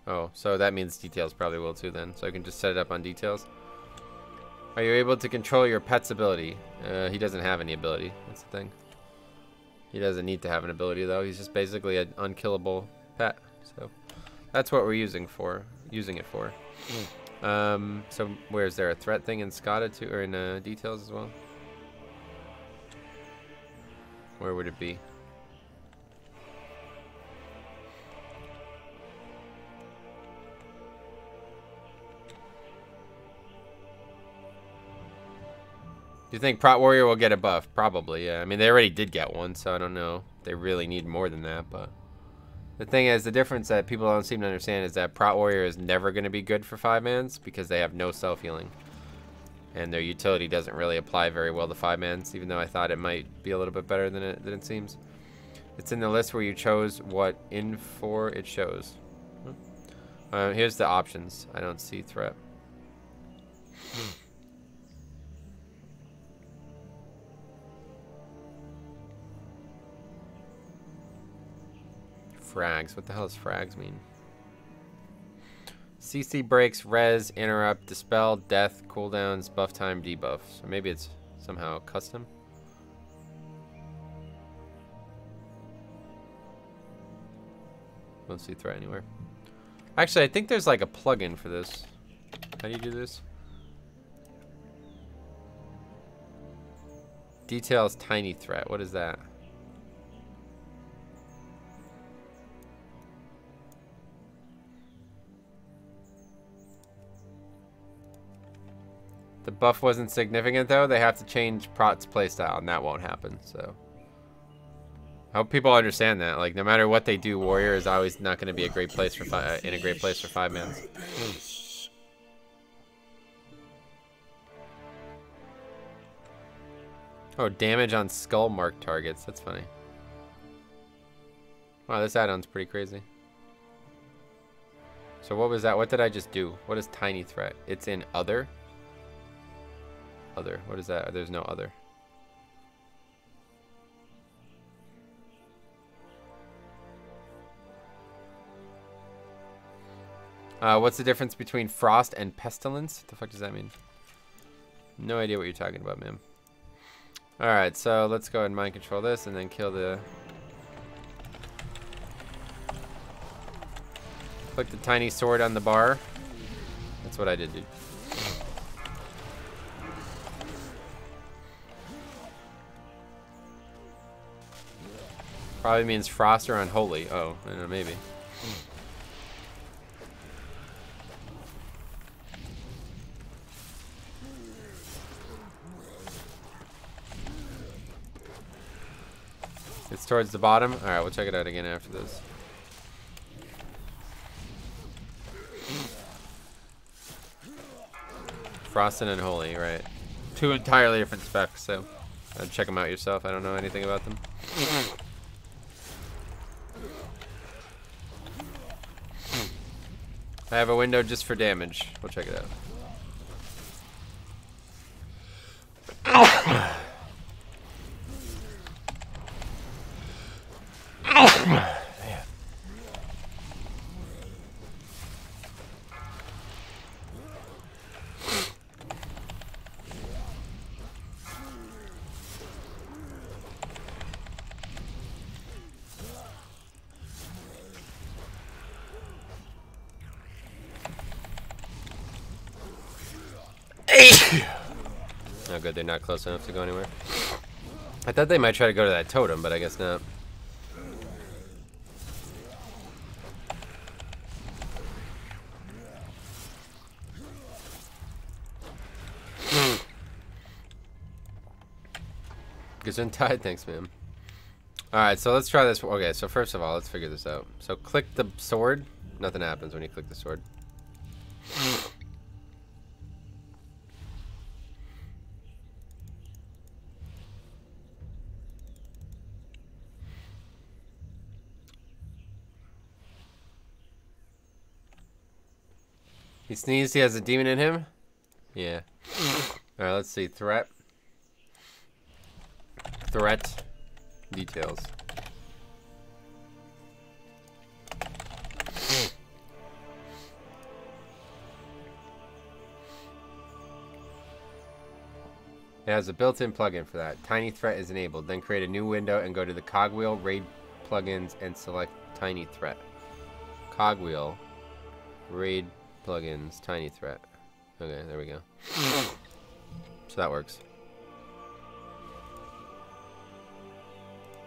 Oh, so that means details probably will too then. So I can just set it up on details. Are you able to control your pet's ability? He doesn't have any ability. That's the thing. He doesn't need to have an ability though. He's just basically an unkillable pet. So that's what we're using it for. So where's there a threat thing in Scotto too, or in details as well? Where would it be? Do you think Prot Warrior will get a buff? Probably, yeah. I mean, they already did get one, so I don't know if they really need more than that, but... The thing is, the difference that people don't seem to understand is that Prot Warrior is never going to be good for 5-mans because they have no self-healing. And their utility doesn't really apply very well to 5-mans, even though I thought it might be a little bit better than it seems. It's in the list where you chose what in for it shows. Here's the options. I don't see threat. Frags. What the hell does frags mean? CC breaks, res, interrupt, dispel, death, cooldowns, buff time, debuff. So maybe it's somehow custom. Don't see threat anywhere. Actually, I think there's like a plugin for this. How do you do this? Details tiny threat. What is that? The buff wasn't significant though. They have to change Prot's playstyle, and that won't happen. So I hope people understand that. Like, no matter what they do, Warrior is always not going to be a great place for in a great place for 5-mans. Oh, damage on skull mark targets. That's funny. Wow, this add-on's pretty crazy. So what was that? What did I just do? What is tiny threat? It's in other? Other. What is that? There's no other. What's the difference between frost and pestilence? What the fuck does that mean? No idea what you're talking about, man. Alright, so let's go ahead and mind control this and then kill the... Click the tiny sword on the bar. That's what I did, dude. Probably means frost or unholy. Oh, I don't know, maybe. It's towards the bottom. Alright, we'll check it out again after this. Frost and Unholy, right. Two entirely different specs, so check them out yourself. I don't know anything about them. I have a window just for damage. We'll check it out. Oh good, they're not close enough to go anywhere. I thought they might try to go to that totem, but I guess not. Gesundheit, thanks, man. Alright, so let's try this. Okay, so first of all, let's figure this out. So click the sword. Nothing happens when you click the sword. He sneezed, he has a demon in him? Yeah. Alright, let's see. Threat. Threat. Details. It has a built-in plugin for that. Tiny Threat is enabled. Then create a new window and go to the cogwheel, raid plugins, and select Tiny Threat. Cogwheel, raid plugins, Tiny Threat. Okay, there we go. So that works.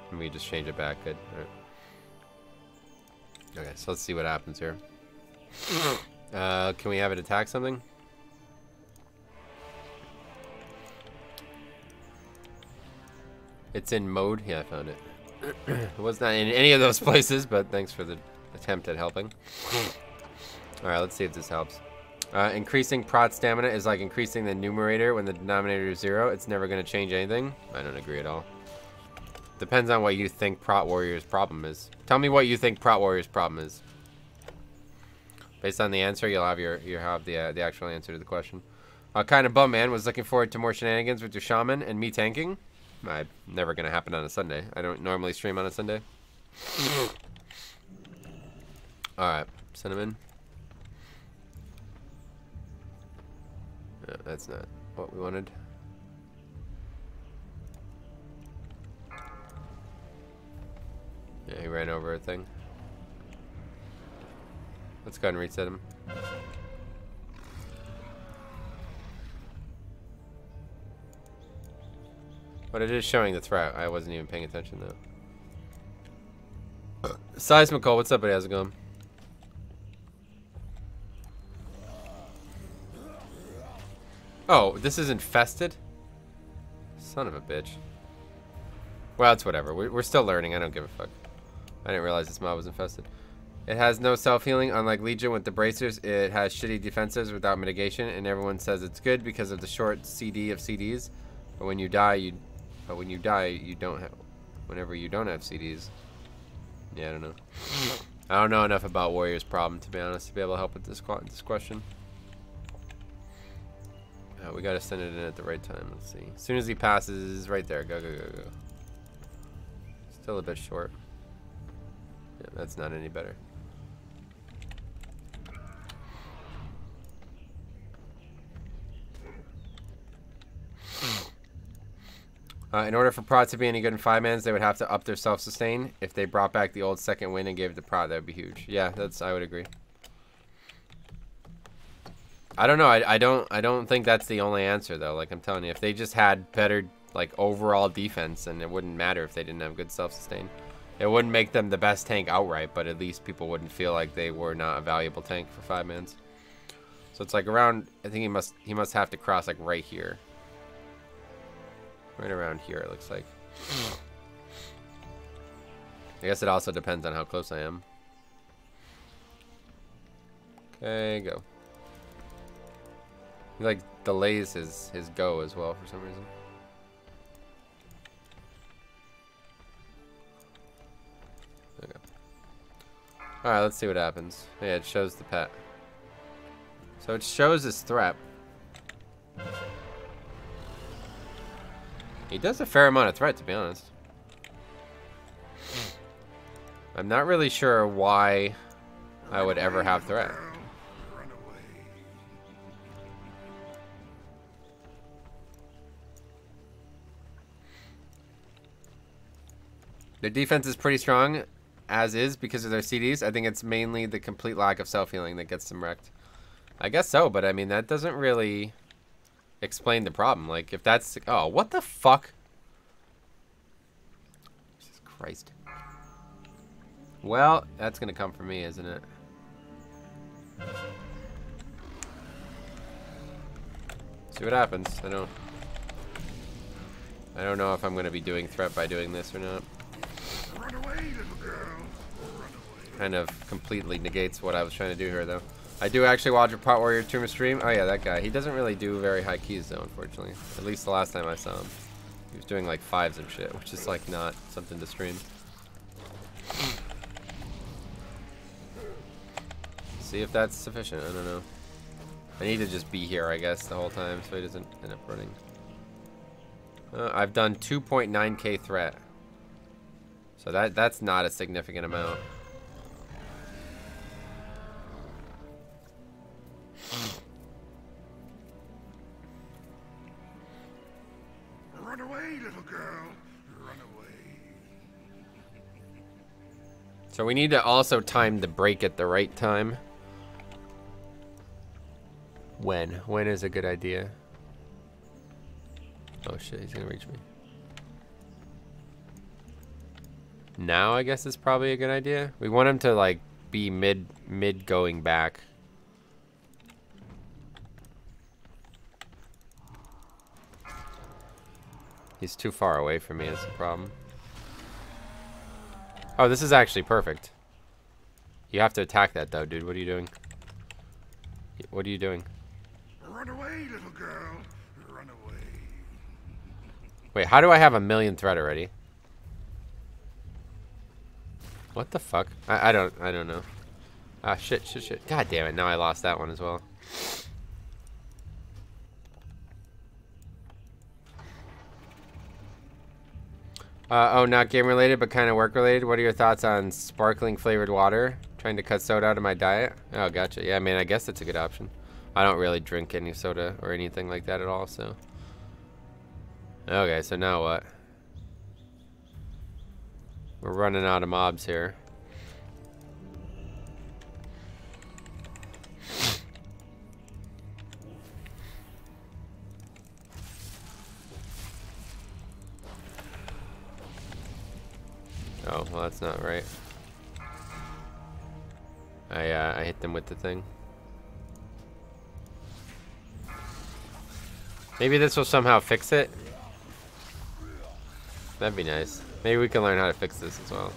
And we just change it back. Good. All right. Okay, so let's see what happens here. Can we have it attack something? It's in mode. Yeah, I found it. It was not in any of those places, but thanks for the attempt at helping. Alright, let's see if this helps. Increasing prot stamina is like increasing the numerator when the denominator is 0. It's never going to change anything. I don't agree at all. Depends on what you think Prot Warrior's problem is. Tell me what you think Prot Warrior's problem is. Based on the answer, you'll have the actual answer to the question. Kind of bum, man. Was looking forward to more shenanigans with your shaman and me tanking. Never gonna happen on a Sunday. I don't normally stream on a Sunday. Alright, cinnamon. No, that's not what we wanted. Yeah, he ran over a thing. Let's go ahead and reset him. But it is showing the threat. I wasn't even paying attention though. Seismical, what's up, buddy? How's it going? Oh, this is infested? Son of a bitch. Well, it's whatever. We're still learning. I don't give a fuck. I didn't realize this mob was infested. It has no self-healing. Unlike Legion with the bracers, it has shitty defenses without mitigation, and everyone says it's good because of the short CD of CDs. But when you die, you don't have... Whenever you don't have CDs. Yeah, I don't know. I don't know enough about Warrior's problem, to be honest, to be able to help with this question. We gotta send it in at the right time. Let's see. As soon as he passes, right there. Go, go, go, go. Still a bit short. Yeah, that's not any better. In order for Prot to be any good in 5-mans, they would have to up their self-sustain. If they brought back the old second wind and gave it to Prot, that would be huge. Yeah, I would agree. I don't know. I don't think that's the only answer though. Like I'm telling you, if they just had better like overall defense, then it wouldn't matter if they didn't have good self-sustain. It wouldn't make them the best tank outright, but at least people wouldn't feel like they were not a valuable tank for 5-mans. So it's like around. I think he must have to cross like right here. Right around here, it looks like. I guess it also depends on how close I am. Okay, go. He like delays his go as well for some reason. Okay. Alright, let's see what happens. Yeah, it shows the pet. So it shows his threat. He does a fair amount of threat, to be honest. I'm not really sure why I would ever have threat. Their defense is pretty strong, as is, because of their CDs. I think it's mainly the complete lack of self-healing that gets them wrecked. I guess so, but I mean, that doesn't really explain the problem. Like, if that's... Oh, what the fuck? Jesus Christ. Well, that's gonna come from me, isn't it? See what happens. I don't know if I'm gonna be doing threat by doing this or not. Run away, little girl. Run away. Kind of completely negates what I was trying to do here, though. I do actually watch a Pot Warrior Tomb stream. Oh yeah, that guy. He doesn't really do very high keys though, unfortunately. At least the last time I saw him. He was doing like 5s and shit, which is like not something to stream. See if that's sufficient. I don't know. I need to just be here, I guess, the whole time so he doesn't end up running. I've done 2.9k threat. So that's not a significant amount. Run away, little girl. Run away. So we need to also time the break at the right time. When? When is a good idea? Oh shit, he's gonna reach me. Now I guess is probably a good idea. We want him to like be mid going back. He's too far away from me, that's the problem. Oh, this is actually perfect. You have to attack that though, dude. What are you doing? What are you doing? Run away, little girl. Run away. Wait, how do I have 1,000,000 threat already? What the fuck? I don't know. Ah, shit. God damn it, now I lost that one as well. Oh, not game related, but kind of work related. What are your thoughts on sparkling flavored water? Trying to cut soda out of my diet? Oh, gotcha. Yeah, I mean, I guess it's a good option. I don't really drink any soda or anything like that at all, so. Okay, so now what? We're running out of mobs here. Oh, well, that's not right. I hit them with the thing. Maybe this will somehow fix it. That'd be nice. Maybe we can learn how to fix this as well.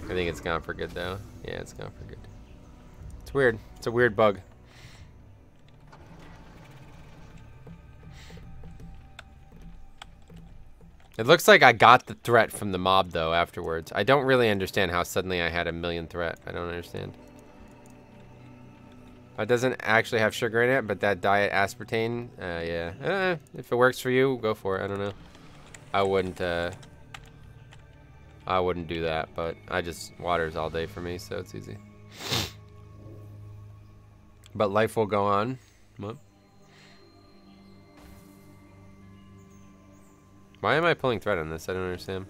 I think it's gone for good, though. Yeah, it's gone for good. It's weird. It's a weird bug. It looks like I got the threat from the mob, though, afterwards. I don't really understand how suddenly I had a million threat. I don't understand. It doesn't actually have sugar in it, but that diet aspartame, yeah. If it works for you, go for it. I don't know. I wouldn't do that, but water's all day for me, so it's easy. But life will go on. What? Why am I pulling thread on this? I don't understand.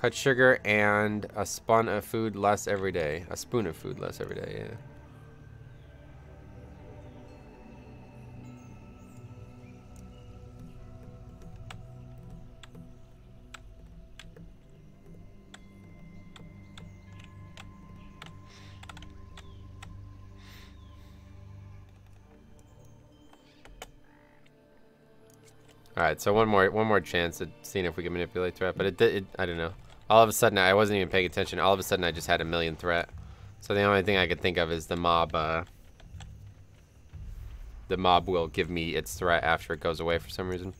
Cut sugar and a spoon of food less every day. A spoon of food less every day, yeah. All right, so one more chance at seeing if we can manipulate threat, but I don't know. All of a sudden, I wasn't even paying attention. All of a sudden, I just had a million threat. So the only thing I could think of is the mob. The mob will give me its threat after it goes away for some reason.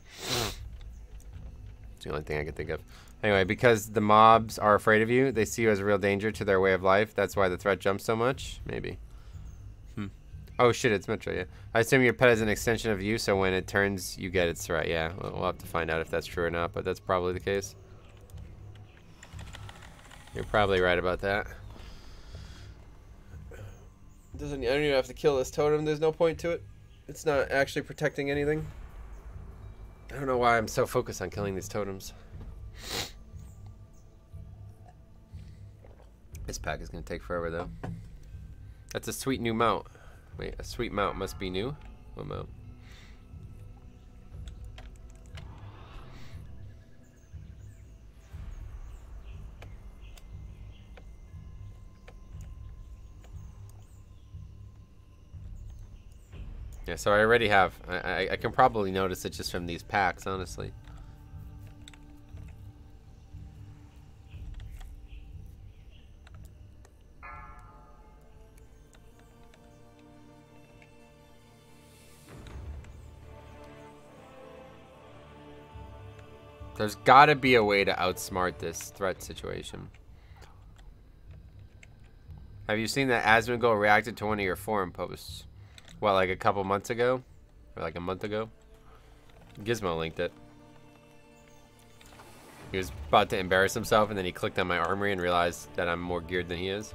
It's the only thing I could think of. Anyway, because the mobs are afraid of you, they see you as a real danger to their way of life. That's why the threat jumps so much. Maybe. Oh shit, it's Metro, yeah. I assume your pet is an extension of you, so when it turns, you get its threat. Yeah, we'll have to find out if that's true or not, but that's probably the case. You're probably right about that. I don't even have to kill this totem. There's no point to it. It's not actually protecting anything. I don't know why I'm so focused on killing these totems. This pack is going to take forever, though. That's a sweet new mount. Wait, a sweet mount must be new? What mount? Yeah, so I already have. I can probably notice it just from these packs, honestly. There's gotta be a way to outsmart this threat situation. Have you seen that Asmongold reacted to one of your forum posts? What, like a couple months ago? Or like a month ago? Gizmo linked it. He was about to embarrass himself and then he clicked on my armory and realized that I'm more geared than he is.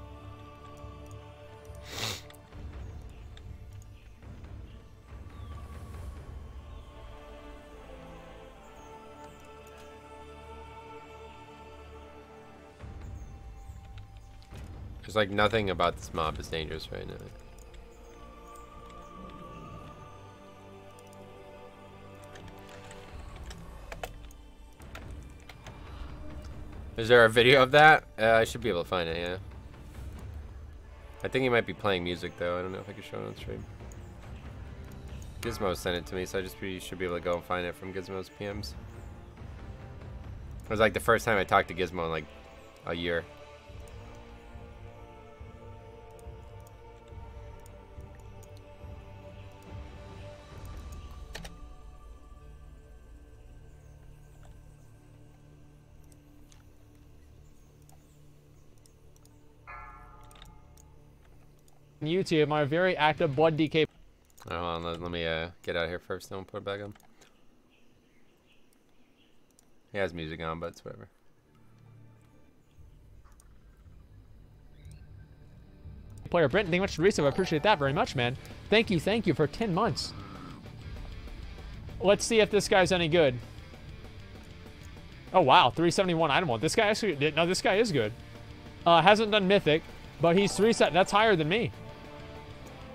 There's like nothing about this mob is dangerous right now. Is there a video of that? I should be able to find it, yeah. I think he might be playing music though. I don't know if I can show it on stream. Gizmo sent it to me, so I just should be able to go and find it from Gizmo's PMs. It was like the first time I talked to Gizmo in like a year. YouTube, I'm a very active blood DK. Oh, hold on, let me get out of here first, then we'll put it back on. He has music on, but it's whatever. Player Brenton, thank you much for the resub. I appreciate that very much, man. Thank you for 10 months. Let's see if this guy's any good. Oh wow, 371 item one. This guy actually, no, this guy is good. Hasn't done mythic, but he's 3 set. That's higher than me.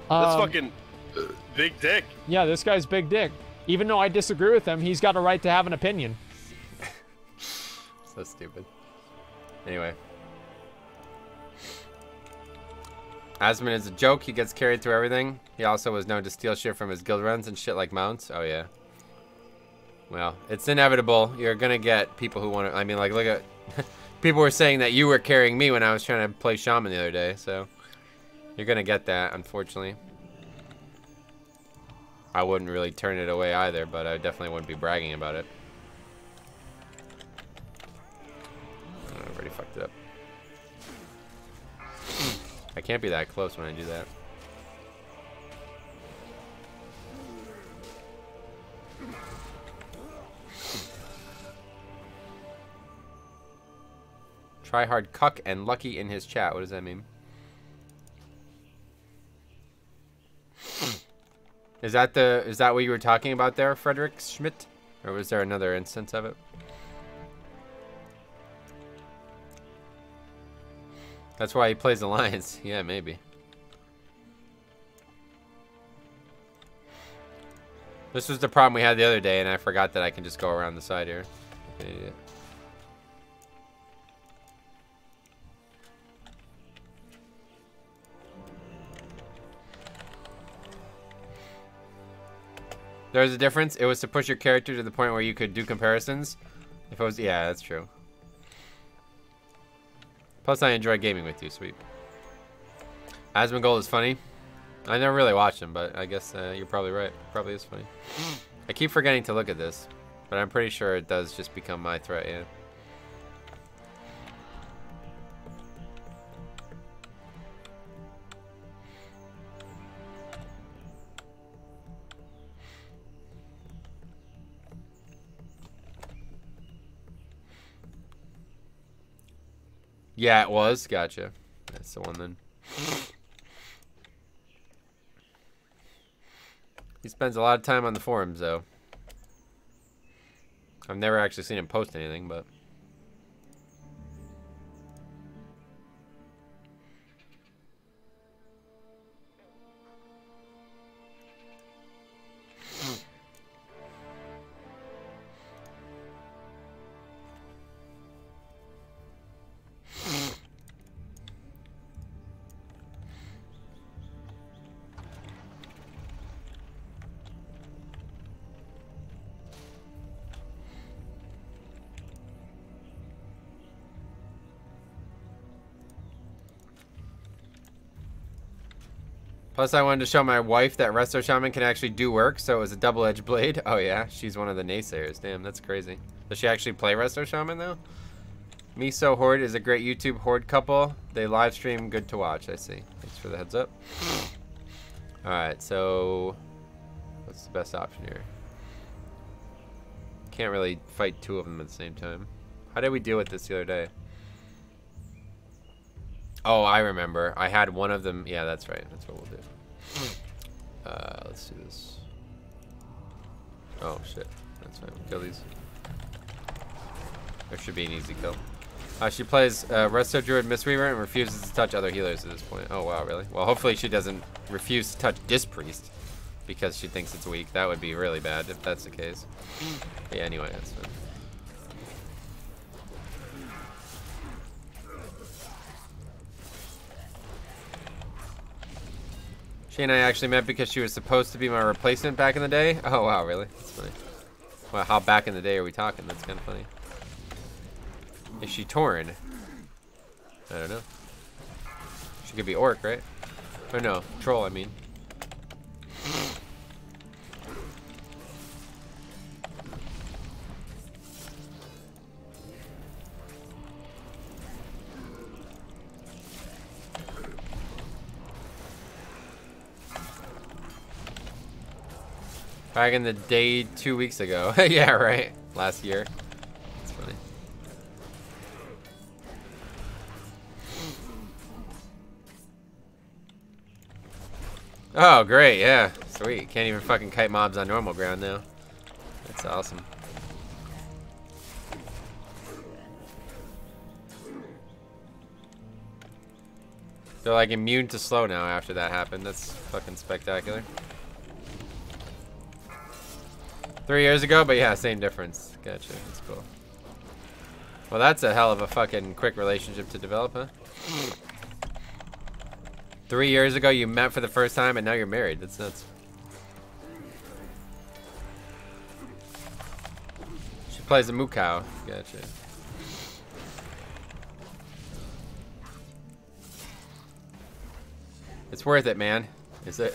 That's fucking big dick. Yeah, this guy's big dick. Even though I disagree with him, he's got a right to have an opinion. So stupid. Anyway. Asmon is a joke. He gets carried through everything. He also was known to steal shit from his guild runs and shit like mounts. Oh, yeah. Well, it's inevitable. You're gonna get people who want to... I mean, like, look at... people were saying that you were carrying me when I was trying to play Shaman the other day, so... You're gonna get that, unfortunately. I wouldn't really turn it away either, but I definitely wouldn't be bragging about it. Oh, I already fucked it up. I can't be that close when I do that. Try hard cuck and lucky in his chat. What does that mean? Is that what you were talking about there, Frederick Schmidt? Or was there another instance of it? That's why he plays Alliance. Yeah, maybe. This was the problem we had the other day, and I forgot that I can just go around the side here. Like an idiot. There was a difference. It was to push your character to the point where you could do comparisons. If it was, yeah, that's true. Plus, I enjoy gaming with you, sweet. Asmongold is funny. I never really watched him, but I guess you're probably right. Probably is funny. I keep forgetting to look at this, but I'm pretty sure it does just become my threat, yeah. Yeah, it was. Gotcha. That's the one then. He spends a lot of time on the forums, though. I've never actually seen him post anything, but... Plus, I wanted to show my wife that Resto Shaman can actually do work, so it was a double-edged blade. Oh, yeah? She's one of the naysayers. Damn, that's crazy. Does she actually play Resto Shaman, though? Miso Horde is a great YouTube Horde couple. They live stream. Good to watch, I see. Thanks for the heads up. Alright, so... what's the best option here? Can't really fight two of them at the same time. How did we deal with this the other day? Oh, I remember. I had one of them. Yeah, that's right. That's what we'll do. Let's do this. Oh, shit. That's fine. We'll kill these. There should be an easy kill. She plays Resto Druid Mistweaver and refuses to touch other healers at this point. Oh, wow, really? Well, hopefully she doesn't refuse to touch Disc Priest because she thinks it's weak. That would be really bad if that's the case. But yeah, anyway, that's fine. She and I actually met because she was supposed to be my replacement back in the day. Oh, wow, really? That's funny. Well, how back in the day are we talking? That's kind of funny. Is she Tauren? I don't know. She could be Orc, right? Or no, Troll, I mean. Back in the day 2 weeks ago. Yeah, right. Last year. That's funny. Oh, great. Yeah. Sweet. Can't even fucking kite mobs on normal ground now. That's awesome. They're like immune to slow now after that happened. That's fucking spectacular. 3 years ago, but yeah, same difference. Gotcha. That's cool. Well, that's a hell of a fucking quick relationship to develop, huh? 3 years ago, you met for the first time, and now you're married. That's nuts. She plays a Mukau. Gotcha. It's worth it, man. Is it?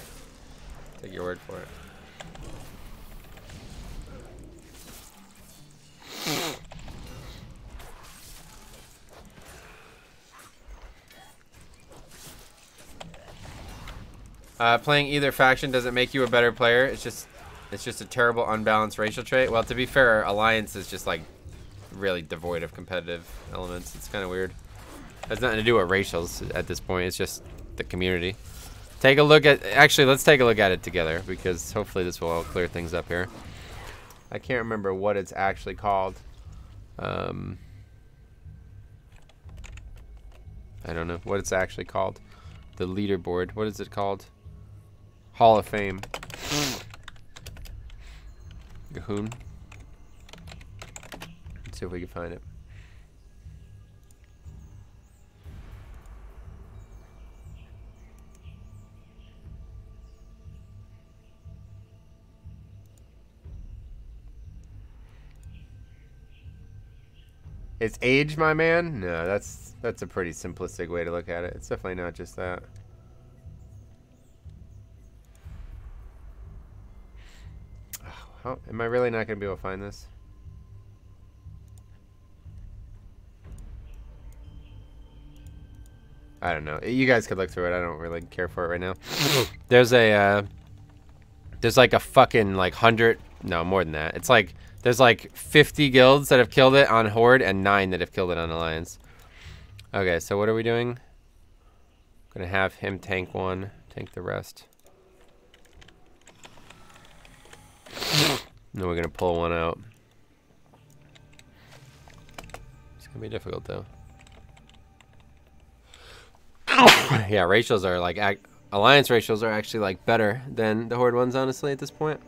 Take your word for it. Playing either faction doesn't make you a better player. It's just a terrible unbalanced racial trait. Well, to be fair, Alliance is just like really devoid of competitive elements. It's kind of weird. It has nothing to do with racials at this point. It's just the community. Take a look at, actually, let's take a look at it together because hopefully this will all clear things up here. I can't remember what it's actually called. I don't know what it's actually called. The leaderboard. What is it called? Hall of Fame. Gahoon. Let's see if we can find it. It's age, my man? No, that's a pretty simplistic way to look at it. It's definitely not just that. Oh, how, am I really not going to be able to find this? I don't know. You guys could look through it. I don't really care for it right now. There's like a fucking like 100, no, more than that. It's like there's like 50 guilds that have killed it on Horde and 9 that have killed it on Alliance. Okay, so what are we doing? Gonna have him tank one, tank the rest. And then we're gonna pull one out. It's gonna be difficult though. Yeah, ratios are like Alliance ratios are actually like better than the Horde ones, honestly, at this point.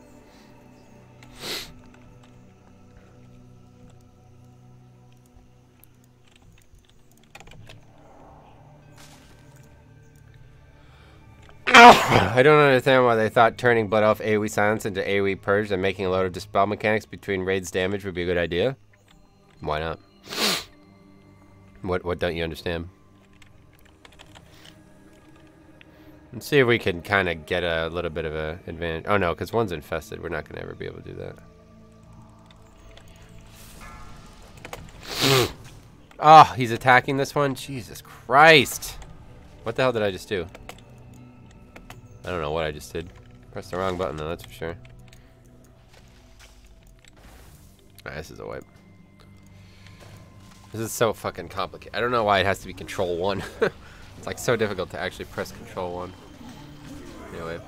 I don't understand why they thought turning Blood Elf AoE Silence into AoE Purge and making a load of Dispel mechanics between raids damage would be a good idea. Why not? What don't you understand? Let's see if we can kind of get a little bit of an advantage. Oh no, because one's infested. We're not going to ever be able to do that. Oh, he's attacking this one? Jesus Christ. What the hell did I just do? I don't know what I just did. Pressed the wrong button though, that's for sure. Alright, this is a wipe. This is so fucking complicated. I don't know why it has to be Control 1. It's like so difficult to actually press Control 1. Anyway.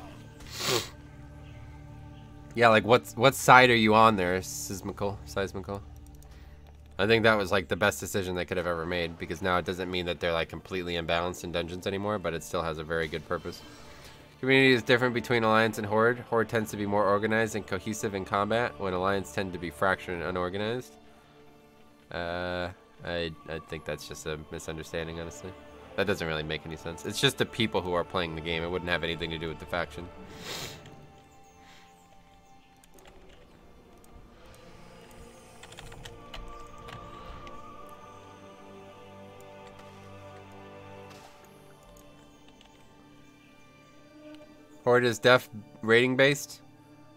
Yeah, like what side are you on there, Seismical? I think that was like the best decision they could have ever made, because now it doesn't mean that they're like completely imbalanced in dungeons anymore, but it still has a very good purpose. Community is different between Alliance and Horde. Horde tends to be more organized and cohesive in combat, when Alliance tend to be fractured and unorganized. I think that's just a misunderstanding, honestly. That doesn't really make any sense. It's just the people who are playing the game. It wouldn't have anything to do with the faction. Horde is def rating based,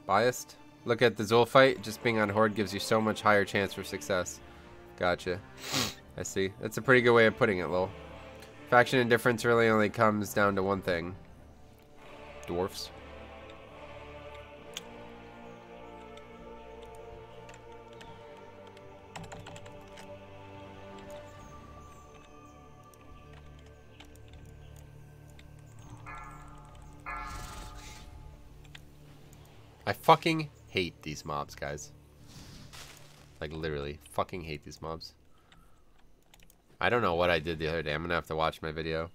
biased. Look at the Zul fight. Just being on Horde gives you so much higher chance for success. Gotcha. I see. That's a pretty good way of putting it, lol. Faction indifference really only comes down to one thing. Dwarfs. I fucking hate these mobs, guys. Like, literally, fucking hate these mobs. I don't know what I did the other day. I'm gonna have to watch my video.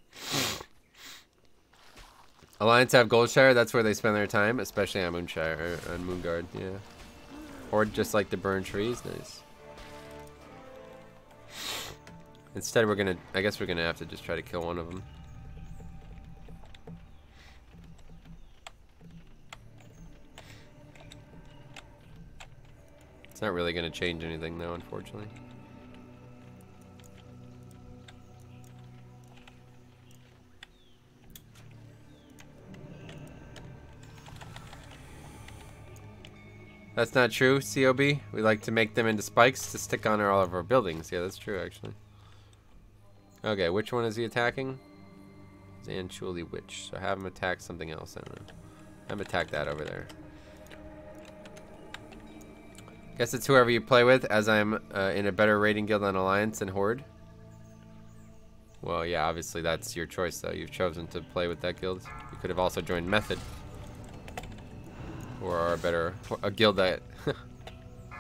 Alliance have Goldshire. That's where they spend their time, especially on Moonshire or on Moonguard. Yeah. Horde just like to burn trees. Nice. Instead, we're gonna. I guess we're gonna have to just try to kill one of them. It's not really going to change anything, though, unfortunately. That's not true, COB. We like to make them into spikes to stick on all of our buildings. Yeah, that's true, actually. Okay, which one is he attacking? Zanchuli Witch. So have him attack something else. I don't know. Have him attack that over there. Guess it's whoever you play with, as I'm in a better rating guild on Alliance and Horde. Well, yeah, obviously that's your choice, though. You've chosen to play with that guild. You could have also joined Method. Or a guild that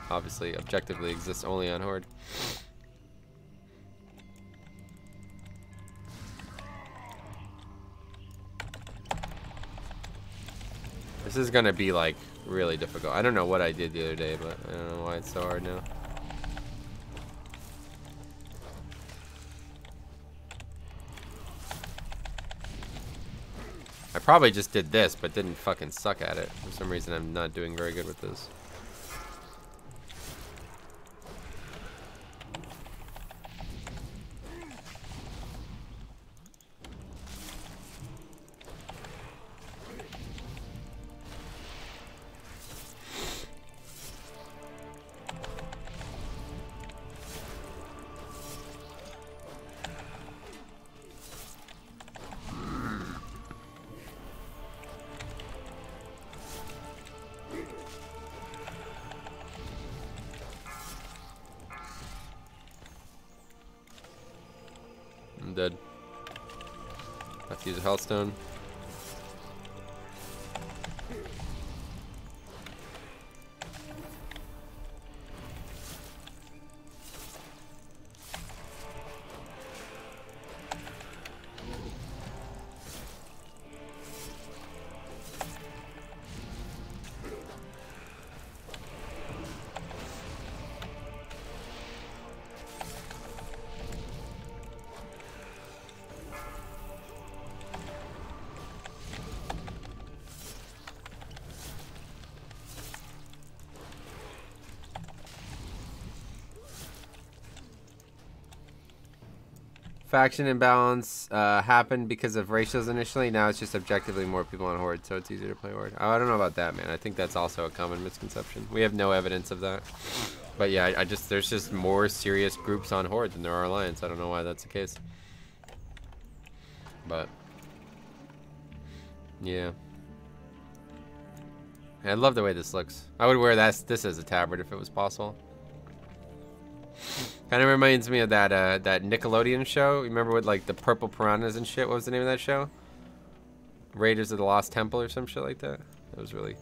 obviously objectively exists only on Horde. This is gonna be like really difficult. I don't know what I did the other day, but I don't know why it's so hard now. I probably just did this, but didn't fucking suck at it. For some reason, I'm not doing very good with this. I'm dead. Have to use a Hellstone. Faction imbalance happened because of ratios initially. Now it's just objectively more people on Horde, so it's easier to play Horde. Oh, I don't know about that, man. I think that's also a common misconception. We have no evidence of that. But yeah, there's just more serious groups on Horde than there are Alliance. I don't know why that's the case. But yeah. I love the way this looks. I would wear this as a tabard if it was possible. Kind of reminds me of that that Nickelodeon show. Remember with like the purple piranhas and shit? What was the name of that show? Raiders of the Lost Temple or some shit like that. It was really...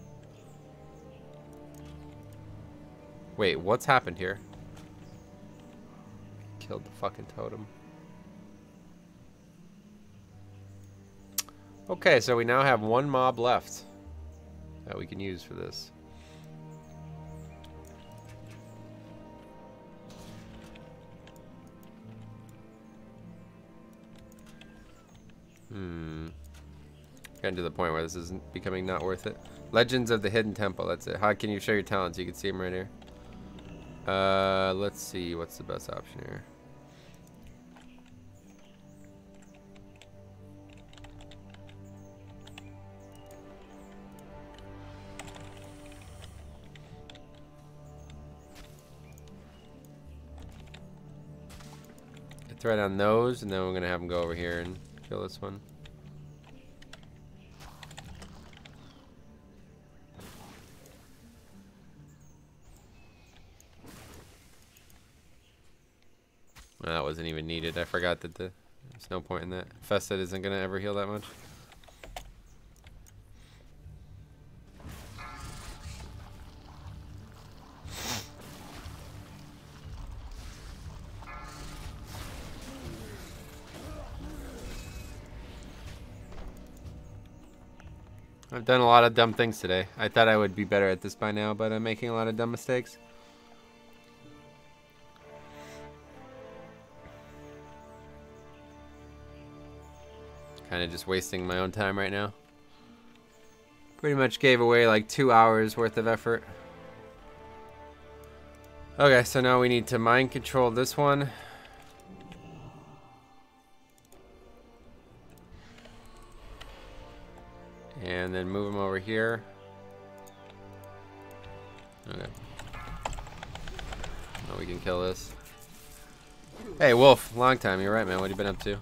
Wait, what's happened here? Killed the fucking totem. Okay, so we now have one mob left that we can use for this. Getting to the point where this is becoming not worth it. Legends of the Hidden Temple, that's it. How can you show your talents? You can see them right here. Let's see, what's the best option here? Throw down those, and then we're gonna have them go over here and kill this one. Well, that wasn't even needed. I forgot that there's no point in that. Fested isn't gonna ever heal that much. I've done a lot of dumb things today. I thought I would be better at this by now, but I'm making a lot of dumb mistakes. Kind of just wasting my own time right now. Pretty much gave away like 2 hours worth of effort. Okay, so now we need to mind control this one. And then move him over here. Okay. Now we can kill this. Hey, Wolf. Long time. You're right, man. What have you been up to?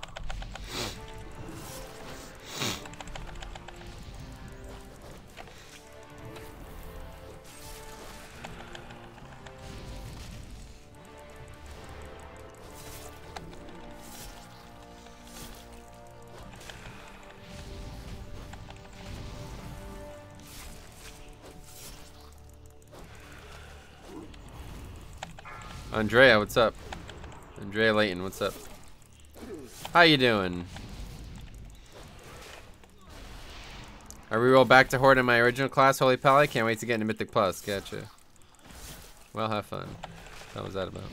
Andrea, what's up? Andrea Layton, what's up? How you doing? I reroll back to Horde in my original class, Holy Pally. Can't wait to get into Mythic Plus. Gotcha. Well, have fun. What was that about?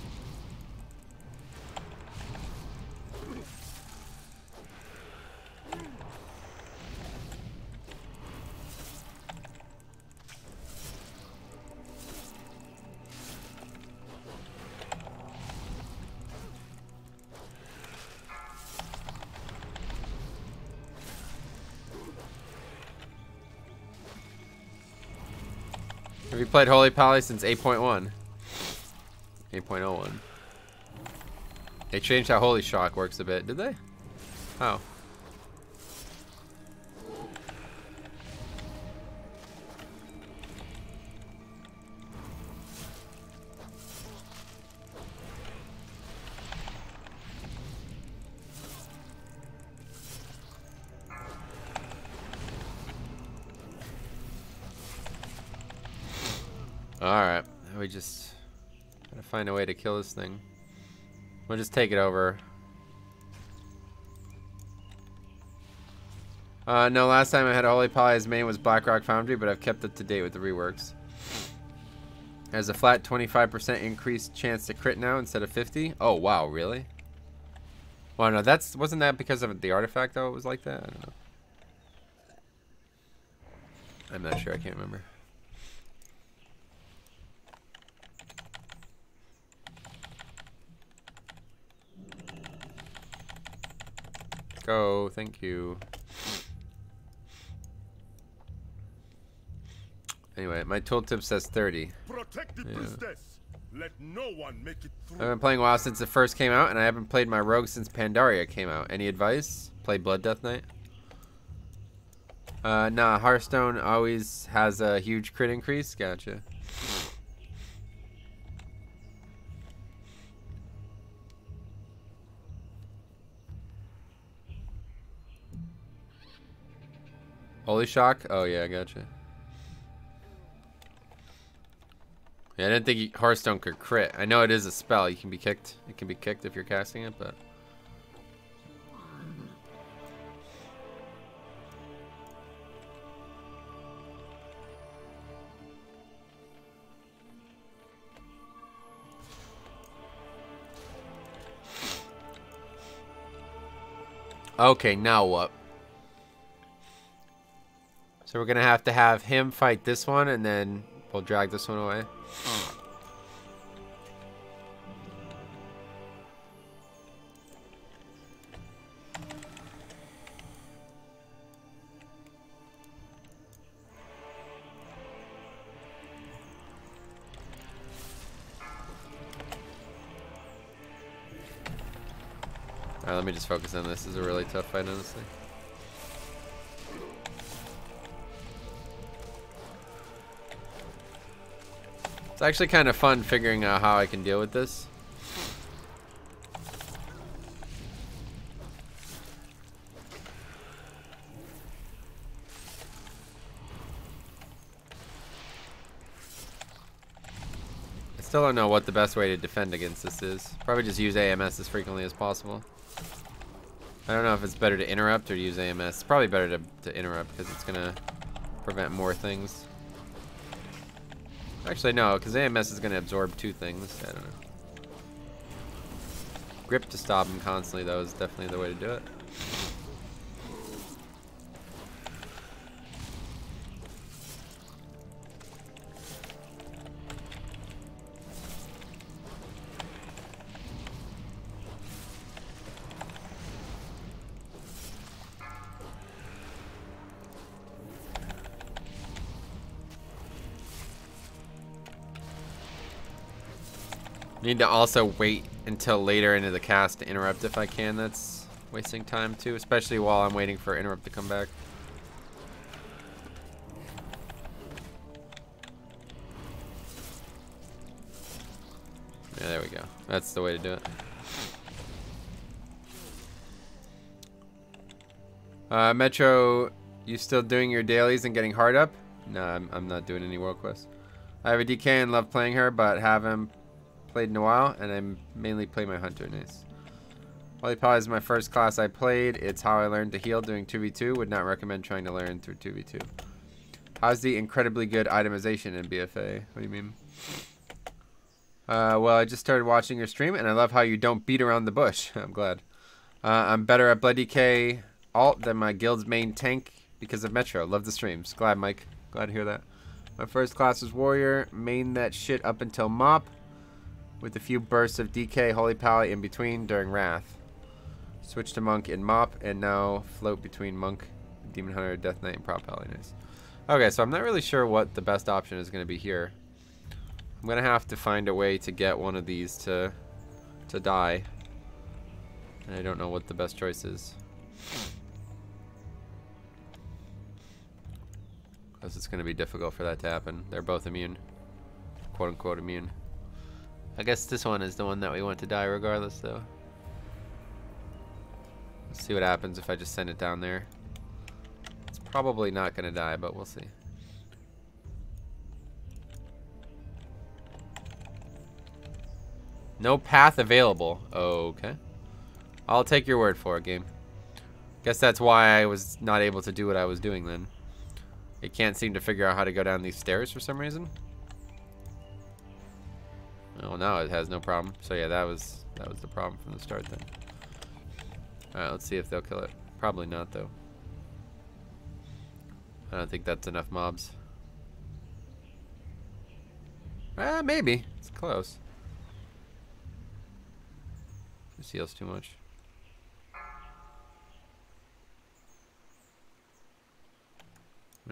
Have you played Holy Pally since 8.1? 8.01. They changed how Holy Shock works a bit, did they? How? Alright, we just gotta find a way to kill this thing. We'll just take it over. No, last time I had Holy Pally, his main was Blackrock Foundry, but I've kept it to date with the reworks. Has a flat 25% increased chance to crit now instead of 50. Oh wow, really? Well, no, wasn't that because of the artifact though? It was like that. I don't know. I'm not sure. I can't remember. Go, thank you. Anyway, my tooltip says 30. Protect the priestess. Let no one make it through. I've been playing WoW since it first came out, and I haven't played my rogue since Pandaria came out. Any advice? Play Blood Death Knight? Nah, Hearthstone always has a huge crit increase. Gotcha. Holy Shock? Oh yeah, gotcha. Yeah, I didn't think Hearthstone could crit. I know it is a spell. You can be kicked. It can be kicked if you're casting it, but... Okay, now what? So we're gonna have to have him fight this one, and then we'll drag this one away. Alright, let me just focus on this. This is a really tough fight, honestly. It's actually kind of fun figuring out how I can deal with this. I still don't know what the best way to defend against this is. Probably just use AMS as frequently as possible. I don't know if it's better to interrupt or use AMS. It's probably better to interrupt because it's going to prevent more things. Actually, no, because AMS is going to absorb two things. I don't know. Grip to stop him constantly, though, is definitely the way to do it. Need to also wait until later into the cast to interrupt if I can. That's wasting time too, especially while I'm waiting for interrupt to come back. Yeah, there we go. That's the way to do it. Metro, you still doing your dailies and getting hard up? No, I'm not doing any world quests. I have a DK and love playing her, but have him played in a while, and I mainly play my hunter. Nice. Holy Power is my first class I played. It's how I learned to heal doing 2v2. Would not recommend trying to learn through 2v2. How's the incredibly good itemization in BFA? What do you mean? Well, I just started watching your stream, and I love how you don't beat around the bush. I'm glad. I'm better at Blood DK alt than my guild's main tank because of Metro. Love the streams. Glad, Mike. Glad to hear that. My first class was Warrior. Main that shit up until Mop, with a few bursts of DK, Holy Pally in between during Wrath. Switched to Monk in Mop, and now float between Monk, Demon Hunter, Death Knight, and Prop Pally. Nice. Okay, so I'm not really sure what the best option is going to be here. I'm going to have to find a way to get one of these to die. And I don't know what the best choice is. Because it's going to be difficult for that to happen. They're both immune. Quote unquote immune. I guess this one is the one that we want to die regardless though. Let's see what happens if I just send it down there. It's probably not going to die, but we'll see. No path available. Okay. I'll take your word for it, game. Guess that's why I was not able to do what I was doing then. It can't seem to figure out how to go down these stairs for some reason. Oh, now it has no problem. So yeah, that was the problem from the start then. Alright, let's see if they'll kill it. Probably not, though. I don't think that's enough mobs. Maybe. It's close. This heals too much.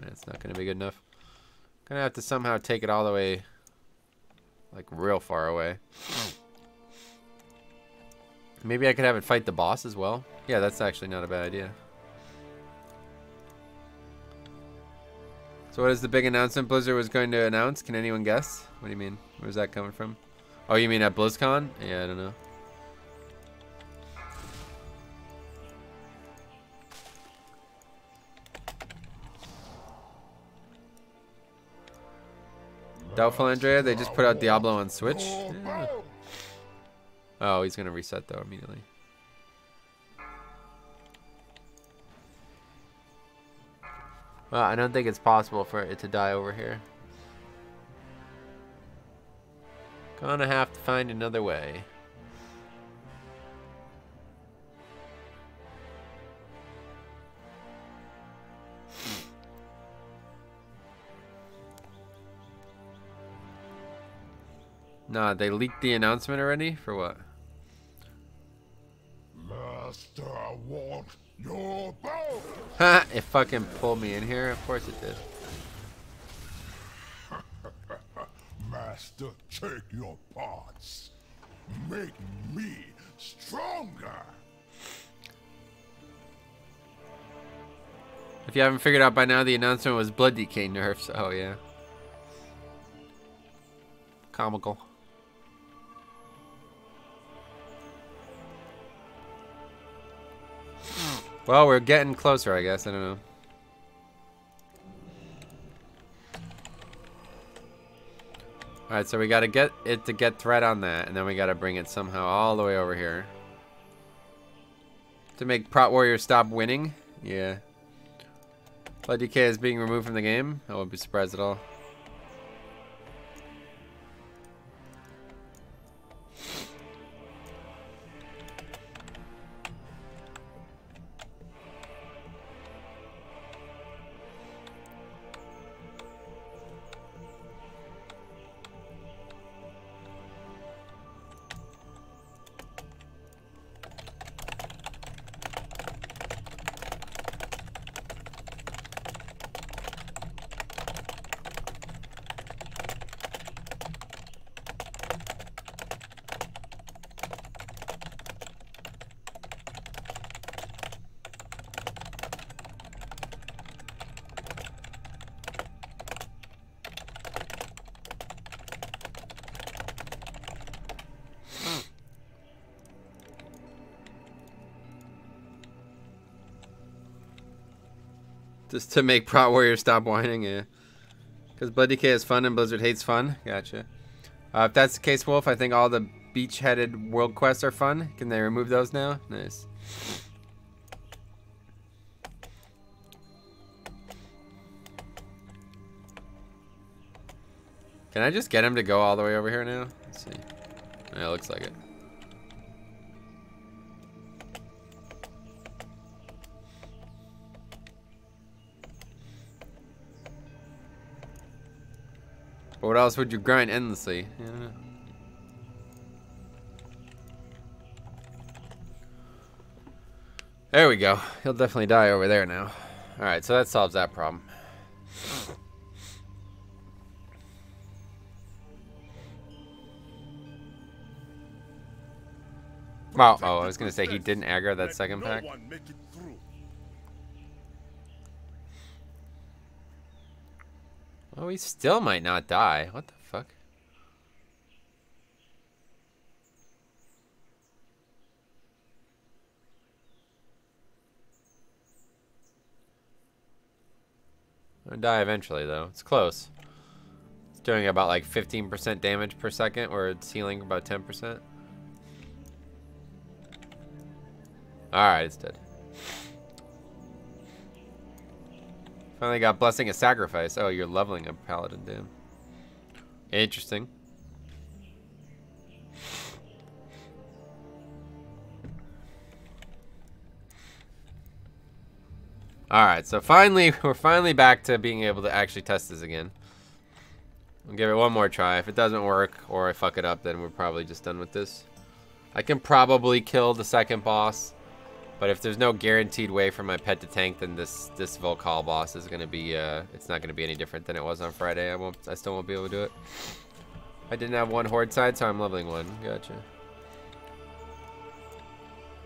It's not going to be good enough. Going to have to somehow take it all the way, like, real far away. Maybe I could have it fight the boss as well. Yeah, that's actually not a bad idea. So what is the big announcement Blizzard was going to announce? Can anyone guess? What do you mean? Where's that coming from? Oh, you mean at BlizzCon? Yeah, I don't know. Doubtful Andrea, they just put out Diablo on Switch. Yeah. Oh, he's gonna reset though immediately. Well, I don't think it's possible for it to die over here. Gonna have to find another way. Nah, they leaked the announcement already? For what? Master, I want your bow. Ha! It fucking pulled me in here. Of course it did. Master, take your parts. Make me stronger. If you haven't figured out by now, the announcement was Blood DK nerfs. Oh, yeah. Comical. Well, we're getting closer, I guess. I don't know. Alright, so we gotta get it to get threat on that, and then we gotta bring it somehow all the way over here. To make Prot Warrior stop winning? Yeah. Blood DK is being removed from the game? I won't be surprised at all. Just to make Prot Warrior stop whining, yeah. Because Blood DK is fun and Blizzard hates fun. Gotcha. If that's the case, Wolf, I think all the beach-headed world quests are fun. Can they remove those now? Nice. Can I just get him to go all the way over here now? Let's see. Yeah, it looks like it. But what else would you grind endlessly? Yeah. There we go. He'll definitely die over there now. Alright, so that solves that problem. Wow. Oh, I was going to say he didn't aggro that second pack. Oh, he still might not die. What the fuck? I'll die eventually, though. It's close. It's doing about like 15% damage per second, or it's healing about 10%. Alright, it's dead. Finally got Blessing of Sacrifice. Oh, you're leveling a paladin, damn. Interesting. Alright, so finally, we're finally back to being able to actually test this again. We'll give it one more try. If it doesn't work, or I fuck it up, then we're probably just done with this. I can probably kill the second boss. But if there's no guaranteed way for my pet to tank, then this Volcall boss is gonna be it's not gonna be any different than it was on Friday. I still won't be able to do it. I didn't have one horde side, so I'm leveling one. Gotcha.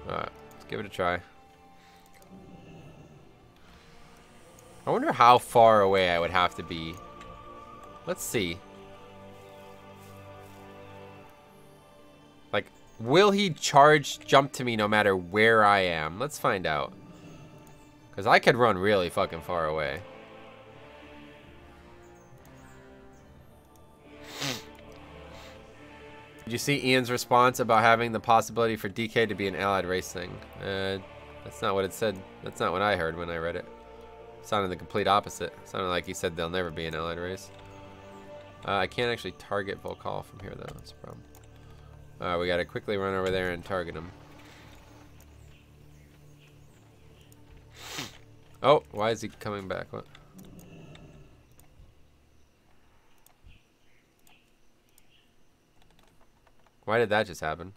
Alright, let's give it a try. I wonder how far away I would have to be. Let's see. Like, will he jump to me no matter where I am? Let's find out. Because I could run really fucking far away. Did you see Ian's response about having the possibility for DK to be an allied race thing? That's not what it said. That's not what I heard when I read it. It sounded the complete opposite. It sounded like he said they'll never be an allied race. I can't actually target Volcall from here, though. That's a problem. We gotta quickly run over there and target him. Oh, why is he coming back? What? Why did that just happen?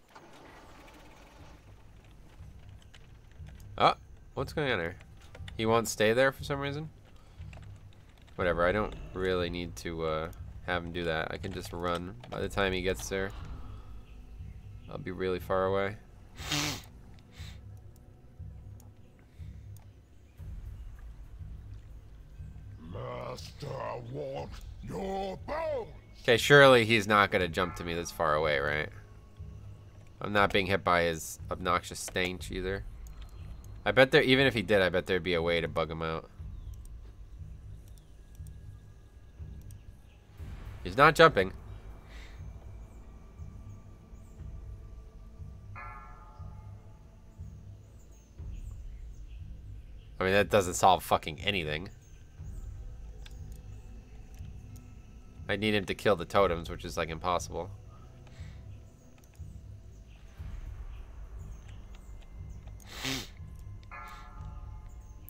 Oh, what's going on here? He won't stay there for some reason? Whatever, I don't really need to have him do that. I can just run. By the time he gets there, I'll be really far away. Master, want your bones. Okay, surely he's not gonna jump to me this far away, right? I'm not being hit by his obnoxious stench either. I bet there, even if he did, I bet there'd be a way to bug him out. He's not jumping. I mean, that doesn't solve fucking anything. I need him to kill the totems, which is like impossible.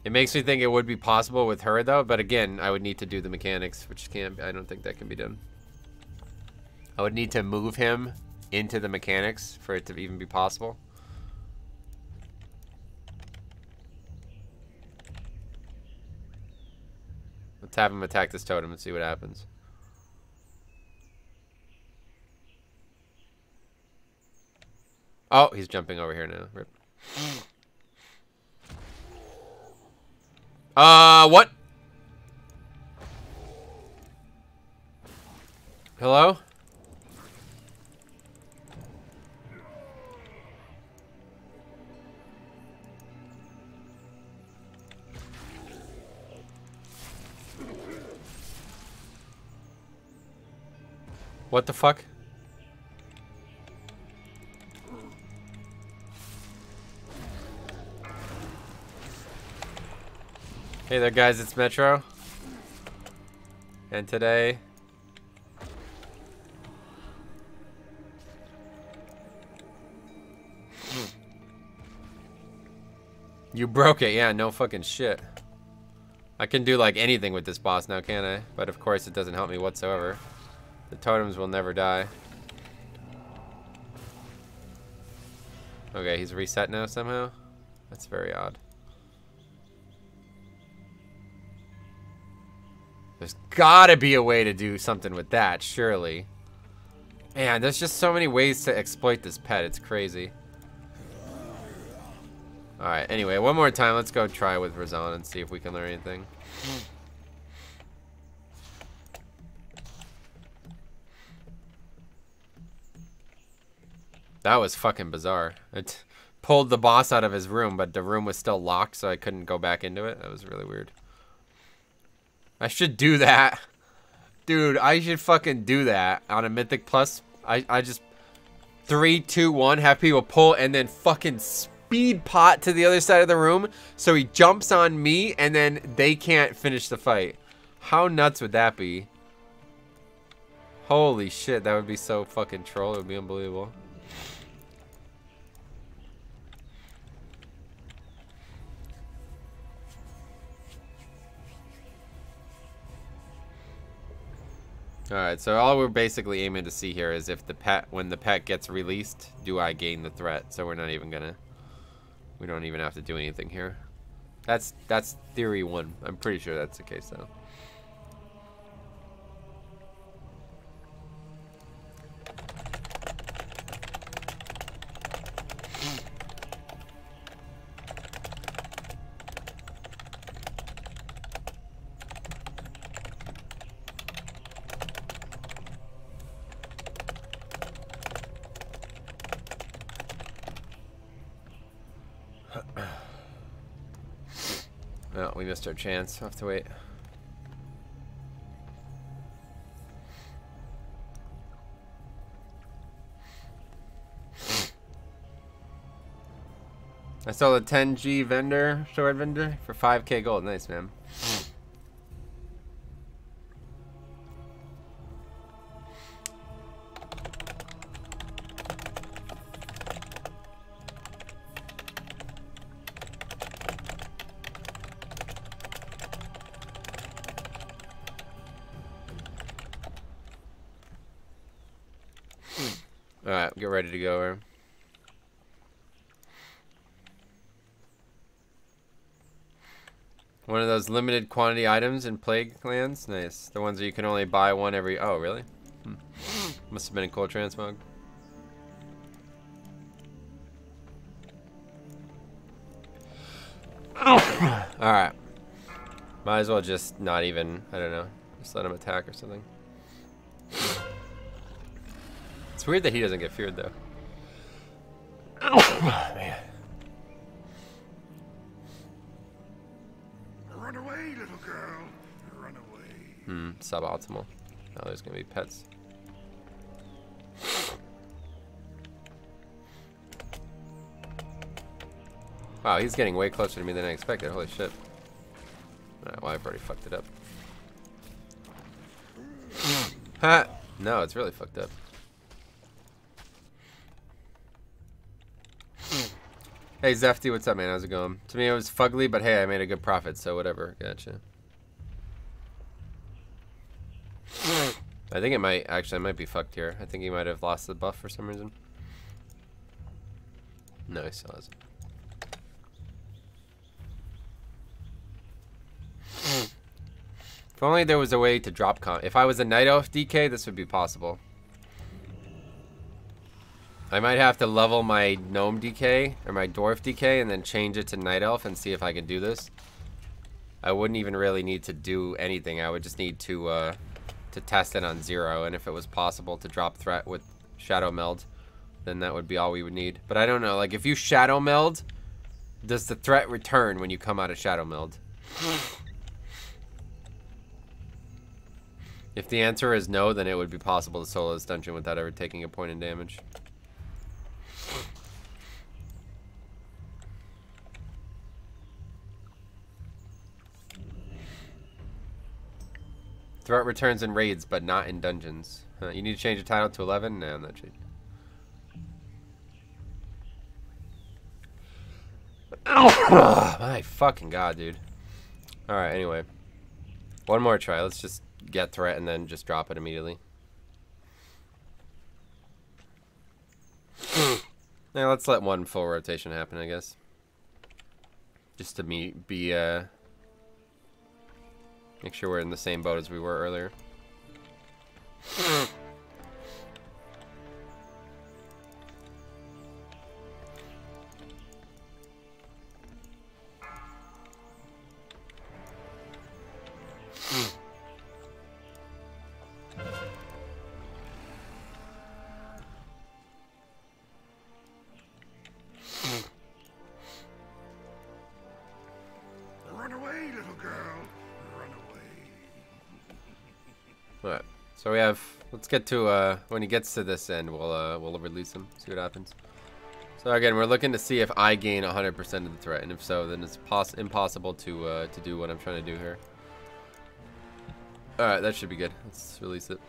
It makes me think it would be possible with her though, but again, I would need to do the mechanics, which can't. I don't think that can be done. I would need to move him into the mechanics for it to even be possible. Let's have him attack this totem and see what happens. Oh, he's jumping over here now. Rip. What? Hello? What the fuck? Hey there, guys. It's Metro. And today... You broke it. Yeah, no fucking shit. I can do, like, anything with this boss now, can't I? But, of course, it doesn't help me whatsoever. The totems will never die. Okay, he's reset now somehow? That's very odd. There's gotta be a way to do something with that, surely. Man, there's just so many ways to exploit this pet. It's crazy. Alright, anyway, one more time. Let's go try with Razan and see if we can learn anything. That was fucking bizarre. It pulled the boss out of his room, but the room was still locked, so I couldn't go back into it. That was really weird. I should do that. Dude, I should fucking do that on a Mythic Plus. I just 3, 2, 1 have people pull and then fucking speed pot to the other side of the room so he jumps on me and then they can't finish the fight. How nuts would that be? Holy shit, that would be so fucking troll. It would be unbelievable. Alright, so all we're basically aiming to see here is if the pet, when the pet gets released, do I gain the threat? So we're not even gonna, we don't even have to do anything here. That's theory 1. I'm pretty sure that's the case though. No, we missed our chance. I'll have to wait. I sold a 10G vendor, sword vendor, for 5k gold. Nice, man. Alright, get ready to go here. One of those limited quantity items in Plague Lands? Nice. The ones that you can only buy one every... Oh, really? Must have been in Cold Transmog. Alright. Might as well just not even... I don't know. Just let him attack or something. It's weird that he doesn't get feared, though. Oh, man. Run away, little girl. Run away. Suboptimal. Now there's gonna be pets. Wow, he's getting way closer to me than I expected. Holy shit. Alright, well, I've already fucked it up. Ha! No, it's really fucked up. Hey, Zefty, what's up, man? How's it going? To me, it was fugly, but hey, I made a good profit, so whatever. Gotcha. I think it might, actually, I might be fucked here. I think he might have lost the buff for some reason. No, he still hasn't. If only there was a way to drop comp. If I was a Night Elf DK, this would be possible. I might have to level my Gnome DK, or my Dwarf DK, and then change it to Night Elf and see if I can do this. I wouldn't even really need to do anything. I would just need to test it on 0, and if it was possible to drop threat with Shadow Meld, then that would be all we would need. But I don't know, like, if you Shadow Meld, does the threat return when you come out of Shadow Meld? If the answer is no, then it would be possible to solo this dungeon without ever taking a point in damage. Threat returns in raids, but not in dungeons. Huh, you need to change the title to 11? No, I'm not changing. My fucking god, dude. Alright, anyway. One more try. Let's just get threat and then just drop it immediately. Now let's let one full rotation happen, I guess. Just to make sure we're in the same boat as we were earlier. Run away, little girl. Run away. Alright, so we have. Let's get to when he gets to this end, we'll release him. See what happens. So again, we're looking to see if I gain 100% of the threat, and if so, then it's impossible to do what I'm trying to do here. All right, that should be good. Let's release it.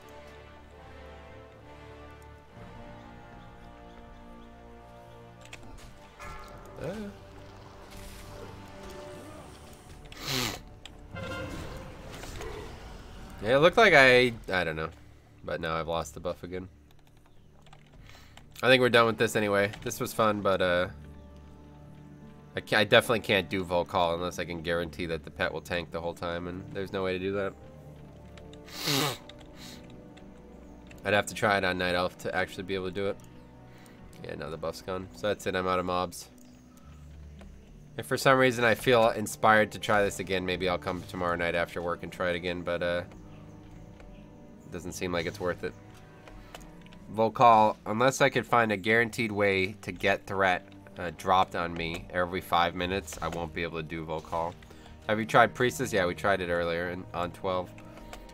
Yeah, it looked like I don't know, but now I've lost the buff again. I think we're done with this anyway. This was fun, but I definitely can't do Volcall unless I can guarantee that the pet will tank the whole time, and there's no way to do that. I'd have to try it on Night Elf to actually be able to do it. Yeah, now the buff's gone. So that's it, I'm out of mobs. If for some reason I feel inspired to try this again, maybe I'll come tomorrow night after work and try it again, but it doesn't seem like it's worth it. Volcall, unless I could find a guaranteed way to get threat dropped on me every 5 minutes, I won't be able to do Volcall. Have you tried Priestess? Yeah, we tried it earlier on 12.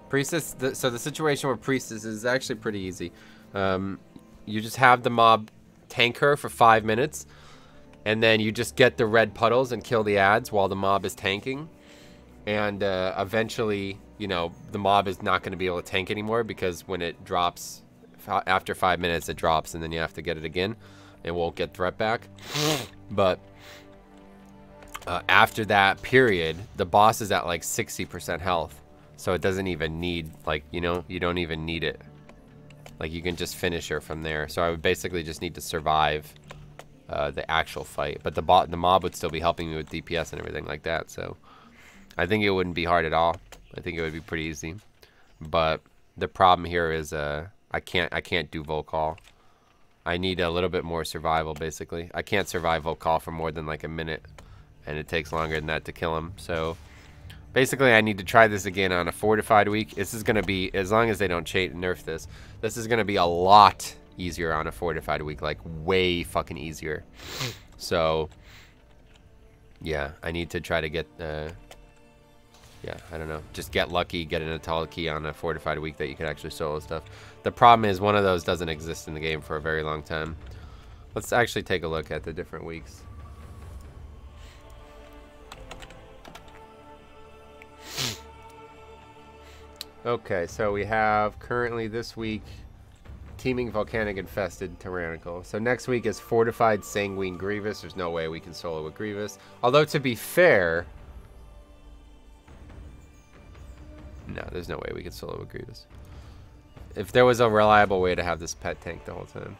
Priestess, so the situation with Priestess is actually pretty easy. You just have the mob tank her for 5 minutes, and then you just get the red puddles and kill the ads while the mob is tanking. And eventually, you know, the mob is not going to be able to tank anymore, because when it drops, after 5 minutes it drops, and then you have to get it again. It won't get threat back. But after that period, the boss is at like 60% health. So it doesn't even need, like, you know, you don't even need it. Like, you can just finish her from there. So I would basically just need to survive the actual fight. But the mob would still be helping me with DPS and everything like that. So I think it wouldn't be hard at all. I think it would be pretty easy. But the problem here is I can't do Volcall. I need a little bit more survival, basically. I can't survive Volcall for more than like a minute, and it takes longer than that to kill him. So basically, I need to try this again on a fortified week. This is going to be, as long as they don't nerf this, this is going to be a lot easier on a fortified week, like way fucking easier. So yeah, I need to try to get yeah, I don't know, just get lucky, get an Atal key on a fortified week that you can actually solo stuff. The problem is one of those doesn't exist in the game for a very long time. Let's actually take a look at the different weeks. Okay, so we have currently this week Teeming Volcanic Infested Tyrannical. So next week is Fortified Sanguine Grievous. There's no way we can solo with Grievous. Although, to be fair, no, there's no way we can solo with Grievous. If there was a reliable way to have this pet tank the whole time.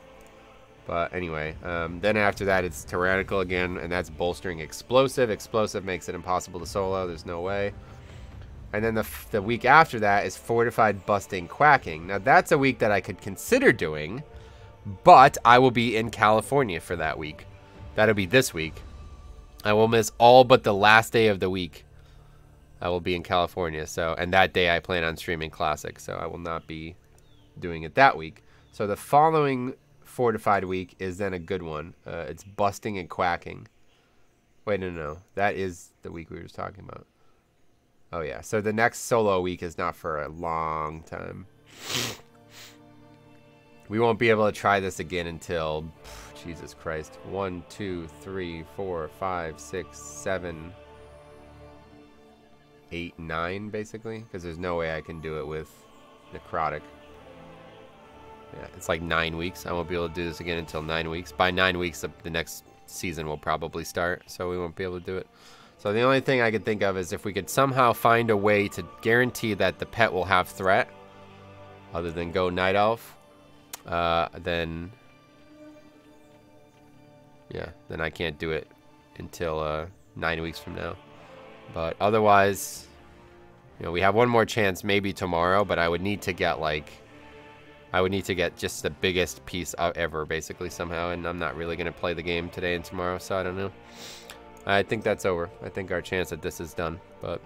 But anyway, then after that it's Tyrannical again, and that's bolstering Explosive. Explosive makes it impossible to solo. There's no way. And then the week after that is Fortified Busting Quacking. Now that's a week that I could consider doing, but I will be in California for that week. That'll be this week. I will miss all but the last day of the week. I will be in California, so, and that day I plan on streaming Classic, so I will not be doing it that week. So the following Fortified week is then a good one. It's Busting and Quacking. Wait, no. That is the week we were just talking about. Oh, yeah. So the next solo week is not for a long time. We won't be able to try this again until, Jesus Christ, 1, 2, 3, 4, 5, 6, 7, 8, 9, basically, because there's no way I can do it with necrotic. Yeah, it's like 9 weeks. I won't be able to do this again until 9 weeks. By 9 weeks, the next season will probably start, so we won't be able to do it. So the only thing I could think of is if we could somehow find a way to guarantee that the pet will have threat, other than go Night Elf, then I can't do it until 9 weeks from now. But otherwise, you know, we have one more chance maybe tomorrow, but I would need to get just the biggest piece ever, basically, somehow, and I'm not really going to play the game today and tomorrow, so I don't know. I think that's over. I think our chance at this is done, but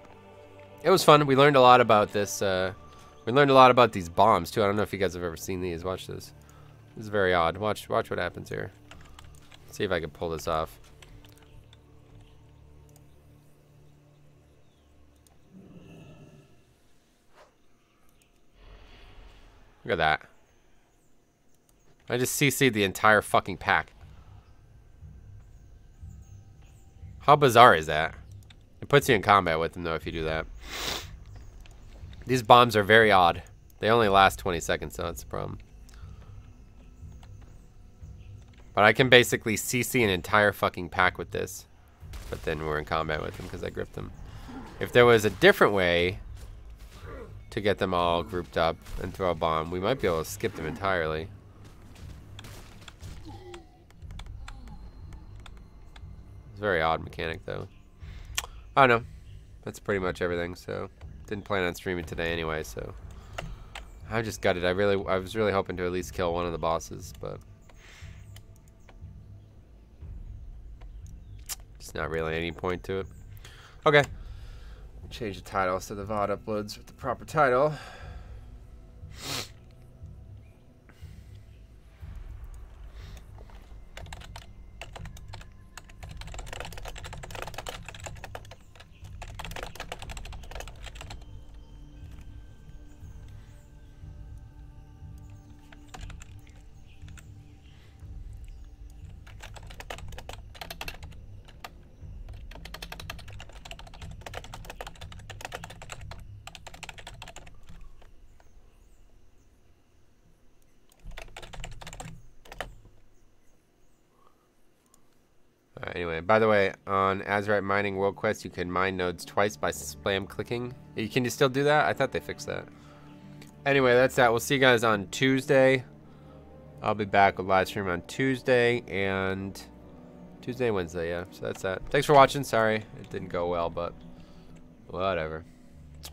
it was fun. We learned a lot about this. We learned a lot about these bombs, too. I don't know if you guys have ever seen these. Watch this. This is very odd. Watch what happens here. Let's see if I can pull this off. Look at that. I just CC'd the entire fucking pack. How bizarre is that? It puts you in combat with them, though, if you do that. These bombs are very odd. They only last 20 seconds, so that's the problem. But I can basically CC an entire fucking pack with this. But then we're in combat with them because I gripped them. If there was a different way to get them all grouped up and throw a bomb, we might be able to skip them entirely. It's a very odd mechanic, though. I don't know. That's pretty much everything, so didn't plan on streaming today anyway, so I just gutted. I was really hoping to at least kill one of the bosses, but just not really any point to it. Okay. Change the title so the VOD uploads with the proper title. Anyway, by the way, on Azurite Mining World Quest, you can mine nodes twice by spam clicking. Can you still do that? I thought they fixed that. Anyway, that's that. We'll see you guys on Tuesday. I'll be back with live stream on Tuesday and Wednesday, yeah. So that's that. Thanks for watching. Sorry it didn't go well, but whatever.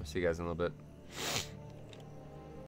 I'll see you guys in a little bit.